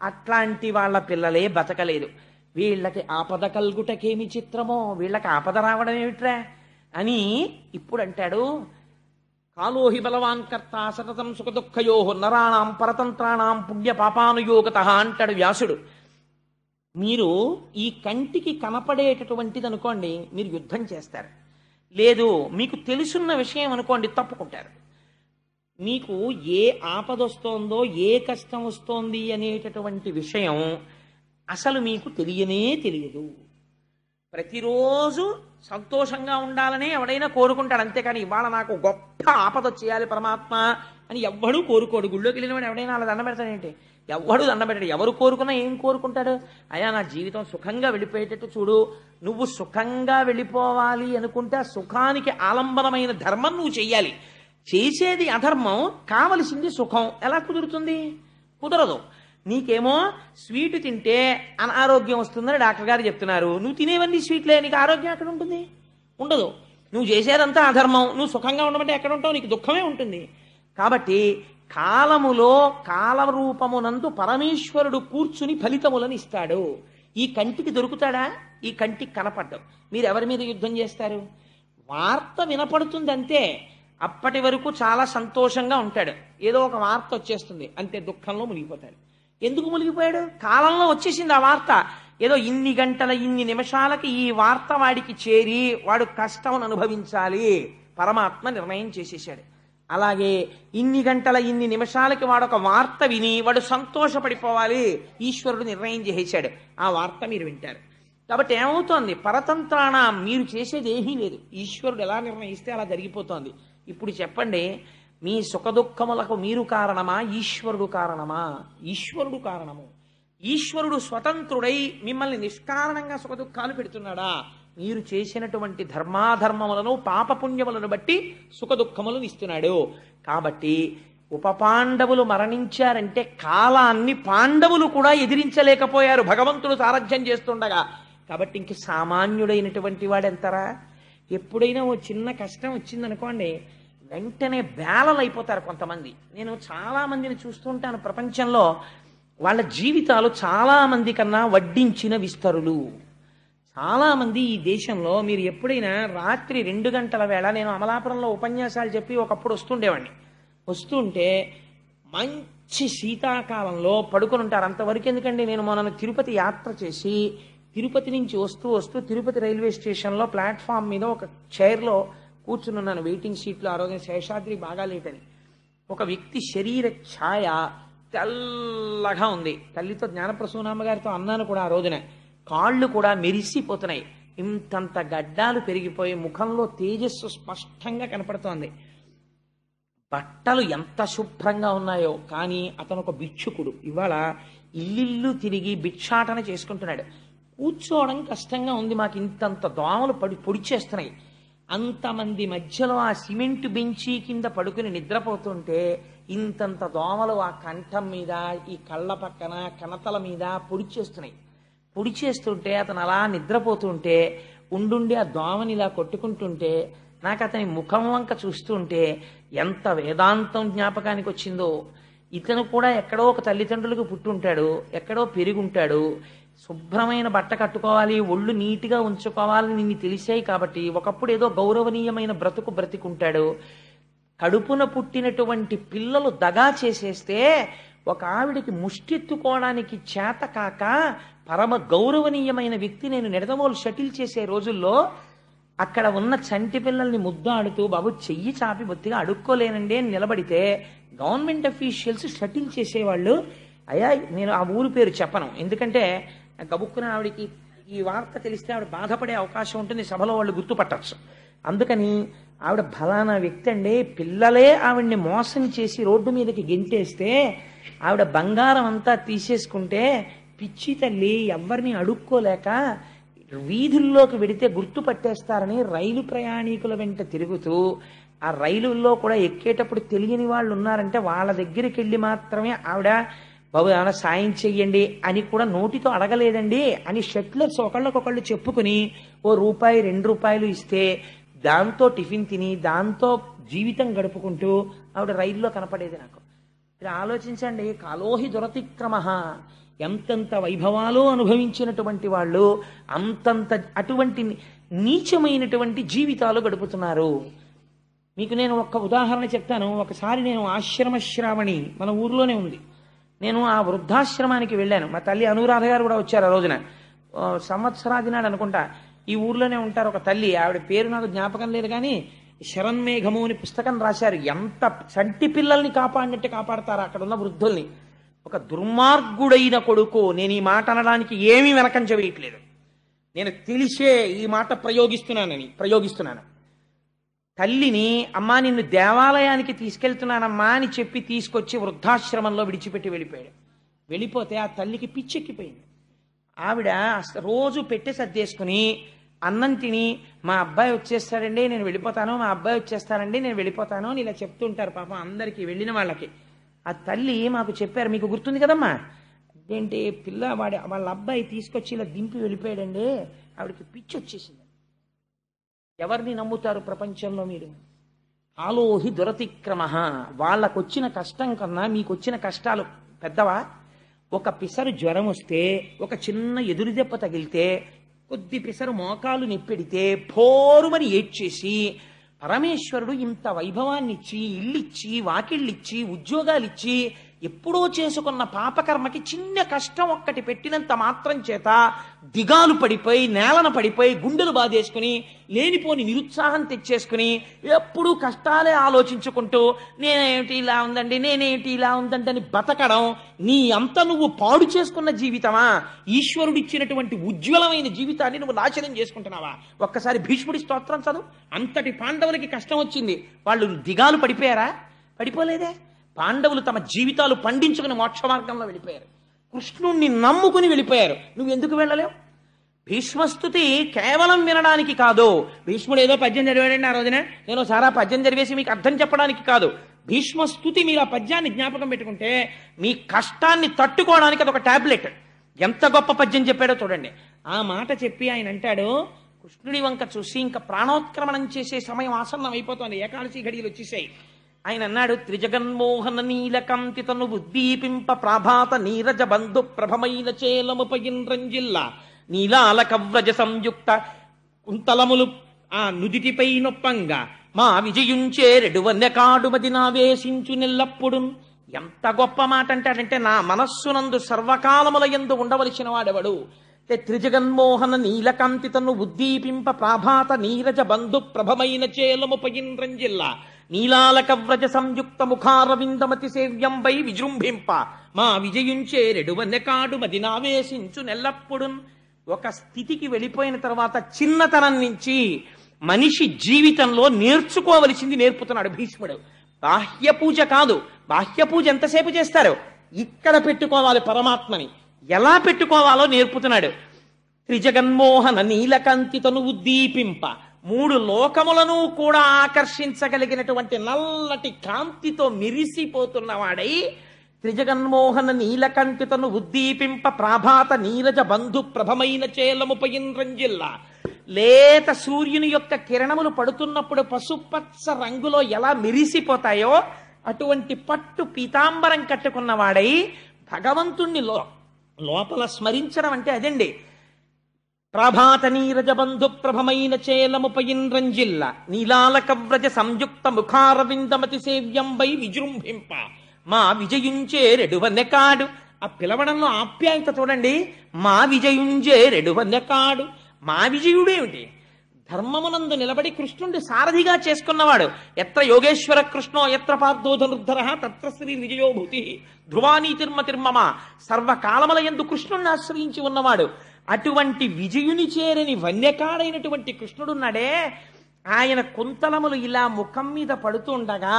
అట్లాంటి వాళ్ళ పిల్లలే బతకలేదు. వీళ్ళకి ఆపద కల్గుటకేమి చిత్రమో, వీళ్ళకి ఆపద రావడం ఏమిట్రా అని ఇప్పుడు అంటాడు. కాలోహి బలవాన్ కర్త సతతం సుఖ దుఃఖయో నరాణం పరతంత్రాణం పుణ్య పాపానుయోగత అంటాడు వ్యాసుడు. మీరు ఈ కంటికి కనపడేటటువంటిది అనుకోండి, మీరు యుద్ధం చేస్తారు. లేదు మీకు తెలుసున్న విషయం అనుకోండి, తప్పుకుంటారు. మీకు ఏ ఆపదొస్తోందో, ఏ కష్టం వస్తోంది అనేటటువంటి విషయం అసలు మీకు తెలియనే తెలియదు. ప్రతిరోజు సంతోషంగా ఉండాలనే ఎవడైనా కోరుకుంటాడు, అంతేకాని ఇవాళ నాకు గొప్ప ఆపద చేయాలి పరమాత్మ అని ఎవ్వడూ కోరుకోడు. గుళ్ళోకి వెళ్ళినవాడు ఎవడైనా అలా దండం పెడతాడేంటి? ఎవ్వడు దండం పెట్టాడు. ఎవరు కోరుకున్నా ఏం కోరుకుంటాడు? అయ్యా నా జీవితం సుఖంగా వెళ్ళిపోయేటట్టు చూడు. నువ్వు సుఖంగా వెళ్ళిపోవాలి అనుకుంటే ఆ సుఖానికి ఆలంబనమైన ధర్మం నువ్వు చెయ్యాలి. చేసేది అధర్మం, కావలసింది సుఖం. ఎలా కుదురుతుంది? కుదరదు. నీకేమో స్వీట్ తింటే అనారోగ్యం వస్తుందని డాక్టర్ గారు చెప్తున్నారు. నువ్వు తినేవన్నీ స్వీట్లే, నీకు ఆరోగ్యం ఎక్కడ ఉంటుంది? ఉండదు. నువ్వు చేసేదంతా అధర్మం. నువ్వు సుఖంగా ఉండమంటే ఎక్కడ ఉంటావు? నీకు దుఃఖమే ఉంటుంది. కాబట్టి కాలములో కాలరూపమునందు పరమేశ్వరుడు కూర్చుని ఫలితములను ఇస్తాడు. ఈ కంటికి దొరుకుతాడా? ఈ కంటికి కనపడ్డం. మీరు ఎవరి మీద యుద్ధం చేస్తారు? వార్త వినపడుతుంది అంతే. అప్పటి వరకు చాలా సంతోషంగా ఉంటాడు. ఏదో ఒక వార్త వచ్చేస్తుంది అంతే, దుఃఖంలో మునిగిపోతాడు. ఎందుకు మునిగిపోయాడు? కాలంలో వచ్చేసింది ఆ వార్త. ఏదో ఇన్ని గంటల ఇన్ని నిమిషాలకి ఈ వార్త వాడికి చేరి వాడు కష్టం అనుభవించాలి పరమాత్మ నిర్ణయం చేసేసాడు. అలాగే ఇన్ని గంటల ఇన్ని నిమిషాలకి వాడు ఒక వార్త విని వాడు సంతోషపడిపోవాలి, ఈశ్వరుడు నిర్ణయం చేసేశాడు, ఆ వార్త మీరు వింటారు. కాబట్టి ఏమవుతోంది, పరతంత్రాణ, మీరు చేసేది ఏమీ లేదు, ఈశ్వరుడు ఎలా నిర్ణయిస్తే అలా జరిగిపోతోంది. ఇప్పుడు చెప్పండి, మీ సుఖదుఖములకు మీరు కారణమా, ఈశ్వరుడు కారణమా? ఈశ్వరుడు కారణము. ఈశ్వరుడు స్వతంత్రుడై మిమ్మల్ని నిష్కారణంగా సుఖదుఖాలు పెడుతున్నాడా? మీరు చేసినటువంటి ధర్మాధర్మములను పాపపుణ్యములను బట్టి సుఖదుఖములను ఇస్తున్నాడు. కాబట్టి ఉపపాండవులు మరణించారంటే కాలాన్ని పాండవులు కూడా ఎదిరించలేకపోయారు భగవంతుడు సారథ్యం చేస్తుండగా. కాబట్టి ఇంక సామాన్యుడైనటువంటి వాడెంతరా? ఎప్పుడైనా ఓ చిన్న కష్టం వచ్చిందనుకోండి, వెంటనే బేలలైపోతారు కొంతమంది. నేను చాలా మందిని చూస్తుంటాను ప్రపంచంలో, వాళ్ళ జీవితాలు చాలా మంది కన్నా వడ్డించిన విస్తరులు. చాలామంది ఈ దేశంలో మీరు ఎప్పుడైనా రాత్రి 2 గంటల వేళ, నేను అమలాపురంలో ఉపన్యాసాలు చెప్పి ఒకప్పుడు వస్తుండేవాడిని, వస్తుంటే మంచి శీతాకాలంలో పడుకొని ఉంటారు. అంతవరకు ఎందుకండి, నేను మొన్న తిరుపతి యాత్ర చేసి తిరుపతి నుంచి వస్తూ తిరుపతి రైల్వే స్టేషన్లో ప్లాట్ఫామ్ మీద ఒక చైర్లో కూర్చున్నాను, వెయిటింగ్ సీట్లో. ఆ రోజున శేషాద్రి బాగా లేటని. ఒక వ్యక్తి శరీర ఛాయ తెల్లగా ఉంది. తల్లితో జ్ఞానప్రసూనామ్మ గారితో అన్నాను కూడా ఆ రోజున, కాళ్ళు కూడా మెరిసిపోతున్నాయి, ఇంతంత గడ్డాలు పెరిగిపోయి ముఖంలో తేజస్సు స్పష్టంగా కనపడుతోంది. బట్టలు ఎంత శుభ్రంగా ఉన్నాయో, కానీ అతను ఒక భిక్షుకుడు. ఇవాళ ఇల్లిల్లు తిరిగి భిక్షాటన చేసుకుంటున్నాడు. కూర్చోవడం కష్టంగా ఉంది, మాకు ఇంతంత దోమలు పొడిచేస్తున్నాయి. అంతమంది మధ్యలో ఆ సిమెంట్ బెంచీ కింద పడుకుని నిద్రపోతుంటే ఇంతంత దోమలు ఆ కంఠం మీద, ఈ కళ్ళ పక్కన, కణతల మీద పొడిచేస్తున్నాయి. పొడిచేస్తుంటే అతను అలా నిద్రపోతుంటే ఉండుండి ఆ దోమని ఇలా కొట్టుకుంటుంటే నాకు అతని ముఖం వంక చూస్తుంటే ఎంత వేదాంతం జ్ఞాపకానికి వచ్చిందో. ఇతను కూడా ఎక్కడో ఒక తల్లిదండ్రులకు పుట్టుంటాడు, ఎక్కడో పెరుగుంటాడు, శుభ్రమైన బట్ట కట్టుకోవాలి, ఒళ్ళు నీట్గా ఉంచుకోవాలని నిన్ను తెలిసాయి కాబట్టి ఒకప్పుడు ఏదో గౌరవనీయమైన బ్రతుకుంటాడు. కడుపున పుట్టినటువంటి పిల్లలు దగా చేసేస్తే ఒక ఆవిడికి ముష్టెత్తుకోవడానికి చేత కాక పరమ గౌరవనీయమైన వ్యక్తి నేను నిడదవోలు షటిల్ చేసే రోజుల్లో అక్కడ ఉన్న చంటి పిల్లల్ని ముద్దాడుతూ, బాబు చెయ్యి చాపి బొత్తిగా అడుక్కోలేనండి అని నిలబడితే గవర్నమెంట్ అఫీషియల్స్ షటిల్ చేసేవాళ్ళు. అయ్యా, నేను ఆ ఊరు పేరు చెప్పను, ఎందుకంటే గబుక్కున ఆవిడికి ఈ వార్త తెలిస్తే ఆవిడ బాధపడే అవకాశం ఉంటుంది, సభలో వాళ్ళు గుర్తుపట్టచ్చు. అందుకని ఆవిడ ఫలానా వ్యక్తి అండి, పిల్లలే ఆవిడ్ని మోసం చేసి రోడ్డు మీదకి గెంటేస్తే ఆవిడ బంగారం అంతా తీసేసుకుంటే పిచ్చి తల్లి ఎవరిని అడుక్కోలేక వీధుల్లోకి వెడితే గుర్తుపట్టేస్తారని రైలు ప్రయాణికుల వెంట తిరుగుతూ, ఆ రైలుల్లో కూడా ఎక్కేటప్పుడు తెలియని వాళ్ళు ఉన్నారంటే వాళ్ళ దగ్గరికి వెళ్ళి మాత్రమే ఆవిడ, బాబు ఏమైనా సాయం చెయ్యండి అని కూడా నోటితో అడగలేదండి అని షట్లర్స్ ఒకళ్ళకొకళ్ళు చెప్పుకుని ఓ రూపాయి 2 రూపాయలు ఇస్తే దాంతో టిఫిన్ తిని దాంతో జీవితం గడుపుకుంటూ ఆవిడ రైల్లో కనపడేది నాకు. ఇలా ఆలోచించండి, కాలోహి దురతిక్రమ, ఎంతంత వైభవాలు అనుభవించినటువంటి వాళ్ళు అంతంత అటువంటి నీచమైనటువంటి జీవితాలు గడుపుతున్నారు. మీకు నేను ఒక్క ఉదాహరణ చెప్తాను. ఒకసారి నేను ఆశ్రమ శ్రావణి మన ఊర్లోనే ఉంది, నేను ఆ వృద్ధాశ్రమానికి వెళ్ళాను. మా తల్లి అనురాధ గారు కూడా వచ్చారు ఆ రోజున. సంవత్సరాది నాడు అనుకుంటా. ఈ ఊర్లోనే ఉంటారు ఒక తల్లి, ఆవిడ పేరు నాకు జ్ఞాపకం లేదు, కానీ శరన్మేఘము అని పుస్తకం రాశారు. ఎంత చంటి పిల్లల్ని కాపాడినట్టు కాపాడతారు అక్కడ ఉన్న వృద్ధుల్ని. ఒక దుర్మార్గుడైన కొడుకు, నేను ఈ మాట అనడానికి ఏమీ వెనకంజ వేయట్లేదు, నేను తెలిసే ఈ మాట ప్రయోగిస్తున్నాను. తల్లిని, అమ్మా నిన్ను దేవాలయానికి తీసుకెళ్తున్నానమ్మా అని చెప్పి తీసుకొచ్చి వృద్ధాశ్రమంలో విడిచిపెట్టి వెళ్ళిపోయాడు. వెళ్ళిపోతే ఆ తల్లికి పిచ్చెక్కిపోయింది. ఆవిడ రోజు పెట్టి సర్దేసుకుని అన్నం తిని, మా అబ్బాయి వచ్చేస్తాడండి నేను వెళ్ళిపోతాను, మా అబ్బాయి వచ్చేస్తాడండి నేను వెళ్ళిపోతాను అని ఇలా చెప్తుంటారు పాపం అందరికీ, వెళ్ళిన వాళ్ళకి. ఆ తల్లి మాకు చెప్పారు, మీకు గుర్తుంది కదమ్మా, ఏంటి వాళ్ళ అబ్బాయి తీసుకొచ్చి ఇలా దింపి వెళ్ళిపోయాడండి, ఆవిడకి పిచ్చి వచ్చేసింది. ఎవరిని నమ్ముతారు ప్రపంచంలో మీరు? కాలోహి దురతిక్రమ. వాళ్ళకొచ్చిన కష్టం కన్నా మీకు వచ్చిన కష్టాలు పెద్దవా? ఒక పిసరు జ్వరం వస్తే, ఒక చిన్న ఎదురు దెబ్బ తగిలితే, కొద్ది పిసరు మోకాలు నెప్పెడితే భోరుమని ఏడ్చేసి పరమేశ్వరుడు ఇంత వైభవాన్నిచ్చి, ఇల్లిచ్చి, వాకిళ్ళిచ్చి, ఉద్యోగాలిచ్చి ఎప్పుడో చేసుకున్న పాపకర్మకి చిన్న కష్టం ఒక్కటి పెట్టినంత మాత్రం చేత దిగాలు పడిపోయి నేలన పడిపోయి గుండెలు బాధేసుకుని లేనిపోని నిరుత్సాహం తెచ్చేసుకుని ఎప్పుడూ కష్టాలే ఆలోచించుకుంటూ నేనేమిటి ఇలా ఉందండి నేనేమిటి ఇలా ఉందండి అని బతకడం నీ అంత నువ్వు పాడు చేసుకున్న జీవితమా? ఈశ్వరుడు ఇచ్చినటువంటి ఉజ్వలమైన జీవితాన్ని నువ్వు నాశనం చేసుకుంటున్నావా? ఒక్కసారి భీష్ముడి స్తోత్రం చదువు. అంతటి పాండవులకి కష్టం వచ్చింది, వాళ్ళు దిగాలు పడిపోయారా? పడిపోలేదే. పాండవులు తమ జీవితాలు పండించుకుని మోక్ష మార్గంలో వెళ్ళిపోయారు, కృష్ణుణ్ణి నమ్ముకుని వెళ్ళిపోయారు. నువ్వు ఎందుకు వెళ్ళలేవు? భీష్మస్తుతి కేవలం వినడానికి కాదు. భీష్ముడు ఏదో పద్యం చదివాడండి ఆ రోజున, నేను సారా పద్యం చదివేసి మీకు అర్థం చెప్పడానికి కాదు. భీష్మస్తుతి మీరు ఆ పద్యాన్ని జ్ఞాపకం పెట్టుకుంటే మీ కష్టాన్ని తట్టుకోవడానికి అదొక టాబ్లెట్. ఎంత గొప్ప పద్యం చెప్పాడో చూడండి. ఆ మాట చెప్పి ఆయన అంటాడు, కృష్ణుడి వంక చూసి ఇంకా ప్రాణోత్క్రమణం చేసే సమయం ఆసన్నం అయిపోతుంది, ఏకాదశి ఘడియలు వచ్చేసాయి. ఆయన అన్నాడు, త్రిజగన్మోహన నీలకంతి తను ఉద్దీపింప ప్రాభాత నీరజ బంధు ప్రభమైన చేలముపయింద్రంజిల్ల నీలాల కవ్రజ సంయుక్త కుంతలములు ఆ నుదిటిపై నొప్పంగా మా విజయుంచేరెడువన్నెకాడుమది నావేశించు నెల్లప్పుడు. ఎంత గొప్ప మాట అంటాడంటే, నా మనస్సునందు సర్వకాలముల యందు ఉండవలసిన వాడెవడు? త్రిజగన్మోహన నీలకాంతి తను ఉద్దీపింప ప్రాభాత నీరజ బంధు ప్రభమైన చేలముపయింద్రంజిల్ల నీలాల కవ్రజ సంయుక్త ముఖారవిందమతి సేవ్యంబై విజృంభింప మా విజయుంచేరెడువన్నెకాడు మది నావేశించు నెల్లప్పుడు. ఒక స్థితికి వెళ్ళిపోయిన తర్వాత చిన్నతనం నుంచి మనిషి జీవితంలో నేర్చుకోవలసింది నేర్పుతున్నాడు భీష్ముడు. బాహ్య పూజ కాదు, బాహ్య పూజ ఎంతసేపు చేస్తారు? ఇక్కడ పెట్టుకోవాలి పరమాత్మని, ఎలా పెట్టుకోవాలో నేర్పుతున్నాడు. త్రిజగన్మోహన నీలకాంతి తను ఉద్దీపింప, మూడు లోకములను కూడా ఆకర్షించగలిగినటువంటి నల్లటి కాంతితో మిరిసిపోతున్నవాడై త్రిజగన్మోహన నీలకంఠి తను ఉద్దీపింప ప్రాభాత నీరజ బంధు ప్రభమైన చేలముపయింద్రంజిల్ల. లేత సూర్యుని యొక్క కిరణములు పడుతున్నప్పుడు పసుపచ్చ రంగులో ఎలా మెరిసిపోతాయో అటువంటి పట్టు పీతాంబరం కట్టుకున్నవాడై భగవంతుణ్ణి లోపల స్మరించడం అంటే అదండి. ప్రభాత నీరజ బంధు ప్రభమైన చేలముపయింద్రంజిల్ల నీలాల కవ్రజ సంయుక్త ముఖారవిందమతి సేవ్యంబై విజృంభింప మా విజయుంచేరెడువన్నెకాడు. ఆ పిలవడంలో ఆప్యాయత చూడండి. మా విజయుంచేరెడువన్నెకాడు. మా విజయుడేమిటి? ధర్మమునందు నిలబడి కృష్ణుడి సారథిగా చేసుకున్నవాడు. ఎత్ర యోగేశ్వర కృష్ణో ఎత్ర పార్థో ధనుర్ధర తత్ర శ్రీ విజయోభూతి ధ్రువానీతిర్మతిర్మమ. సర్వకాలముల యందు కృష్ణుణ్ణి ఆశ్రయించి ఉన్నవాడు. అటువంటి విజయుని చేరని వన్యకాడైనటువంటి కృష్ణుడున్నాడే, ఆయన కుంతలములు ఇలా ముఖం మీద పడుతుండగా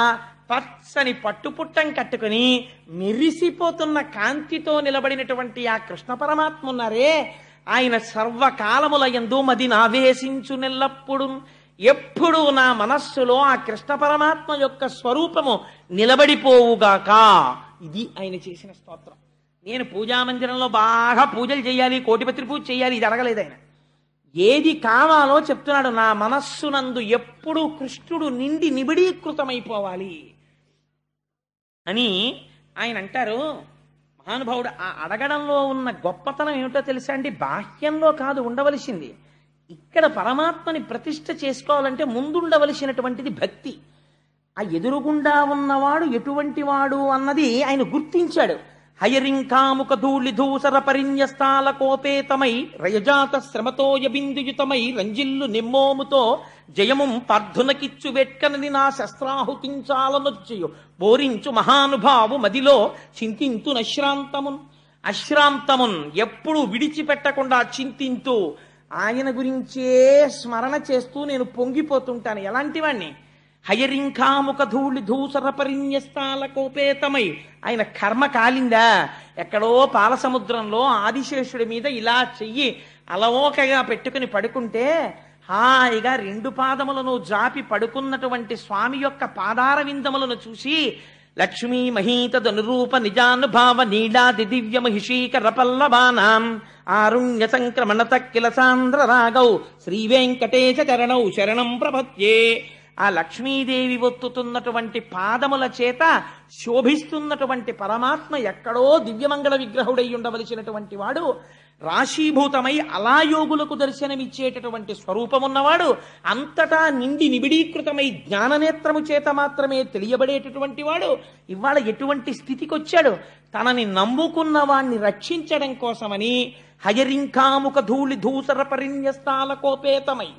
పచ్చని పట్టుపుట్టం కట్టుకుని మెరిసిపోతున్న కాంతితో నిలబడినటువంటి ఆ కృష్ణ పరమాత్మ ఉన్నారే, ఆయన సర్వకాలముల యందు మది నావేశించు నెల్లప్పుడు. ఎప్పుడు నా మనస్సులో ఆ కృష్ణ పరమాత్మ యొక్క స్వరూపము నిలబడిపోవుగాక. ఇది ఆయన చేసిన స్తోత్రం. నేను పూజామందిరంలో బాగా పూజలు చేయాలి, కోటిపత్రి పూజ చేయాలి, ఇది అడగలేదు ఆయన. ఏది కావాలో చెప్తున్నాడు. నా మనస్సునందు ఎప్పుడు కృష్ణుడు నిండి నిబిడీకృతమైపోవాలి అని ఆయన అంటారు. మహానుభావుడు ఆ అడగడంలో ఉన్న గొప్పతనం ఏమిటో తెలుసా అండి? బాహ్యంలో కాదు ఉండవలసింది. ఇక్కడ పరమాత్మని ప్రతిష్ఠ చేసుకోవాలంటే ముందుండవలసినటువంటిది భక్తి. ఆ ఎదురుగుండా ఉన్నవాడు ఎటువంటి వాడు అన్నది ఆయన గుర్తించాడు. హయరింకాముక ధూళి ధూసర పరిన్యస్తాల కోపేతమై రయజాత శ్రమతోయ బిందుయుతమై రంజిల్లు నిమ్మోముతో జయముం పార్థునకిచ్చు వెట్కనని నా శస్త్రాహుతించాలనొచ్చయు బోరించు మహానుభావు మదిలో చింతింతు నశ్రాంతమున్. అశ్రాంతమున్ ఎప్పుడు విడిచిపెట్టకుండా చింతింతూ ఆయన గురించే స్మరణ చేస్తూ నేను పొంగిపోతుంటాను. ఎలాంటి వాణ్ణి? హయరింకాముక ధూళి ధూసర పరిన్యస్తాల కోపేతమై. ఆయన కర్మ కాలిందా? ఎక్కడో పాలసముద్రంలో ఆదిశేషుడి మీద ఇలా చెయ్యి అలవోకగా పెట్టుకుని పడుకుంటే హాయిగా రెండు పాదములను జాపి పడుకున్నటువంటి స్వామి యొక్క పాదార విందములను చూసి లక్ష్మీ మహీతదనురూప నిజానుభావ నీడాది దివ్య మహిషీకర పల్లవానాం ఆరుణ్య సంక్రమణ తక్కిల సాంద్ర రాగౌ శ్రీ వెంకటేశ చరణౌ శరణం ప్రపద్యే. ఆ లక్ష్మీదేవి ఒత్తుతున్నటువంటి పాదముల చేత శోభిస్తున్నటువంటి పరమాత్మ ఎక్కడో దివ్యమంగళ విగ్రహుడై ఉండవలసినటువంటి వాడు రాశీభూతమై అలా యోగులకు దర్శనమిచ్చేటటువంటి స్వరూపమున్నవాడు, అంతటా నిండి నిబిడీకృతమై జ్ఞాననేత్రము చేత మాత్రమే తెలియబడేటటువంటి వాడు ఇవాళ ఎటువంటి స్థితికి వచ్చాడు? తనని నమ్ముకున్న వాణ్ణి రక్షించడం కోసమని హయరింకాముఖ ధూళి ధూసర పరిణ్యస్తాల కోపేతమై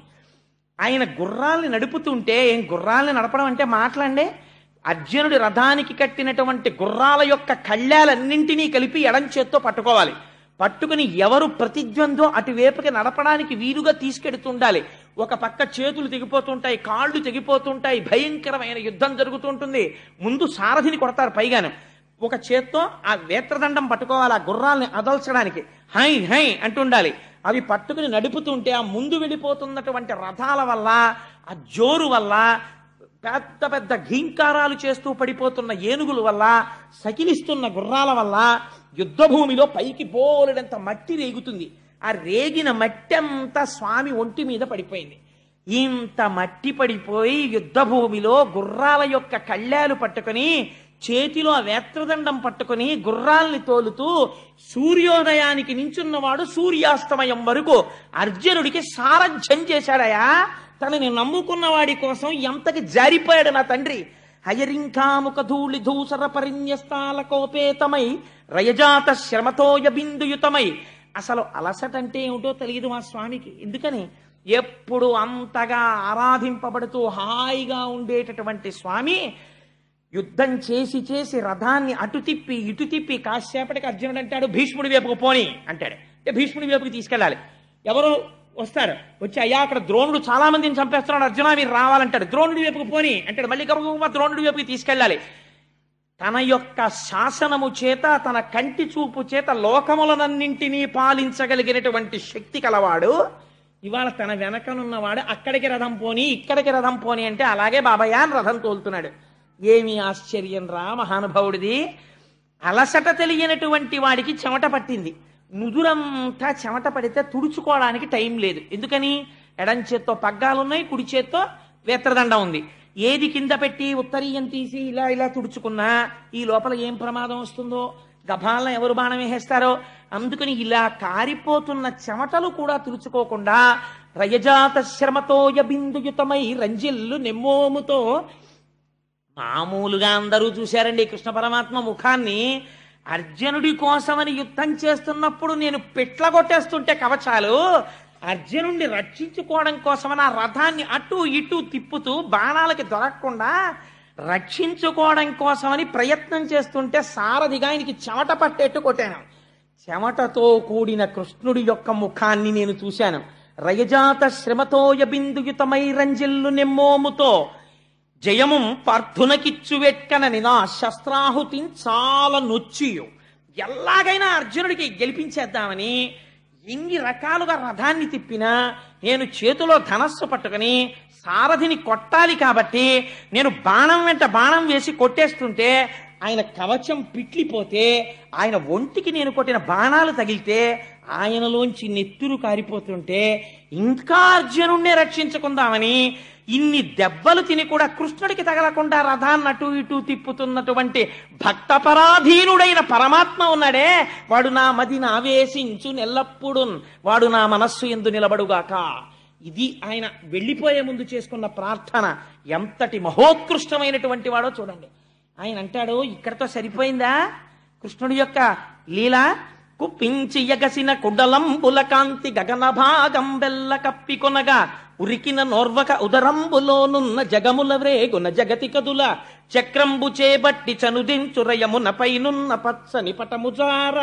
ఆయన గుర్రాల్ని నడుపుతుంటే, ఏం గుర్రాల్ని నడపడం అంటే మాట్లాడే, అర్జునుడి రథానికి కట్టినటువంటి గుర్రాల యొక్క కళ్ళాలన్నింటినీ కలిపి ఎడం చేత్తో పట్టుకోవాలి. పట్టుకుని ఎవరు ప్రతిద్వందో అటువైపుకి నడపడానికి వీలుగా తీసుకెడుతుండాలి. ఒక పక్క చేతులు తెగిపోతుంటాయి, కాళ్ళు తెగిపోతుంటాయి, భయంకరమైన యుద్ధం జరుగుతుంటుంది. ముందు సారథిని కొడతారు పైగాను. ఒక చేత్తో ఆ వేత్రదండం పట్టుకోవాలి, ఆ గుర్రాల్ని అదల్చడానికి హై హై అంటుండాలి. అవి పట్టుకుని నడుపుతుంటే ఆ ముందు వెళ్ళిపోతున్నటువంటి రథాల వల్ల, ఆ జోరు వల్ల, పెద్ద పెద్ద ఘీంకారాలు చేస్తూ పడిపోతున్న ఏనుగుల వల్ల, సకిలిస్తున్న గుర్రాల వల్ల యుద్ధభూమిలో పైకి బోలెడంత మట్టి రేగుతుంది. ఆ రేగిన మట్టి అంతా స్వామి ఒంటి మీద పడిపోయింది. ఇంత మట్టి పడిపోయి యుద్ధభూమిలో గుర్రాల యొక్క కళ్ళాలు పట్టుకుని, చేతిలో ఆ వేత్రదండం పట్టుకుని గుర్రాల్ని తోలుతూ సూర్యోదయానికి నించున్నవాడు సూర్యాస్తమయం వరకు అర్జునుడికి సారథ్యం చేశాడయా. తనని నమ్ముకున్న వాడి కోసం ఎంతకి జారిపోయాడు నా తండ్రి. హయరింకాముఖ ధూళి ధూసర పరిణ్యస్తాల కోపేతమై రయజాత శ్రమతోయ బిందుయుతమై. అసలు అలసట అంటే ఏమిటో తెలియదు మా స్వామికి. ఎందుకని ఎప్పుడు అంతగా ఆరాధింపబడుతూ హాయిగా ఉండేటటువంటి స్వామి యుద్ధం చేసి చేసి రథాన్ని అటు తిప్పి ఇటు తిప్పి కాసేపటికి అర్జునుడు అంటాడు, భీష్ముడి వైపుకు పోని అంటాడు. అంటే భీష్ముడి వైపుకి తీసుకెళ్ళాలి. ఎవరు వస్తారు, వచ్చి అయ్యా అక్కడ ద్రోణుడు చాలా మందిని చంపేస్తున్నాడు అర్జున మీరు రావాలంటాడు. ద్రోణుడి వైపుకు పోని అంటాడు. మళ్ళీ గబగబా ద్రోణుడి వైపుకి తీసుకెళ్ళాలి. తన యొక్క శాసనము చేత, తన కంటి చూపు చేత లోకములనన్నింటినీ పాలించగలిగినటువంటి శక్తి కలవాడు ఇవాళ తన వెనకనున్నవాడు అక్కడికి రథం పోని ఇక్కడికి రథం పోని అంటే అలాగే బాబాయ్ అని రథం తోలుతున్నాడు. ఏమి ఆశ్చర్యం రా మహానుభావుడిది. అలసట తెలియనటువంటి వాడికి చెమట పట్టింది. నుదురంతా చెమట పడితే తుడుచుకోవడానికి టైం లేదు. ఎందుకని? ఎడం చేత్తో పగ్గాలున్నాయి, కుడి చేత్తో వేత్రదండం ఉంది. ఏది కింద పెట్టి ఉత్తరీయం తీసి ఇలా ఇలా తుడుచుకున్నా ఈ లోపల ఏం ప్రమాదం వస్తుందో, గభాలను ఎవరు బాణం వేసేస్తారో. అందుకని ఇలా కారిపోతున్న చెమటలు కూడా తుడుచుకోకుండా రయజాత శ్రమతోయ బిందుయుతమై రంజిల్లు నెమ్మోముతో. మామూలుగా అందరూ చూశారండి కృష్ణ పరమాత్మ ముఖాన్ని. అర్జునుడి కోసమని యుద్ధం చేస్తున్నప్పుడు నేను పెట్ల కొట్టేస్తుంటే కవచాలు, అర్జునుడిని రక్షించుకోవడం కోసమని ఆ రథాన్ని అటు ఇటు తిప్పుతూ బాణాలకి దొరకకుండా రక్షించుకోవడం కోసమని ప్రయత్నం చేస్తుంటే సారథిగా ఆయనకి చెమట పట్టేట్టు కొట్టాను. చెమటతో కూడిన కృష్ణుడి యొక్క ముఖాన్ని నేను చూశాను. రయజాత శ్రమతోయ బిందుయుతమై రంజిల్లు నెమ్మోముతో జయము పార్థునకిచ్చు వెట్కనని నా శస్త్రాహుతిని చాలా నొచ్చియు. ఎలాగైనా అర్జునుడికి గెలిపించేద్దామని ఎన్ని రకాలుగా రథాన్ని తిప్పినా నేను చేతిలో ధనస్సు పట్టుకుని సారథిని కొట్టాలి కాబట్టి నేను బాణం వెంట బాణం వేసి కొట్టేస్తుంటే ఆయన కవచం పిట్లిపోతే, ఆయన ఒంటికి నేను కొట్టిన బాణాలు తగిలితే ఆయనలోంచి నెత్తురు కారిపోతుంటే ఇంకా అర్జునుడినే రక్షించుకుందామని ఇన్ని దెబ్బలు తిని కూడా కృష్ణుడికి తగలకుండా రథాన్ని అటు ఇటు తిప్పుతున్నటువంటి భక్తపరాధీనుడైన పరమాత్మ ఉన్నాడే, వాడు నా మదిని ఆవేశించు నెల్లప్పుడు, వాడు నా మనస్సు యందు నిలబడుగాక. ఇది ఆయన వెళ్ళిపోయే ముందు చేసుకున్న ప్రార్థన. ఎంతటి మహోత్కృష్టమైనటువంటి వాడో చూడండి. ఆయన అంటాడు, ఇక్కడతో సరిపోయిందా కృష్ణుడి యొక్క లీల? కుప్పించి ఎగసిన కుండలంబుల కాంతి గగన భాగం బెల్ల కప్పి కొనగా ఉరికిన నోర్వక ఉదరంబులోనున్న జగముల వ్రేగున జగతి కదుల చక్రంబు చేబట్టి చనుదించురయమున పైనున్న పచ్చని పటముజార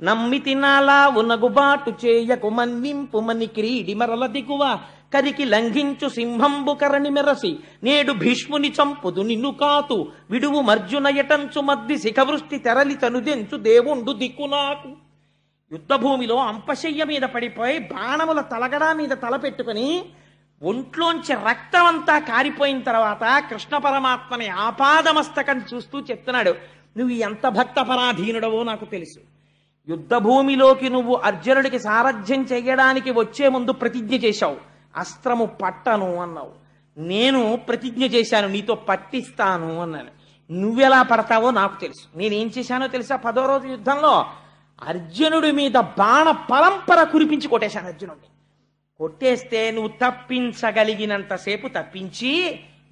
నమ్మితి నాలా ఉనగుబాటు చేయకు మన్నింపు మని క్రీడి మరల దిగువ కరికి లంఘించు సింహంబు కరణి మెరసి నేడు భీష్ముని చంపుదు నిన్ను కాతు విడువు మర్జున ఎటంచు మద్ది శిఖవృష్టి తెరలి చనుదెంచు దేవుండు దిక్కు నాకు. యుద్ధభూమిలో అంపశయ్య మీద పడిపోయి బాణముల తలగడా మీద తల పెట్టుకుని ఒంట్లోంచి రక్తం అంతా కారిపోయిన తర్వాత కృష్ణ పరమాత్మని ఆపాదమస్తకం చూస్తూ చెప్తున్నాడు, నువ్వు ఎంత భక్తపరాధీనుడవో నాకు తెలుసు. యుద్ధభూమిలోకి నువ్వు అర్జునుడికి సారథ్యం చెయ్యడానికి వచ్చే ముందు ప్రతిజ్ఞ చేశావు, అస్త్రము పట్టను అన్నావు. నేను ప్రతిజ్ఞ చేశాను, నీతో పట్టిస్తాను అన్నాను. నువ్వెలా పడతావో నాకు తెలుసు. నేనేం చేశానో తెలుసా? 10వ రోజు యుద్ధంలో అర్జునుడి మీద బాణ పరంపర కురిపించి కొట్టేశాను అర్జునుడిని. కొట్టేస్తే నువ్వు తప్పించగలిగినంతసేపు తప్పించి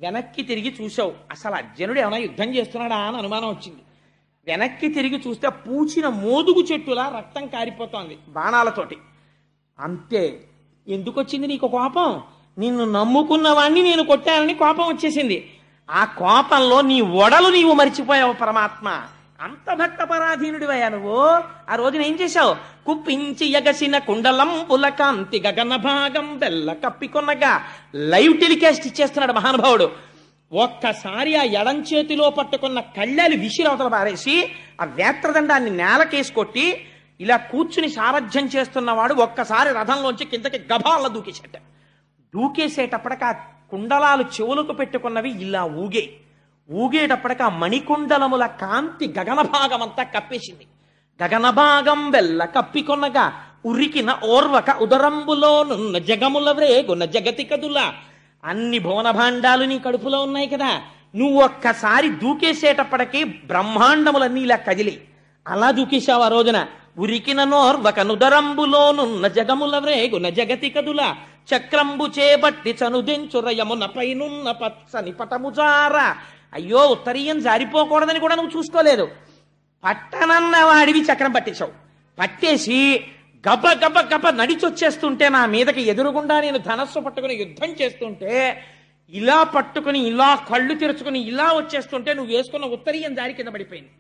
వెనక్కి తిరిగి చూసావు. అసలు అర్జునుడు ఏమైనా యుద్ధం చేస్తున్నాడా అని అనుమానం వచ్చింది. వెనక్కి తిరిగి చూస్తే పూచిన మోదుగు చెట్టులా రక్తం కారిపోతోంది బాణాలతోటి. అంతే. ఎందుకు వచ్చింది నీకు కోపం? నిన్ను నమ్ముకున్న వాణ్ణి నేను కొట్టానని కోపం వచ్చేసింది. ఆ కోపంలో నీ ఒడలు నీవు మరిచిపోయావు పరమాత్మ. అంత భక్త పరాధీనుడివయ్యా నువ్వు. ఆ రోజున ఏం చేశావు? కుప్పించి ఎగసిన కుండలం పులకాంతి గగన భాగం బెల్ల కప్పికొన్నగా లైవ్ టెలికాస్ట్ ఇచ్చేస్తున్నాడు మహానుభావుడు. ఒక్కసారి ఆ ఎడం చేతిలో పట్టుకున్న కళ్ళాలు విసిరవతల పారేసి ఆ వేత్రదండాన్ని నేలకేసి కొట్టి ఇలా కూర్చుని సారథ్యం చేస్తున్నవాడు ఒక్కసారి రథంలోంచి కిందకి గభాల దూకేసేట. దూకేసేటప్పటికి ఆ కుండలాలు చెవులకు పెట్టుకున్నవి ఇలా ఊగేటప్పటికి ఆ మణికుండలముల కాంతి గగన భాగం అంతా కప్పేసింది. గగన భాగం వెల్ల కప్పికొన్నగా ఉరికిన ఓర్వక ఉదరంబులోనున్న జగముల వ్రేగున జగతి కదుల. అన్ని భువన భాండాలు నీ కడుపులో ఉన్నాయి కదా. నువ్వు ఒక్కసారి దూకేసేటప్పటికి బ్రహ్మాండములన్నీ ఇలా కదిలి అలా దూకేశావు ఆ రోజున. ఉరికిన నోర్వక నుదరంబులోనున్న జగముల వ్రేగున జగతి కదుల. చక్రంబు చేబట్టి చనుదెంచురయమున పైనున్న పచ్చని పటముజార. అయ్యో, ఉత్తరీయం జారిపోకూడదని కూడా నువ్వు చూసుకోలేదు. పట్టనన్న వాడివి చక్రం పట్టేశావు. పట్టేసి గబ గబ గబ నడిచొచ్చేస్తుంటే నా మీదకి ఎదురుగుండా నేను ధనస్సు పట్టుకుని యుద్ధం చేస్తుంటే ఇలా పట్టుకుని ఇలా కళ్ళు తెరుచుకుని ఇలా వచ్చేస్తుంటే నువ్వు వేసుకున్న ఉత్తరీయం జారి కింద పడిపోయింది.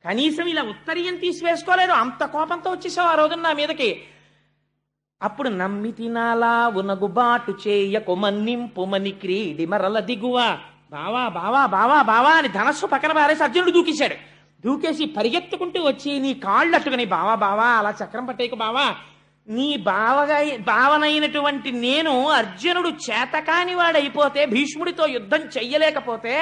కనీసం ఇలా ఉత్తరీయం తీసి వేసుకోలేదు. అంత కోపంతో వచ్చేసావు ఆ రోజున నా మీదకి. అప్పుడు నమ్మి తినాలా ఉనగుబాటు చేయకు మన్నింపుమని క్రీడి మరల దిగువ. బావా బావా బావా బావా అని ధనస్సు పక్కన పారేసి అర్జునుడు దూకేశాడు. దూకేసి పరిగెత్తుకుంటూ వచ్చి నీ కాళ్ళు అట్టుకుని బావా బావా అలా చక్రం పట్టేయకు బావా, నీ భావనైనటువంటి నేను అర్జునుడు చేతకాని వాడైపోతే భీష్ముడితో యుద్ధం చెయ్యలేకపోతే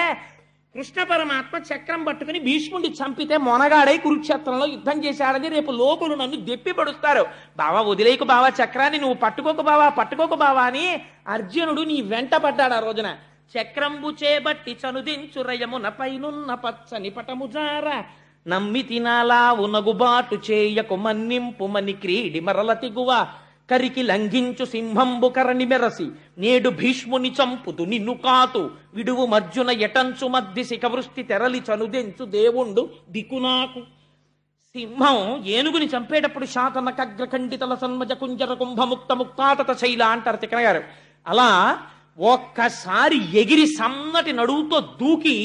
కృష్ణ పరమాత్మ చక్రం పట్టుకుని భీష్ముడిని చంపితే మొనగాడై కురుక్షేత్రంలో యుద్ధం చేశాడని రేపు లోకులు నన్ను దెప్పి పడుస్తారు. బావా వదిలేకు బావా చక్రాన్ని, నువ్వు పట్టుకోకు బావా అని అర్జునుడు నీ వెంట పడ్డాడు ఆ రోజున. చక్రంబు చేబట్టి చనుదించురయమున పైనున్న పచ్చని పటముజార. నమ్మి తినాలా ఉనగుబాటు చేయకు మన్నింపుమని క్రీడి మరల తిగువ. కరికి లంఘించు సింహంబు కరణి మెరసి నేడు భీష్ముని చంపుతు నిన్ను కాతు. విడువు మర్జున ఎటంచు మద్ది శిఖవృష్టి తెరలి చనుదెంచు దేవుండు దికునాకు. సింహం ఏనుగుని చంపేటప్పుడు శాతన కగ్రఖండితల సన్మజ కుంజర కుంభముక్త ముక్తాతత శైల అంటారు తిక్కన గారు. అలా ఒక్కసారి ఎగిరి సన్నటి నడువుతో దూకి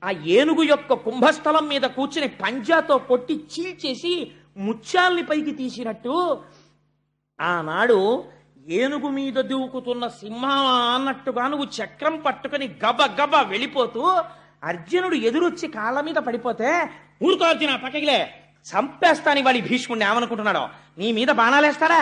ఆ ఏనుగు యొక్క కుంభస్థలం మీద కూర్చుని పంజాతో కొట్టి చీల్చేసి ముత్యాల్ని పైకి తీసినట్టు ఆనాడు ఏనుగు మీద దూకుతున్న సింహం అన్నట్టుగా నువ్వు చక్రం పట్టుకుని గబ గబ వెళ్ళిపోతూ అర్జునుడు ఎదురొచ్చి కాళ్ళ మీద పడిపోతే ఊరుకో అర్జున పక్కకిలే చంపేస్తాను వాడి భీష్ముడిని ఏమనుకుంటున్నాడో, నీ మీద బాణాలేస్తాడా,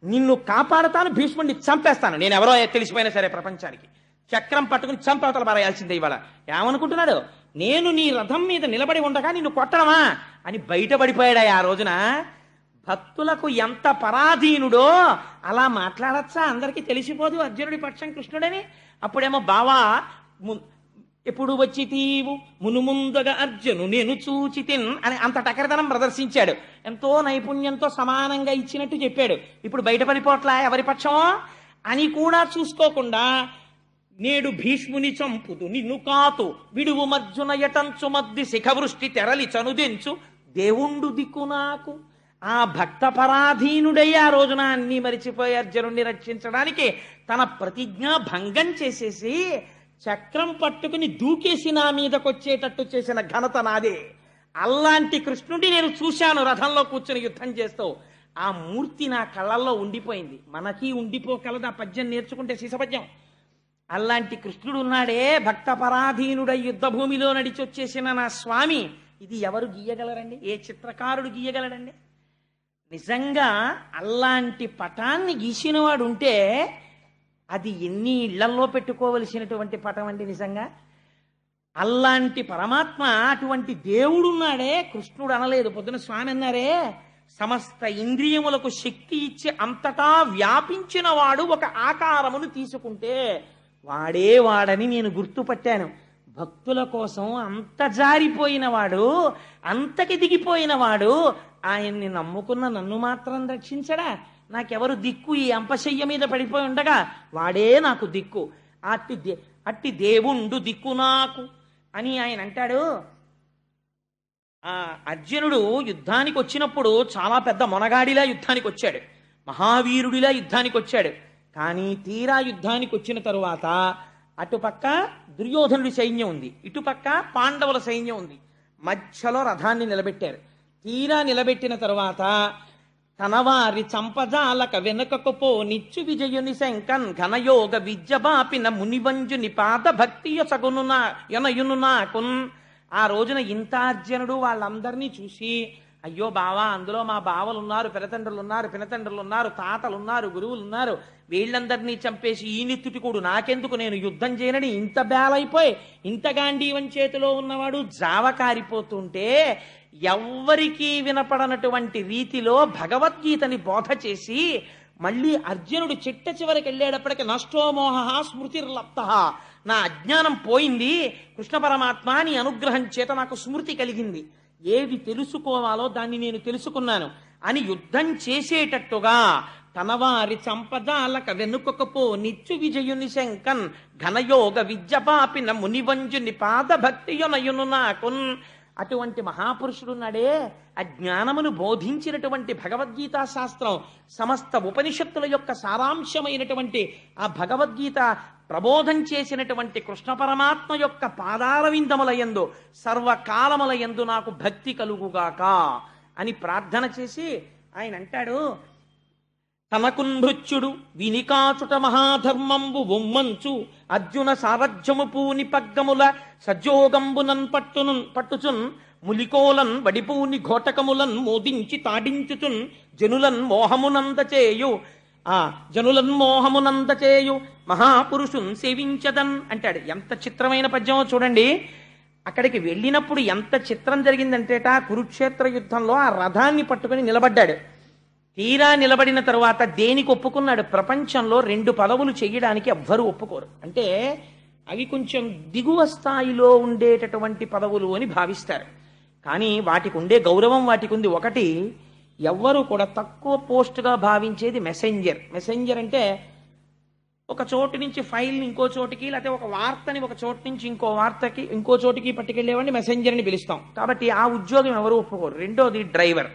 నిన్ను కాపాడతాను భీష్ముడిని చంపేస్తాను, నేను ఎవరో తెలిసిపోయినా సరే ప్రపంచానికి చక్రం పట్టుకుని చంపవతల పారేయాల్సిందే ఇవాళ ఏమనుకుంటున్నాడు, నేను నీ రథం మీద నిలబడి ఉండగా నిన్ను కొట్టడమా అని బయటపడిపోయాడా ఆ రోజున. భక్తులకు ఎంత పరాధీనుడో అలా మాట్లాడచ్చా, అందరికీ తెలిసిపోదు అర్జునుడి పక్షం కృష్ణుడని. అప్పుడేమో బావా ఎప్పుడు వచ్చి తీవు మునుముందుగా అర్జును నేను చూచి తిన్ అని అంత టకరదనం ప్రదర్శించాడు. ఎంతో నైపుణ్యంతో సమానంగా ఇచ్చినట్టు చెప్పాడు. ఇప్పుడు బయటపడిపోట్లా ఎవరి పక్షమో అని కూడా చూసుకోకుండా నేడు భీష్ముని చంపుతు నిన్ను కాతు విడువు మర్జున ఎటంచు మద్ది శిఖవృష్టి తెరలి చనుదెంచు దేవుండు దిక్కు నాకు. ఆ భక్త పరాధీనుడై ఆ రోజున అన్ని మరిచిపోయి అర్జునుడిని రక్షించడానికి తన ప్రతిజ్ఞ భంగం చేసేసి చక్రం పట్టుకుని దూకేసి నా మీదకొచ్చేటట్టు చేసిన ఘనత నాదే. అలాంటి కృష్ణుడిని నేను చూశాను రథంలో కూర్చుని యుద్ధం చేస్తూ. ఆ మూర్తి నా కళ్ళల్లో ఉండిపోయింది. మనకి ఉండిపోగలదు ఆ పద్యం నేర్చుకుంటే శిశపద్యం. అలాంటి కృష్ణుడు ఉన్నాడే భక్త పరాధీనుడై యుద్ధ భూమిలో నడిచొచ్చేసిన నా స్వామి. ఇది ఎవరు గీయగలరండి? ఏ చిత్రకారుడు గీయగలడండి? నిజంగా అలాంటి పటాన్ని గీసినవాడు ఉంటే అది ఎన్ని ఇళ్లల్లో పెట్టుకోవలసినటువంటి పటం అండి నిజంగా. అలాంటి పరమాత్మ అటువంటి దేవుడున్నాడే కృష్ణుడు అనలేదు. పొద్దున స్వామి అన్నారే సమస్త ఇంద్రియములకు శక్తి ఇచ్చి అంతటా వ్యాపించిన వాడు ఒక ఆకారమును తీసుకుంటే వాడే వాడని నేను గుర్తుపట్టాను. భక్తుల కోసం అంత జారిపోయినవాడు, అంతకి దిగిపోయినవాడు, ఆయన్ని నమ్ముకున్న నన్ను మాత్రం రక్షించడా? నాకెవరు దిక్కు? ఈ అంపశయ్య మీద పడిపోయి ఉండగా వాడే నాకు దిక్కు. అట్టి దేవుండు దిక్కు నాకు అని ఆయన అంటాడు. ఆ అర్జునుడు యుద్ధానికి వచ్చినప్పుడు చాలా పెద్ద మొనగాడిలా యుద్ధానికి వచ్చాడు, మహావీరుడిలా యుద్ధానికి వచ్చాడు. కానీ తీరా యుద్ధానికి వచ్చిన తరువాత అటుపక్క దుర్యోధనుడి సైన్యం ఉంది, ఇటుపక్క పాండవుల సైన్యం ఉంది. మధ్యలో రథాన్ని నిలబెట్టారు. తీరా నిలబెట్టిన తరువాత తనవారి చంపజాలక వెనుకకు పో నిచ్చు విజయుని శంకన్ ఘనయోగ విద్యబాపిన మునివంజుని పాద భక్తి యొనయును నాకున్. ఆ రోజున ఇంతార్జునుడు వాళ్ళందరినీ చూసి, అయ్యో బావా, అందులో మా బావలు ఉన్నారు, పెదతండ్రులు ఉన్నారు, పినతండ్రులు ఉన్నారు, తాతలు ఉన్నారు, గురువులు ఉన్నారు, వీళ్ళందరినీ చంపేసి ఈ నిత్తుటికుడు నాకెందుకు, నేను యుద్ధం చేయనని ఇంత బేలైపోయి ఇంత గాంధీవం చేతిలో ఉన్నవాడు జావకారిపోతుంటే ఎవ్వరికీ వినపడనటువంటి రీతిలో భగవద్గీతని బోధ చేసి మళ్ళీ అర్జునుడు చిట్ట చివరికి వెళ్ళేటప్పటికి నష్టోమోహ స్మృతిర్లప్త, నా అజ్ఞానం పోయింది, కృష్ణ పరమాత్మ నీ అనుగ్రహం చేత నాకు స్మృతి కలిగింది, ఏది తెలుసుకోవాలో దాన్ని నేను తెలుసుకున్నాను అని యుద్ధం చేసేటట్టుగా తనవారి చంపజాలక వెనుకకపో నిత్యు విజయుని శంకన్ ఘనయోగ విద్యపాపిన మునివంజుని పాద భక్తియునయును నాకున్. అటువంటి మహాపురుషుడున్నాడే, అజ్ఞానమును బోధించినటువంటి భగవద్గీతా శాస్త్రం, సమస్త ఉపనిషత్తుల యొక్క సారాంశమైనటువంటి ఆ భగవద్గీత ప్రబోధం చేసినటువంటి కృష్ణ పరమాత్మ యొక్క పాదారవిందములయందు సర్వకాలములయందు నాకు భక్తి కలుగుగాక అని ప్రార్థన చేసి ఆయన అంటాడు, తనకున్భృత్యుడు వినికాచుట మహాధర్మంబు ఉమ్మంచు అర్జున సారథ్యము పూని పగ్గముల సజ్జోగంబునన్ పట్టుచున్ ములికోలన్ వడిపూని ఘోటకములన్ మోదించి తాడించుచున్ జనులన్ మోహమునందచేయు మహాపురుషున్ సేవించదన్ అంటాడు. ఎంత చిత్రమైన పద్యమో చూడండి. అక్కడికి వెళ్ళినప్పుడు ఎంత చిత్రం జరిగిందంటేట, కురుక్షేత్ర యుద్ధంలో ఆ రథాన్ని పట్టుకుని నిలబడ్డాడు. తీరా నిలబడిన తరువాత దేనికి ఒప్పుకున్నాడు? ప్రపంచంలో 2 పదవులు చేయడానికి ఎవ్వరూ ఒప్పుకోరు. అంటే అవి కొంచెం దిగువ స్థాయిలో ఉండేటటువంటి పదవులు అని భావిస్తారు. కానీ వాటికి ఉండే గౌరవం వాటికి ఉంది. ఒకటి, ఎవ్వరూ కూడా తక్కువ పోస్టుగా భావించేది మెసెంజర్. మెసెంజర్ అంటే ఒక చోటు నుంచి ఫైల్ని ఇంకో చోటికి, లేకపోతే ఒక వార్తని ఒక చోటు నుంచి ఇంకో చోటికి పట్టుకెళ్లేవాడిని మెసెంజర్ అని పిలుస్తాం. కాబట్టి ఆ ఉద్యోగం ఎవరు ఒప్పుకోరు. రెండోది డ్రైవర్.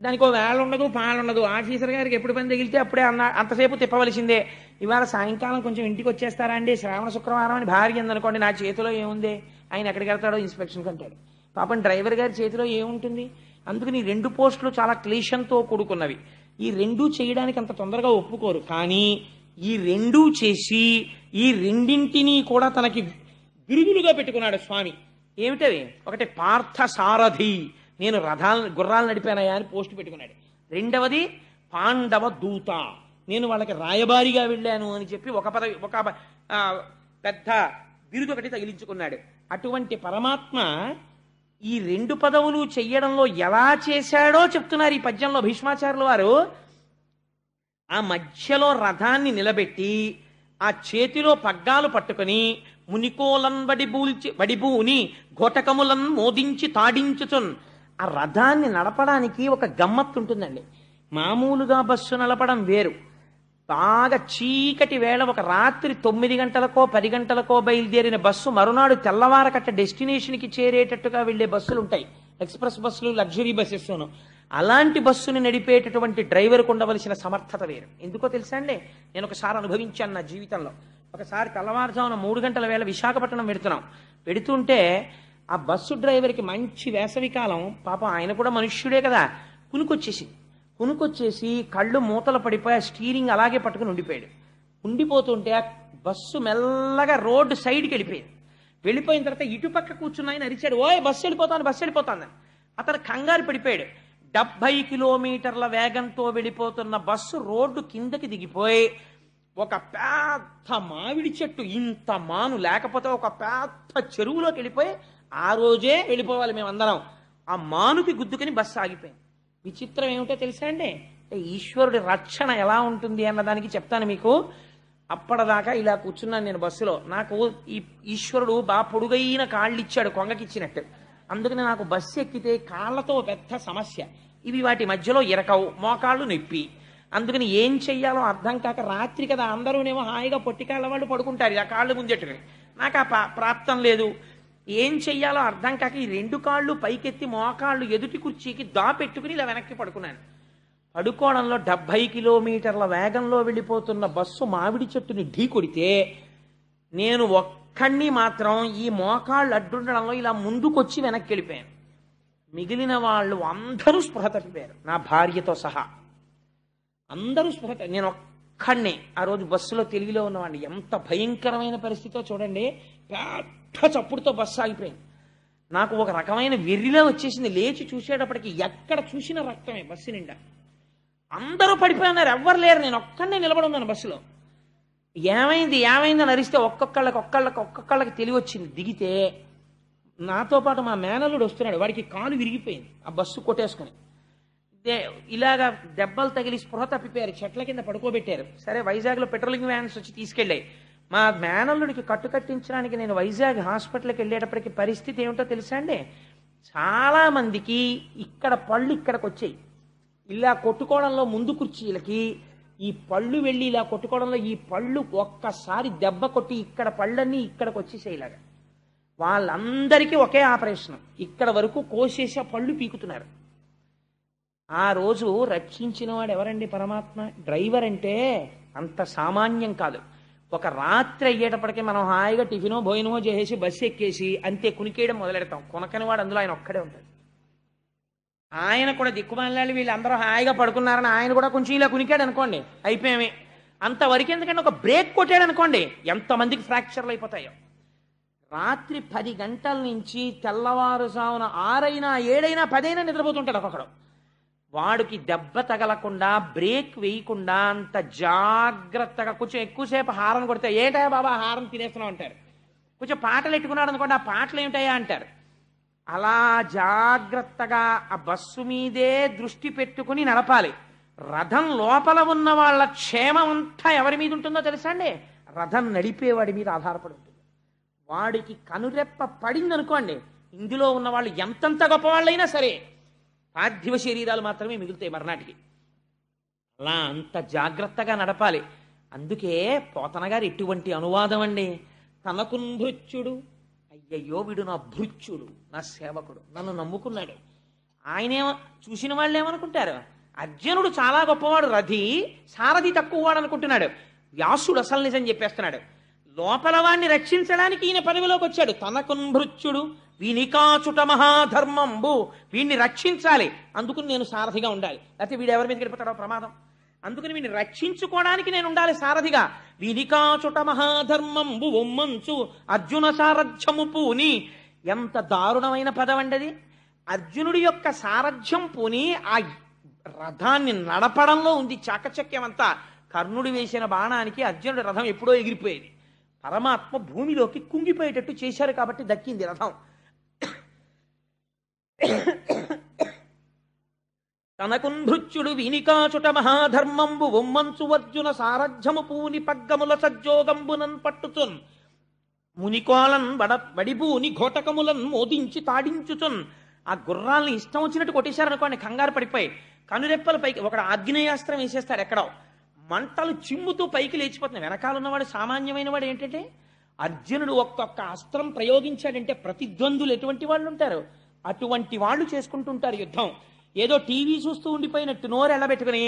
దానికి వేళ ఉండదు, పాలుండదు. ఆఫీసర్ గారికి ఎప్పుడు పని తగిలితే అప్పుడే అంతసేపు తిప్పవలసిందే. ఇవాళ సాయంకాలం కొంచెం ఇంటికి వచ్చేస్తారా అండి, శ్రావణ శుక్రవారం అని భార్య ఉందనుకోండి, నా చేతిలో ఏముంది, ఆయన ఎక్కడికి వెళ్తాడో ఇన్స్పెక్షన్కి అంటాడు. పాపం డ్రైవర్ గారి చేతిలో ఏముంటుంది? అందుకని 2 పోస్టులు చాలా క్లేశంతో కూడుకున్నవి. ఈ 2 చేయడానికి అంత తొందరగా ఒప్పుకోరు. కానీ ఈ 2 చేసి ఈ రెండింటినీ కూడా తనకి బిరుదులుగా పెట్టుకున్నాడు స్వామి. ఏమిటవి? ఒకటి పార్థ సారథి, నేను గుర్రాలు నడిపానయా అని పోస్టు పెట్టుకున్నాడు. రెండవది పాండవ దూత, నేను వాళ్ళకి రాయబారిగా వెళ్ళాను అని చెప్పి ఒక పెద్ద బిరుదు ఒకటి తగిలించుకున్నాడు. అటువంటి పరమాత్మ ఈ 2 పదవులు చెయ్యడంలో ఎలా చేశాడో చెప్తున్నారు ఈ పద్యంలో భీష్మాచార్యుల వారు. ఆ మధ్యలో రథాన్ని నిలబెట్టి ఆ చేతిలో పగ్గాలు పట్టుకుని మునికోలన్ వడిబూని ఘోటకములన్ మోదించి తాడించుచున్. ఆ రథాన్ని నడపడానికి ఒక గమ్మత్తు ఉంటుందండి. మామూలుగా బస్సు నడపడం వేరు. బాగా చీకటి వేళ ఒక రాత్రి 9 గంటలకో 10 గంటలకో బయలుదేరిన బస్సు మరునాడు తెల్లవారకట్ట డెస్టినేషన్కి చేరేటట్టుగా వెళ్లే బస్సులు ఉంటాయి, ఎక్స్ప్రెస్ బస్సులు, లగ్జరీ బస్సెస్ను. అలాంటి బస్సుని నడిపేటటువంటి డ్రైవర్కు ఉండవలసిన సమర్థత వేరు. ఎందుకో తెలుసా అండి, నేను ఒకసారి అనుభవించాను నా జీవితంలో. ఒకసారి తెల్లవారుజామున 3 గంటల వేళ విశాఖపట్నం పెడుతుంటే ఆ బస్సు డ్రైవర్కి మంచి వేసవికాలం, పాపం ఆయన కూడా మనుష్యుడే కదా, కునుకొచ్చేసి కళ్ళు మూతలు పడిపోయి స్టీరింగ్ అలాగే పట్టుకుని ఉండిపోతుంటే ఆ బస్సు మెల్లగా రోడ్డు సైడ్కి వెళ్ళిపోయిన తర్వాత ఇటుపక్క కూర్చున్న ఆయన అరిచాడు, ఓయ్ బస్సు వెళ్ళిపోతాను. అతను కంగారు పడిపోయాడు. 70 కిలోమీటర్ల వేగంతో వెళ్ళిపోతున్న బస్సు రోడ్డు కిందకి దిగిపోయి ఒక పెద్ద మామిడి చెట్టు, ఇంత మాను లేకపోతే ఒక పెద్ద చెరువులోకి వెళ్ళిపోయి, ఆ రోజే వెళ్ళిపోవాలి మేమందరం, ఆ మానుకి గుద్దుకుని బస్సు ఆగిపోయింది. విచిత్రం ఏమిటో తెలుసా అండి, ఈశ్వరుడి రక్షణ ఎలా ఉంటుంది అన్నదానికి చెప్తాను మీకు. అప్పటిదాకా ఇలా కూర్చున్నాను నేను బస్సులో. నాకు ఈ ఈశ్వరుడు బాగా పొడుగైన కాళ్ళు ఇచ్చాడు కొంగకిచ్చినట్టు. అందుకని నాకు బస్సు ఎక్కితే కాళ్ళతో పెద్ద సమస్య. ఇవి వాటి మధ్యలో ఇరకవు, మోకాళ్ళు నొప్పి. అందుకని ఏం చెయ్యాలో అర్థం కాక రాత్రి కదా అందరూనేమో హాయిగా పొట్టికాళ్ళ వాళ్ళు పడుకుంటారు ఇలా కాళ్ళు ముందెట్టుకుని. నాకు ఆ ప్రాప్తం లేదు. ఏం చెయ్యాలో అర్థం కాక ఈ రెండు కాళ్ళు పైకెత్తి మోకాళ్ళు ఎదుటి కుర్చీకి దాపెట్టుకుని ఇలా వెనక్కి పడుకున్నాను. పడుకోవడంలో 70 కిలోమీటర్ల వేగంలో వెళ్ళిపోతున్న బస్సు మామిడి చెట్టుని ఢీ కొడితే నేను ఒక్కడిని మాత్రం ఈ మోకాళ్ళు అడ్డుండడంలో ఇలా ముందుకొచ్చి వెనక్కి వెళ్ళిపోయాను. మిగిలిన వాళ్ళు అందరూ స్పృహ తప్పిపోయారు, నా భార్యతో సహా అందరూ స్పృహ. నేను ఒక్కడినే ఆ రోజు బస్సులో తెలుగులో ఉన్నవాడిని. ఎంత భయంకరమైన పరిస్థితితో చూడండి. పెద్ద చప్పుడుతో బస్సు ఆగిపోయింది. నాకు ఒక రకమైన వెర్రిలో వచ్చేసింది. లేచి చూసేటప్పటికి ఎక్కడ చూసిన రక్తమే బస్సు నిండా. అందరూ పడిపోయినారు, ఎవ్వరు లేరు. నేను ఒక్కడనే నిలబడి ఉన్నాను బస్సులో. ఏమైంది అని అరిస్తే ఒక్కొక్కళ్ళకి తెలివి వచ్చింది. దిగితే నాతో పాటు మా మేనల్లుడు వస్తున్నాడు. వాడికి కాలు విరిగిపోయింది ఆ బస్సు కొట్టేసుకుని. ఇలాగా దెబ్బలు తగిలి స్పృహ తప్పిపోయారు. చెట్ల కింద పడుకోబెట్టారు. సరే వైజాగ్లో పెట్రోలింగ్ వ్యాన్స్ వచ్చి తీసుకెళ్ళాయి. మా మేనల్లుడికి కట్టించడానికి నేను వైజాగ్ హాస్పిటల్కి వెళ్ళేటప్పటికి పరిస్థితి ఏమిటో తెలుసా అండి? చాలా మందికి ఇక్కడ పళ్ళు ఇక్కడికి వచ్చాయి. ఇలా కొట్టుకోవడంలో ముందు కుర్చీలకి ఈ పళ్ళు వెళ్ళి ఇలా కొట్టుకోవడంలో ఈ పళ్ళు ఒక్కసారి దెబ్బ కొట్టి ఇక్కడ పళ్ళన్నీ ఇక్కడికి వచ్చేసాయి. ఇలాగా వాళ్ళందరికీ ఒకే ఆపరేషన్. ఇక్కడ వరకు కోసేసి ఆ పళ్ళు పీకుతున్నారు. ఆ రోజు రక్షించిన వాడు ఎవరండి? పరమాత్మ. డ్రైవర్ అంటే అంత సామాన్యం కాదు. ఒక రాత్రి అయ్యేటప్పటికీ మనం హాయిగా టిఫినో భోజనమో చేసేసి బస్సు ఎక్కేసి అంతే కునికేయడం మొదలెడతాం. కొనకని వాడు అందులో ఆయన ఒక్కడే ఉంటాడు. ఆయన కూడా దిక్కుమాలి వీళ్ళందరూ హాయిగా పడుకున్నారని ఆయన కూడా కొంచెం ఇలా కునికాడు అనుకోండి, అయిపోయామే. అంతవరకు ఎందుకంటే ఒక బ్రేక్ కొట్టాడు అనుకోండి, ఎంతమందికి ఫ్రాక్చర్లు అయిపోతాయో. రాత్రి 10 గంటల నుంచి తెల్లవారుజామున 6 అయినా 7 అయినా 10 అయినా నిద్రపోతుంటాడు ఒక్కొక్కడు. వాడికి దెబ్బ తగలకుండా బ్రేక్ వేయకుండా అంత జాగ్రత్తగా కొంచెం ఎక్కువసేపు హారం కొడితే ఏంటా బాబా హారం తినేస్తున్నావు అంటారు. కొంచెం పాటలు ఎట్టుకున్నాడు అనుకోండి, ఆ పాటలు ఏమిటాయా అంటారు. అలా జాగ్రత్తగా ఆ బస్సు మీదే దృష్టి పెట్టుకుని నడపాలి. రథం లోపల ఉన్న వాళ్ళ క్షేమం అంతా ఎవరి మీద ఉంటుందో తెలుసా అండి? రథం నడిపేవాడి మీద ఆధారపడి ఉంటుంది. వాడికి కనురెప్ప పడింది అనుకోండి, ఇందులో ఉన్న వాళ్ళు ఎంతంత గొప్పవాళ్ళైనా సరే పార్థివ శరీరాలు మాత్రమే మిగులుతాయి మర్నాటికి. అలా అంత జాగ్రత్తగా నడపాలి. అందుకే పోతన గారు ఎటువంటి అనువాదం అండి. తనకు భృత్యుడు, అయ్యయ్యో వీడు నా భృత్యుడు, నా సేవకుడు, నన్ను నమ్ముకున్నాడు. ఆయనేమో చూసిన వాళ్ళు ఏమనుకుంటారు? అర్జునుడు చాలా గొప్పవాడు, రథి, సారథి తక్కువ వాడు అనుకుంటున్నాడు. వ్యాసుడు అసలు నిజం చెప్పేస్తున్నాడు. లోపల వాణ్ణి రక్షించడానికి ఈయన పదవిలోకి వచ్చాడు. తనకు భృత్యుడు వీనికాచుట మహాధర్మంబు, వీడిని రక్షించాలి, అందుకుని నేను సారథిగా ఉండాలి. లేకపోతే వీడు ఎవరి మీద గడిపోతాడో ప్రమాదం. అందుకని వీడిని రక్షించుకోవడానికి నేను ఉండాలి సారథిగా. వీనికాచుట మహాధర్మంబు ఒమ్మంచు అర్జున సారథ్యము పూని. ఎంత దారుణమైన పదం అండి. అర్జునుడి యొక్క సారథ్యం పూని ఆ రథాన్ని నడపడంలో ఉంది చాకచక్యం అంతా. కర్ణుడు వేసిన బాణానికి అర్జునుడి రథం ఎప్పుడో ఎగిరిపోయేది. పరమాత్మ భూమిలోకి కుంగిపోయేటట్టు చేశారు కాబట్టి దక్కింది రథం. తనకుంభృత్యుడు వీనికాచుట మహాధర్మంబు ఒమ్మంచు అర్జున సారథ్యము పూని పగ్గముల సజ్జోగంబునన్ పట్టుచున్ మునికోలన్ వడిబూని ఘోటకములన్ మోదించి తాడించుచున్. ఆ గుర్రాల్ని ఇష్టం వచ్చినట్టు కొట్టేశారనుకోండి, కంగారు పడిపోయి కనురెప్పల పైకి ఒక ఆగ్నేయాస్త్రం వేసేస్తాడు. ఎక్కడో మంటలు చిమ్ముతూ పైకి లేచిపోతున్నాయి. వెనకాలన్నవాడు సామాన్యమైన వాడు ఏంటంటే, అర్జునుడు ఒక్కొక్క అస్త్రం ప్రయోగించాడంటే ప్రతిద్వందులు ఎటువంటి వాళ్ళు ఉంటారు, అటువంటి వాళ్ళు చేసుకుంటుంటారు యుద్ధం. ఏదో టీవీ చూస్తూ ఉండిపోయినట్టు నోరు ఎల్లబెట్టుకుని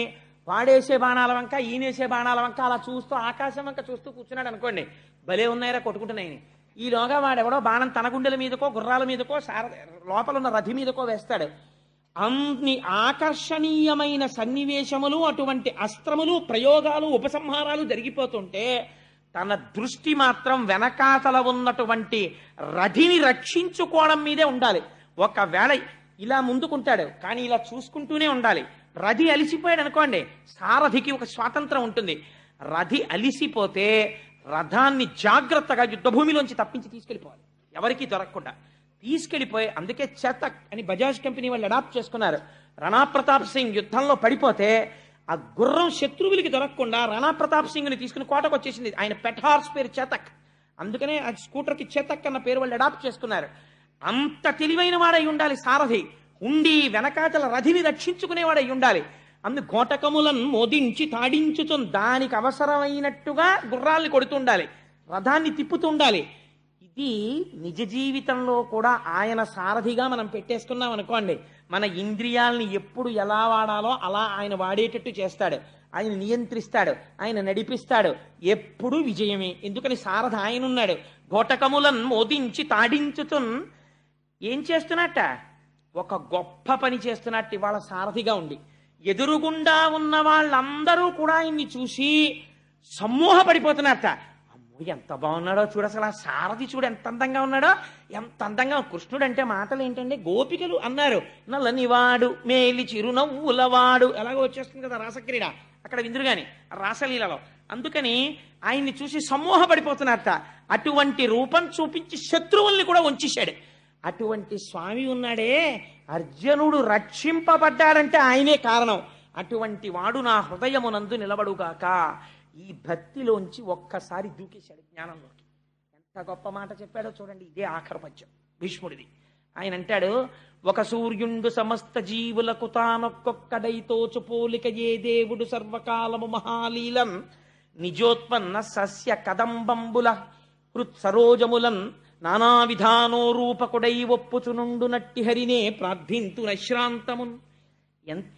వాడేసే బాణాల వంక ఈయనేసే బాణాల వంక అలా చూస్తూ ఆకాశం వంక చూస్తూ కూర్చున్నాడు అనుకోండి, భలే ఉన్నాయిరా కొట్టుకుంటున్నాయని. ఈలోగా వాడెవడో బాణం తన గుండెల మీదకో గుర్రాల మీదకో లోపల ఉన్న రథి మీదకో వేస్తాడు. అన్ని ఆకర్షణీయమైన సన్నివేశములు, అటువంటి అస్త్రములు, ప్రయోగాలు, ఉపసంహారాలు జరిగిపోతుంటే తన దృష్టి మాత్రం వెనకాతల ఉన్నటువంటి రథిని రక్షించుకోవడం మీదే ఉండాలి. ఒకవేళ ఇలా ముందుకుంటాడు కానీ ఇలా చూసుకుంటూనే ఉండాలి. రథి అలిసిపోయాడు అనుకోండి, సారథికి ఒక స్వాతంత్రం ఉంటుంది. రథి అలిసిపోతే రథాన్ని జాగ్రత్తగా యుద్ధభూమిలోంచి తప్పించి తీసుకెళ్ళిపోవాలి, ఎవరికి దొరకకుండా తీసుకెళ్ళిపోయి. అందుకే చేతక్ అని బజాజ్ కంపెనీ వాళ్ళు అడాప్ట్ చేసుకున్నారు. రాణా ప్రతాప్ సింగ్ యుద్ధంలో పడిపోతే ఆ గుర్రం శత్రువులకి దొరకకుండా రాణా ప్రతాప్ సింగ్ని తీసుకుని కోటకు వచ్చేసింది. ఆయన పెట్ హార్స్ పేరు చేతక్, అందుకనే ఆ స్కూటర్కి చేతక్ అన్న పేరు వాళ్ళు అడాప్ట్ చేసుకున్నారు. అంత తెలివైన వాడై ఉండాలి సారథి, ఉండి వెనకాతల రథిని రక్షించుకునేవాడై ఉండాలి. అందు ఘోటకములను మోదించి తాడించుతు దానికి అవసరమైనట్టుగా గుర్రాల్ని కొడుతుండాలి, రథాన్ని తిప్పుతుండాలి. ఇది నిజ జీవితంలో కూడా ఆయన సారథిగా మనం పెట్టేసుకున్నాం అనుకోండి, మన ఇంద్రియాలని ఎప్పుడు ఎలా వాడాలో అలా ఆయన వాడేటట్టు చేస్తాడు, ఆయన నియంత్రిస్తాడు, ఆయన నడిపిస్తాడు. ఎప్పుడు విజయమే. ఎందుకని సారథి ఆయన ఉన్నాడు. ఘోటకములను మోదించి తాడించుతున్ ఏం చేస్తున్నట్ట? ఒక గొప్ప పని చేస్తున్నట్టు ఇవాళ సారథిగా ఉండి ఎదురుగుండా ఉన్న వాళ్ళందరూ కూడా ఆయన్ని చూసి సమ్మోహపడిపోతున్నట్ట. అమ్మో ఎంత బాగున్నాడో చూడు, అసలు ఆ సారథి చూడు ఎంత అందంగా ఉన్నాడో, ఎంత అందంగా. కృష్ణుడు అంటే మాటలు ఏంటంటే గోపికలు అన్నారు, నల్లనివాడు మేలి చిరునవ్వులవాడు, ఎలాగో వచ్చేస్తుంది కదా రాసక్రీడ అక్కడ విందురుగాని రాసలీలలో. అందుకని ఆయన్ని చూసి సమ్మోహపడిపోతున్నట్ట. అటువంటి రూపం చూపించి శత్రువుల్ని కూడా వంచేశాడు. అటువంటి స్వామి ఉన్నాడే, అర్జునుడు రక్షింపబడ్డాడంటే ఆయనే కారణం. అటువంటి వాడు నా హృదయమునందు నిలబడుగాక. ఈ భక్తిలోంచి ఒక్కసారి దూకేశాడు జ్ఞానంలోకి. ఎంత గొప్ప మాట చెప్పాడో చూడండి. ఇదే ఆఖరి పద్యం భీష్ముడిది. ఆయన అంటాడు, ఒక సూర్యుండు సమస్త జీవులకు తానొక్కొక్కడైతోచు పోలిక ఏ దేవుడు సర్వకాలము మహాలీలం నిజోత్పన్న సస్య కదంబంబుల హృత్సరోజములన్ నానా విధానో రూపకుడై ఒప్పుచునుండు నట్టి హరినే ప్రార్థింతు నశ్రాంతమున్.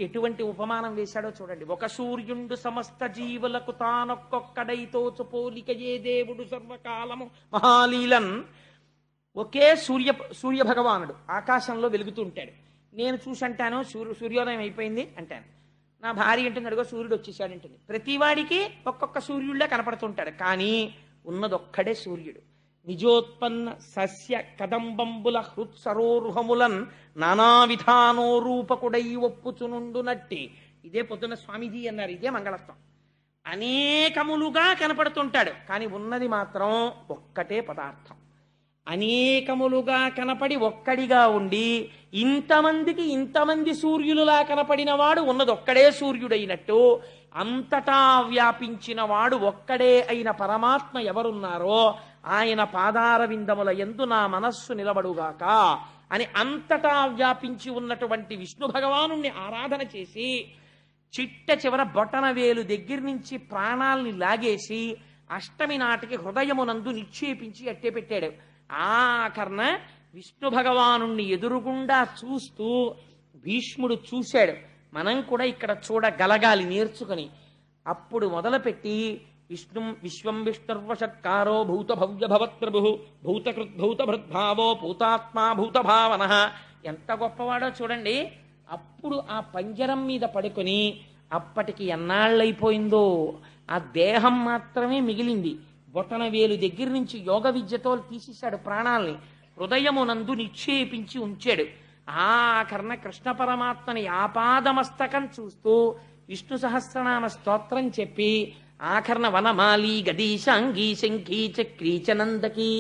ఎటువంటి ఉపమానం వేశాడో చూడండి. ఒక సూర్యుండు సమస్త జీవులకు తానొక్కొక్కడైతోచు పోలిక ఏ దేవుడు సర్వకాలము మహాలీలన్. ఒకే సూర్య భగవానుడు ఆకాశంలో వెలుగుతూ ఉంటాడు. నేను చూసి అంటాను సూర్యోదయం అయిపోయింది అంటాను. నా భార్య అంటుంది అడుగో సూర్యుడు వచ్చేసాడు అంటుంది. ప్రతివాడికి ఒక్కొక్క సూర్యుడిలా కనపడుతుంటాడు, కానీ ఉన్నదొక్కడే సూర్యుడు. నిజోత్పన్న సస్య కదంబంబుల హృత్సరోరుహములన్ నానా విధానో రూపకుడై ఒప్పుచునుండు నట్టి. ఇదే పొద్దున్న స్వామీజీ అన్నారు, ఇదే మంగళత్వం. అనేకములుగా కనపడుతుంటాడు, కానీ ఉన్నది మాత్రం ఒక్కటే పదార్థం. అనేకములుగా కనపడి ఒక్కడిగా ఉండి ఇంతమందికి ఇంతమంది సూర్యులులా కనపడిన వాడు ఉన్నదొక్కడే సూర్యుడైనట్టు, అంతటా వ్యాపించిన వాడు ఒక్కడే అయిన పరమాత్మ ఎవరున్నారో ఆయన పాదార విందముల యందు నా మనస్సు నిలబడుగాక అని అంతటా వ్యాపించి ఉన్నటువంటి విష్ణు భగవాను ఆరాధన చేసి చిట్ట చివర బొటన వేలు దగ్గర నుంచి ప్రాణాల్ని లాగేసి అష్టమి నాటికి హృదయమునందు నిక్షేపించి అట్టే పెట్టాడు. ఆఖరణ విష్ణు భగవాను ఎదురుగుండా చూస్తూ భీష్ముడు చూశాడు. మనం కూడా ఇక్కడ చూడగలగాలి నేర్చుకుని. అప్పుడు మొదలుపెట్టి విశ్వం విష్ణుర్వషత్కారో భూత భవ్య భవత్ప్రభు భూతకృద్భూత భృద్భావో భూతాత్మా భూత భావన. ఎంత గొప్పవాడో చూడండి. అప్పుడు ఆ పంజరం మీద పడుకొని అప్పటికి ఎన్నాళ్ళైపోయిందో ఆ దేహం మాత్రమే మిగిలింది. బొటన వేలు దగ్గర నుంచి యోగ విద్యతో తీసేశాడు ప్రాణాల్ని, హృదయమునందు నిక్షేపించి ఉంచాడు. ఆఖరణ కృష్ణ పరమాత్మని ఆపాదమస్తకం చూస్తూ విష్ణు సహస్రనామ స్తోత్రం చెప్పి ఆఖరణ వనమాలి గదీశాంగీ శంఖీ చక్రీ చనందకి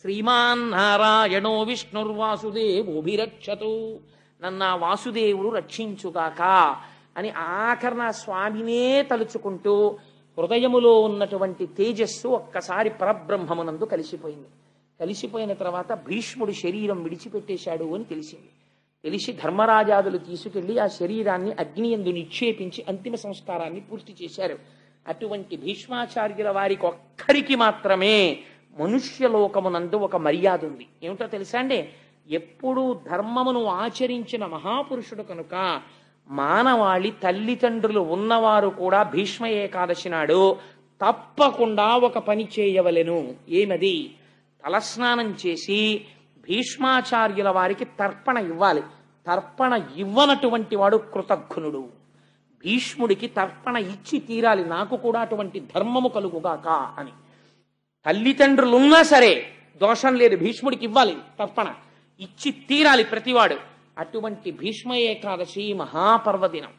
శ్రీమాన్ నారాయణో విష్ణుర్వాసుదేవోభిరక్షతు, నన్న వాసుదేవుడు రక్షించుగాక అని ఆఖరణ స్వామినే తలుచుకుంటూ హృదయములో ఉన్నటువంటి తేజస్సు ఒక్కసారి పరబ్రహ్మమునందు కలిసిపోయింది. కలిసిపోయిన తర్వాత భీష్ముడు శరీరం విడిచిపెట్టేశాడు అని తెలిసి ధర్మరాజాదులు తీసుకెళ్లి ఆ శరీరాన్ని అగ్నియందు నిక్షేపించి అంతిమ సంస్కారాన్ని పూర్తి చేశారు. అటువంటి భీష్మాచార్యుల వారికి ఒక్కరికి మాత్రమే మనుష్యలోకమునందు ఒక మర్యాద ఉంది. ఏమిటో తెలుసా అండి? ఎప్పుడూ ధర్మమును ఆచరించిన మహాపురుషుడు కనుక మానవాళి తల్లిదండ్రులు ఉన్నవారు కూడా భీష్మ ఏకాదశి నాడు తప్పకుండా ఒక పని చేయవలెను. ఏమది? తలస్నానం చేసి భీష్మాచార్యుల వారికి తర్పణ ఇవ్వాలి. తర్పణ ఇవ్వనటువంటి వాడు కృతఘ్నుడు. భీష్ముడికి తర్పణ ఇచ్చి తీరాలి, నాకు కూడా అటువంటి ధర్మము కలుగుగాక అని. తల్లిదండ్రులున్నా సరే దోషం లేదు, భీష్ముడికి ఇవ్వాలి తర్పణ, ఇచ్చి తీరాలి ప్రతివాడు. అటువంటి భీష్మ ఏకాదశి మహాపర్వదినం.